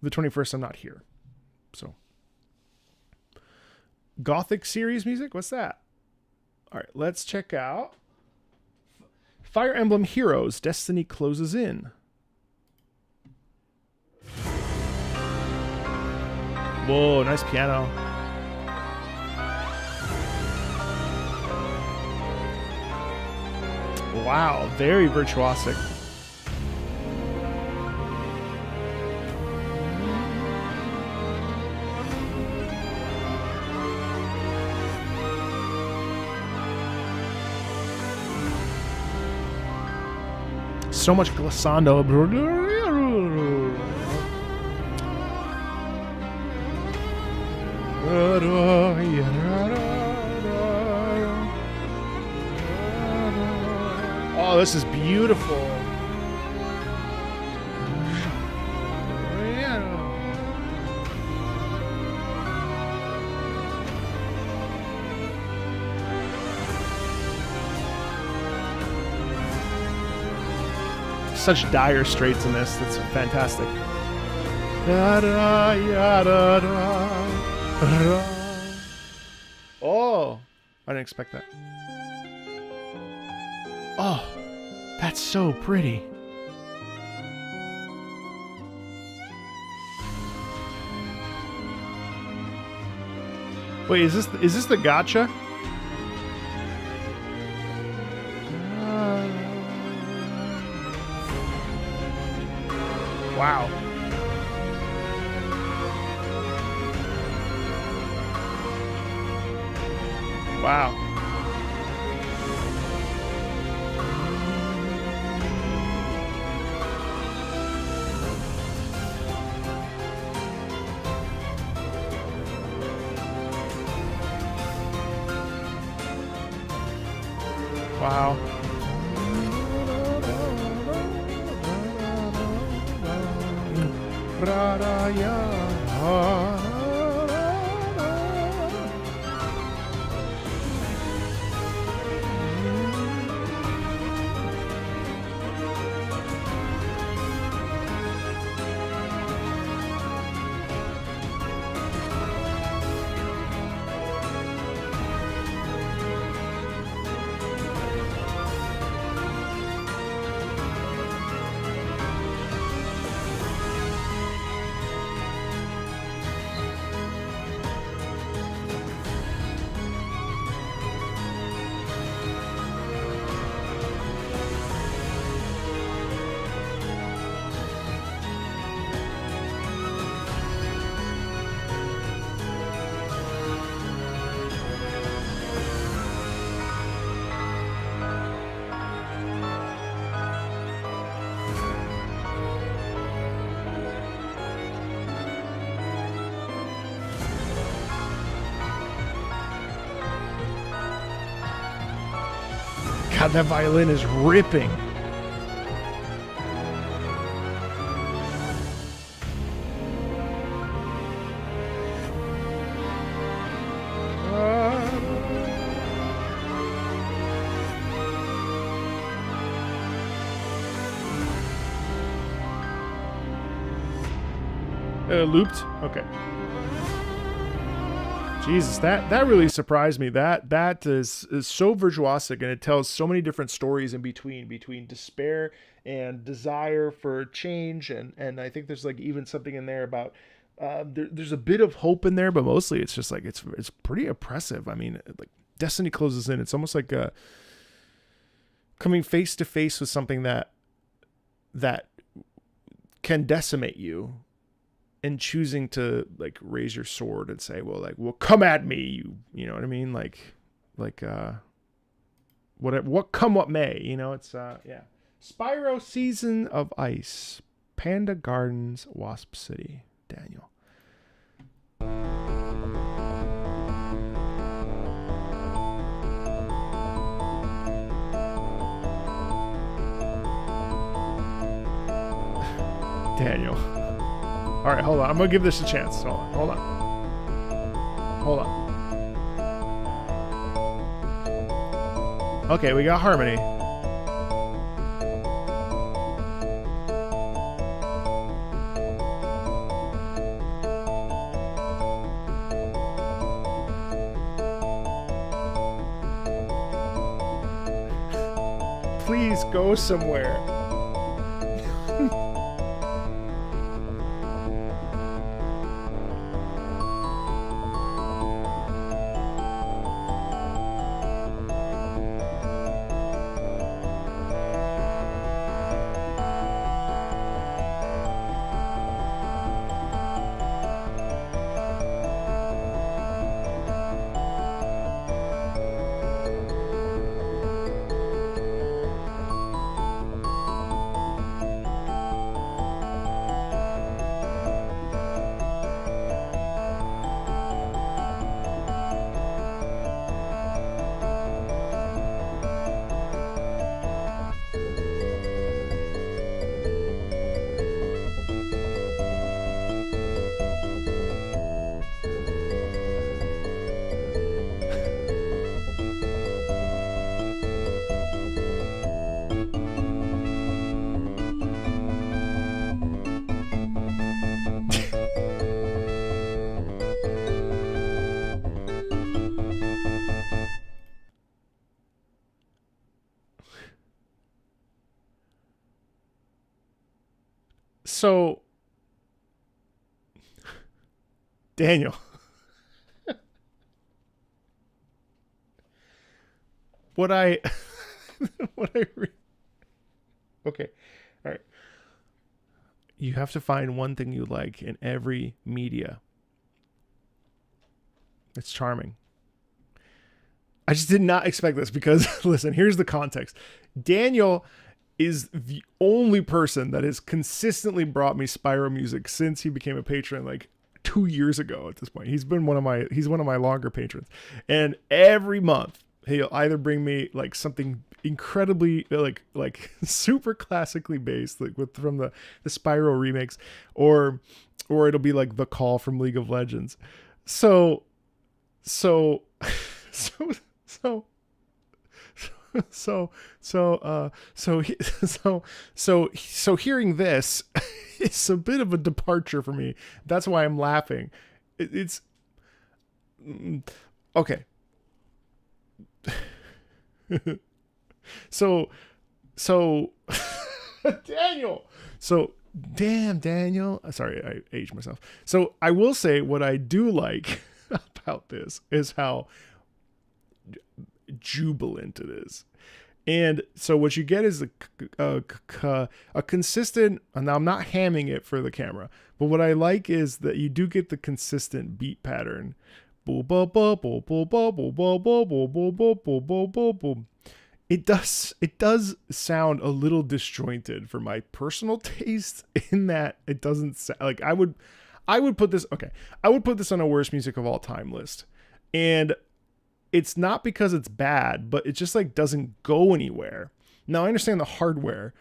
The 21st, I'm not here. So Gothic series music, what's that? All right, let's check out Fire Emblem Heroes, Destiny Closes In. Whoa, nice piano. Wow, very virtuosic. So much glissando. Oh, this is beautiful. Such dire straits in this. That's fantastic. Oh, I didn't expect that. Oh, that's so pretty. Wait, is this the gacha? Wow. Wow. Wow. God, that violin is ripping. Looped? Okay. Jesus, that really surprised me. That is so virtuosic, and it tells so many different stories in between despair and desire for change, and I think there's like even something in there about there's a bit of hope in there, but mostly it's just like it's pretty oppressive. I mean, like Destiny Closes In. It's almost like coming face to face with something that can decimate you. and choosing to like raise your sword and say, well, come at me, you know what I mean? Like, what come what may, it's, yeah. Spyro Season of Ice, Panda Gardens, Wasp City, Daniel. Daniel. All right, hold on. I'm going to give this a chance. Hold on. Okay, we got harmony. Please go somewhere. So, Daniel, okay, all right. You have to find one thing you like in every media. It's charming. I just did not expect this because, listen, here's the context. Daniel is the only person that has consistently brought me Spyro music since he became a patron like 2 years ago at this point. He's one of my longer patrons. And every month he'll either bring me like something incredibly like super classically based, like from the Spyro remakes, or it'll be like The Call from League of Legends. So hearing this is a bit of a departure for me. That's why I'm laughing. It's okay. So Daniel. So damn, Daniel. Sorry, I aged myself. So I will say what I do like about this is how jubilant it is. And so what you get is a consistent, and now I'm not hamming it for the camera, but what I like is that you do get the consistent beat pattern. It does sound a little disjointed for my personal taste, in that it doesn't sound like I would put this on a worst music of all time list. And it's not because it's bad, but it just like doesn't go anywhere. Now I understand the hardware.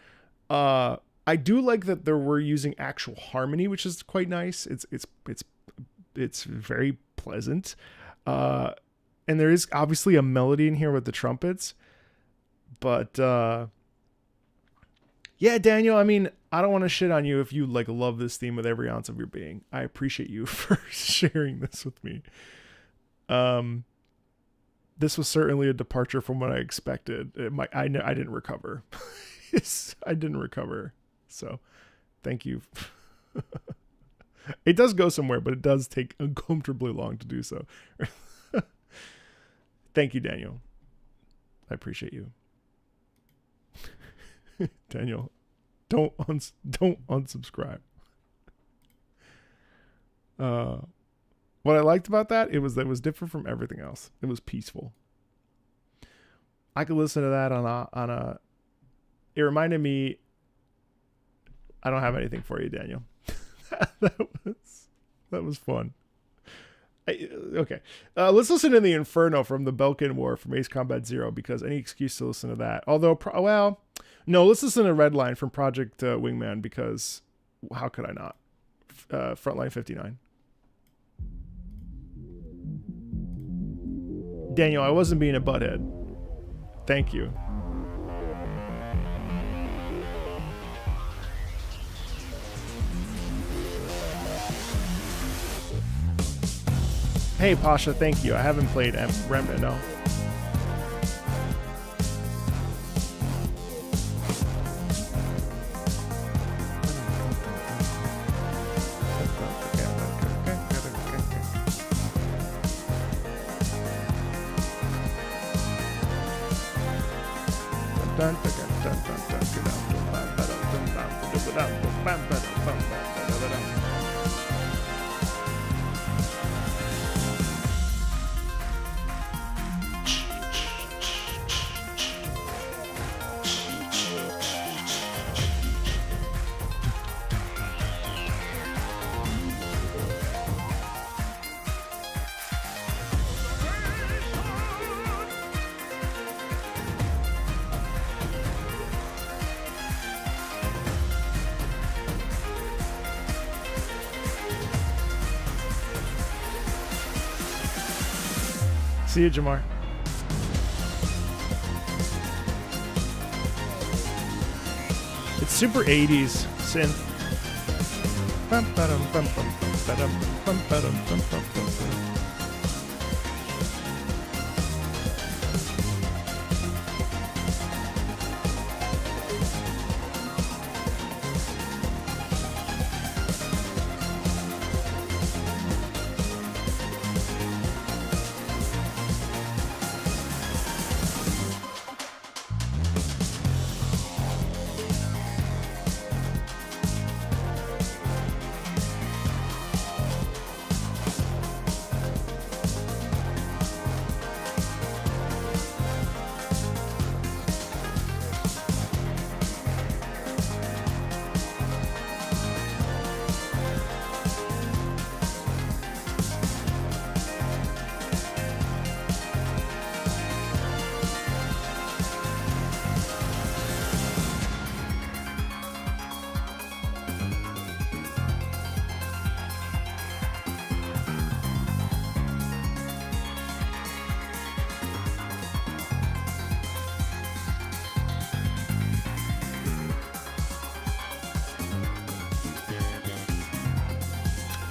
I do like that we're using actual harmony, which is quite nice. It's very pleasant. And there is obviously a melody in here with the trumpets. But yeah, Daniel, I mean, I don't want to shit on you if you like love this theme with every ounce of your being. I appreciate you for sharing this with me. This was certainly a departure from what I expected. I didn't recover. I didn't recover. So thank you. It does go somewhere, but it does take uncomfortably long to do so. Thank you, Daniel. I appreciate you. Daniel, don't unsubscribe. Uh, what I liked about that, it was different from everything else. It was peaceful. I could listen to that on a. It reminded me. I don't have anything for you, Daniel. that was fun. Okay, let's listen to the Inferno from the Belkin War from Ace Combat Zero, because any excuse to listen to that. Although, no, let's listen to Redline from Project Wingman, because how could I not? Frontline 59. Daniel, I wasn't being a butthead. Thank you. Hey, Pasha, thank you. I haven't played Remnant, no. See you, Jamar. It's super 80s synth.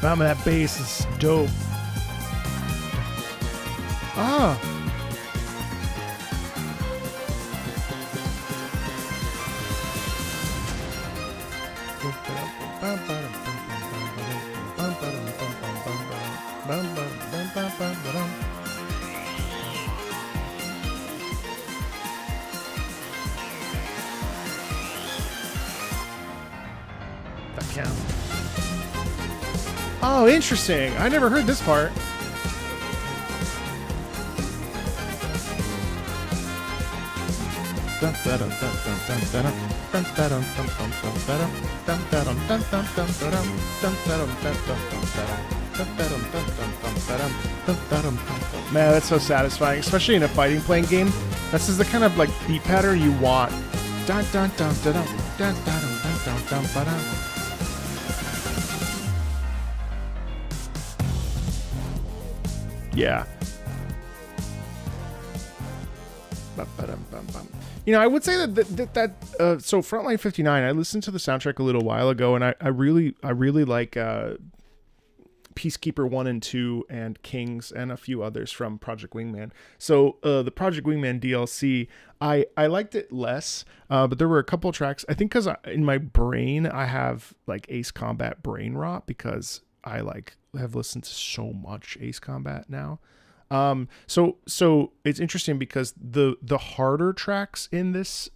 Mama, that bass is dope. Ah. That counts. Oh, interesting. I never heard this part. Man, that's so satisfying, especially in a fighting playing game. This is the kind of like beat pattern you want. Yeah. You know, I would say that so Frontline 59, I listened to the soundtrack a little while ago, and I really like Peacekeeper 1 and 2 and Kings and a few others from Project Wingman. So the Project Wingman DLC, I liked it less, but there were a couple of tracks, I think because in my brain I have like Ace Combat brain rot, because I like have listened to so much Ace Combat now. So it's interesting because the harder tracks in this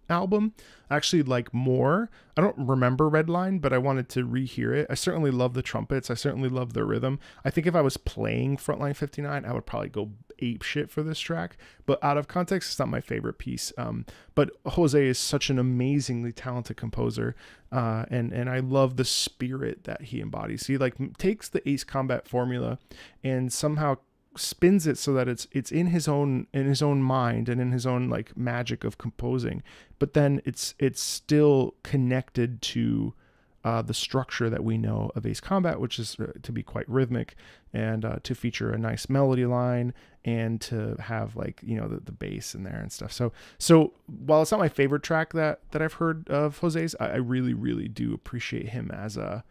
album I actually like more. I don't remember Redline, but I wanted to rehear it. I certainly love the trumpets. I certainly love the rhythm. I think if I was playing Frontline 59, I would probably go ape shit for this track, but out of context, it's not my favorite piece. But Jose is such an amazingly talented composer, and I love the spirit that he embodies. He like takes the Ace Combat formula and somehow spins it so that it's in his own mind and in his own like magic of composing, but then it's still connected to the structure that we know of Ace Combat, which is to be quite rhythmic and to feature a nice melody line and to have like, you know, the bass in there and stuff. So while it's not my favorite track that I've heard of Jose's, I really do appreciate him as a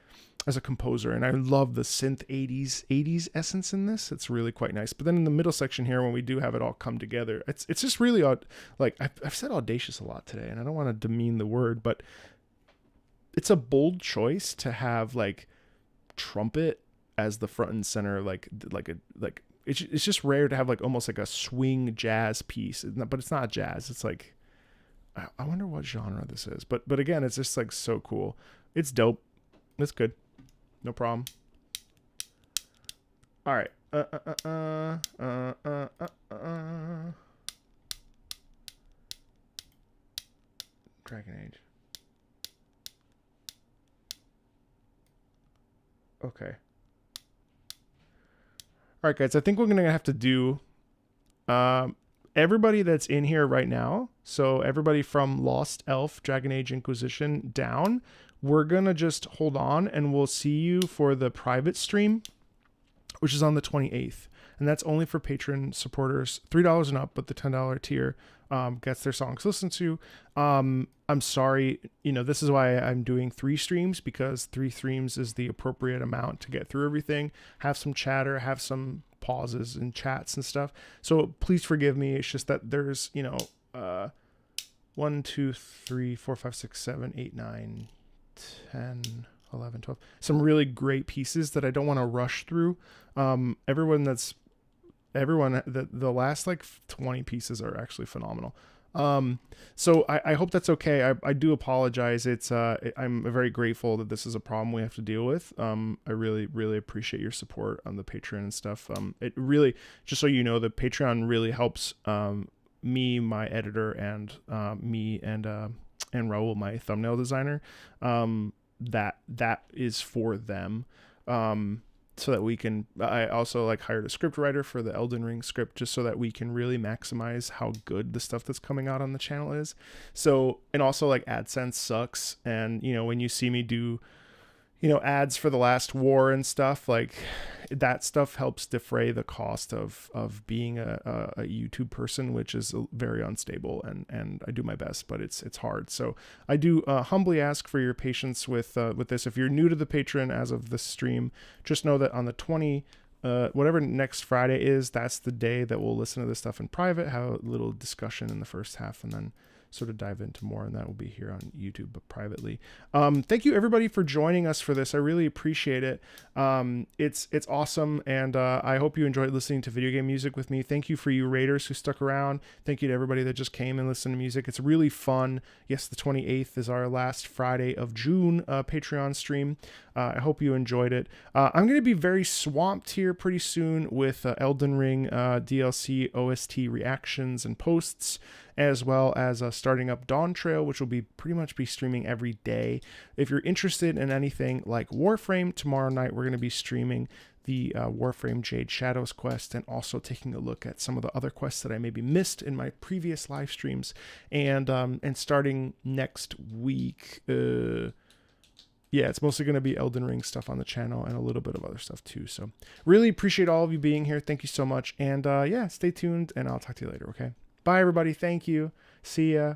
composer, and I love the synth 80s essence in this. It's really quite nice. But then in the middle section here, when we do have it all come together, it's just really odd. Like I've said audacious a lot today, and I don't want to demean the word, but it's a bold choice to have like trumpet as the front and center, like it's just rare to have like almost like a swing jazz piece, but it's not jazz. It's like, I wonder what genre this is, but again, it's just like so cool. It's dope. It's good. No problem. All right. Dragon Age. Okay. All right, guys. I think we're going to have to do everybody that's in here right now. So everybody from Lost Elf, Dragon Age Inquisition down. We're going to just hold on and we'll see you for the private stream, which is on the 28th. And that's only for patron supporters, $3 and up, but the $10 tier gets their songs listened to. I'm sorry, you know, this is why I'm doing 3 streams, because 3 streams is the appropriate amount to get through everything, have some chatter, have some pauses and chats and stuff. So please forgive me. It's just that there's, you know, 1, 2, 3, 4, 5, 6, 7, 8, 9, 10, 11, 12, some really great pieces that I don't want to rush through. The last like 20 pieces are actually phenomenal. So I hope that's okay. I do apologize. I'm very grateful that this is a problem we have to deal with. I really appreciate your support on the Patreon and stuff. It really, just so you know, the Patreon really helps, me, my editor, and me and Raul, my thumbnail designer. That is for them. So that we can, I also like hired a script writer for the Elden Ring script, just so that we can really maximize how good the stuff that's coming out on the channel is. So, and also like AdSense sucks. And, you know, when you see me do, you know, ads for The Last War and stuff, like that stuff helps defray the cost of being a YouTube person, which is very unstable, and I do my best, but it's hard. So I do humbly ask for your patience with this. If you're new to the Patreon as of this stream, just know that on the whatever next Friday is, that's the day that we'll listen to this stuff in private, have a little discussion in the first half, and then sort of dive into more, and that will be here on YouTube, but privately. Thank you everybody for joining us for this. I really appreciate it. It's awesome, and I hope you enjoyed listening to video game music with me. Thank you for you raiders who stuck around. Thank you to everybody that just came and listened to music. It's really fun. Yes, the 28th is our last Friday of June Patreon stream. I hope you enjoyed it. I'm going to be very swamped here pretty soon with Elden Ring DLC OST reactions and posts, as well as starting up Dawn Trail, which will be pretty much be streaming every day. If you're interested in anything like Warframe, tomorrow night we're going to be streaming the Warframe Jade Shadows quest, and also taking a look at some of the other quests that I maybe missed in my previous live streams. And starting next week, yeah, it's mostly going to be Elden Ring stuff on the channel and a little bit of other stuff too. So really appreciate all of you being here. Thank you so much. And yeah, stay tuned, and I'll talk to you later. Okay. Bye everybody. Thank you. See ya.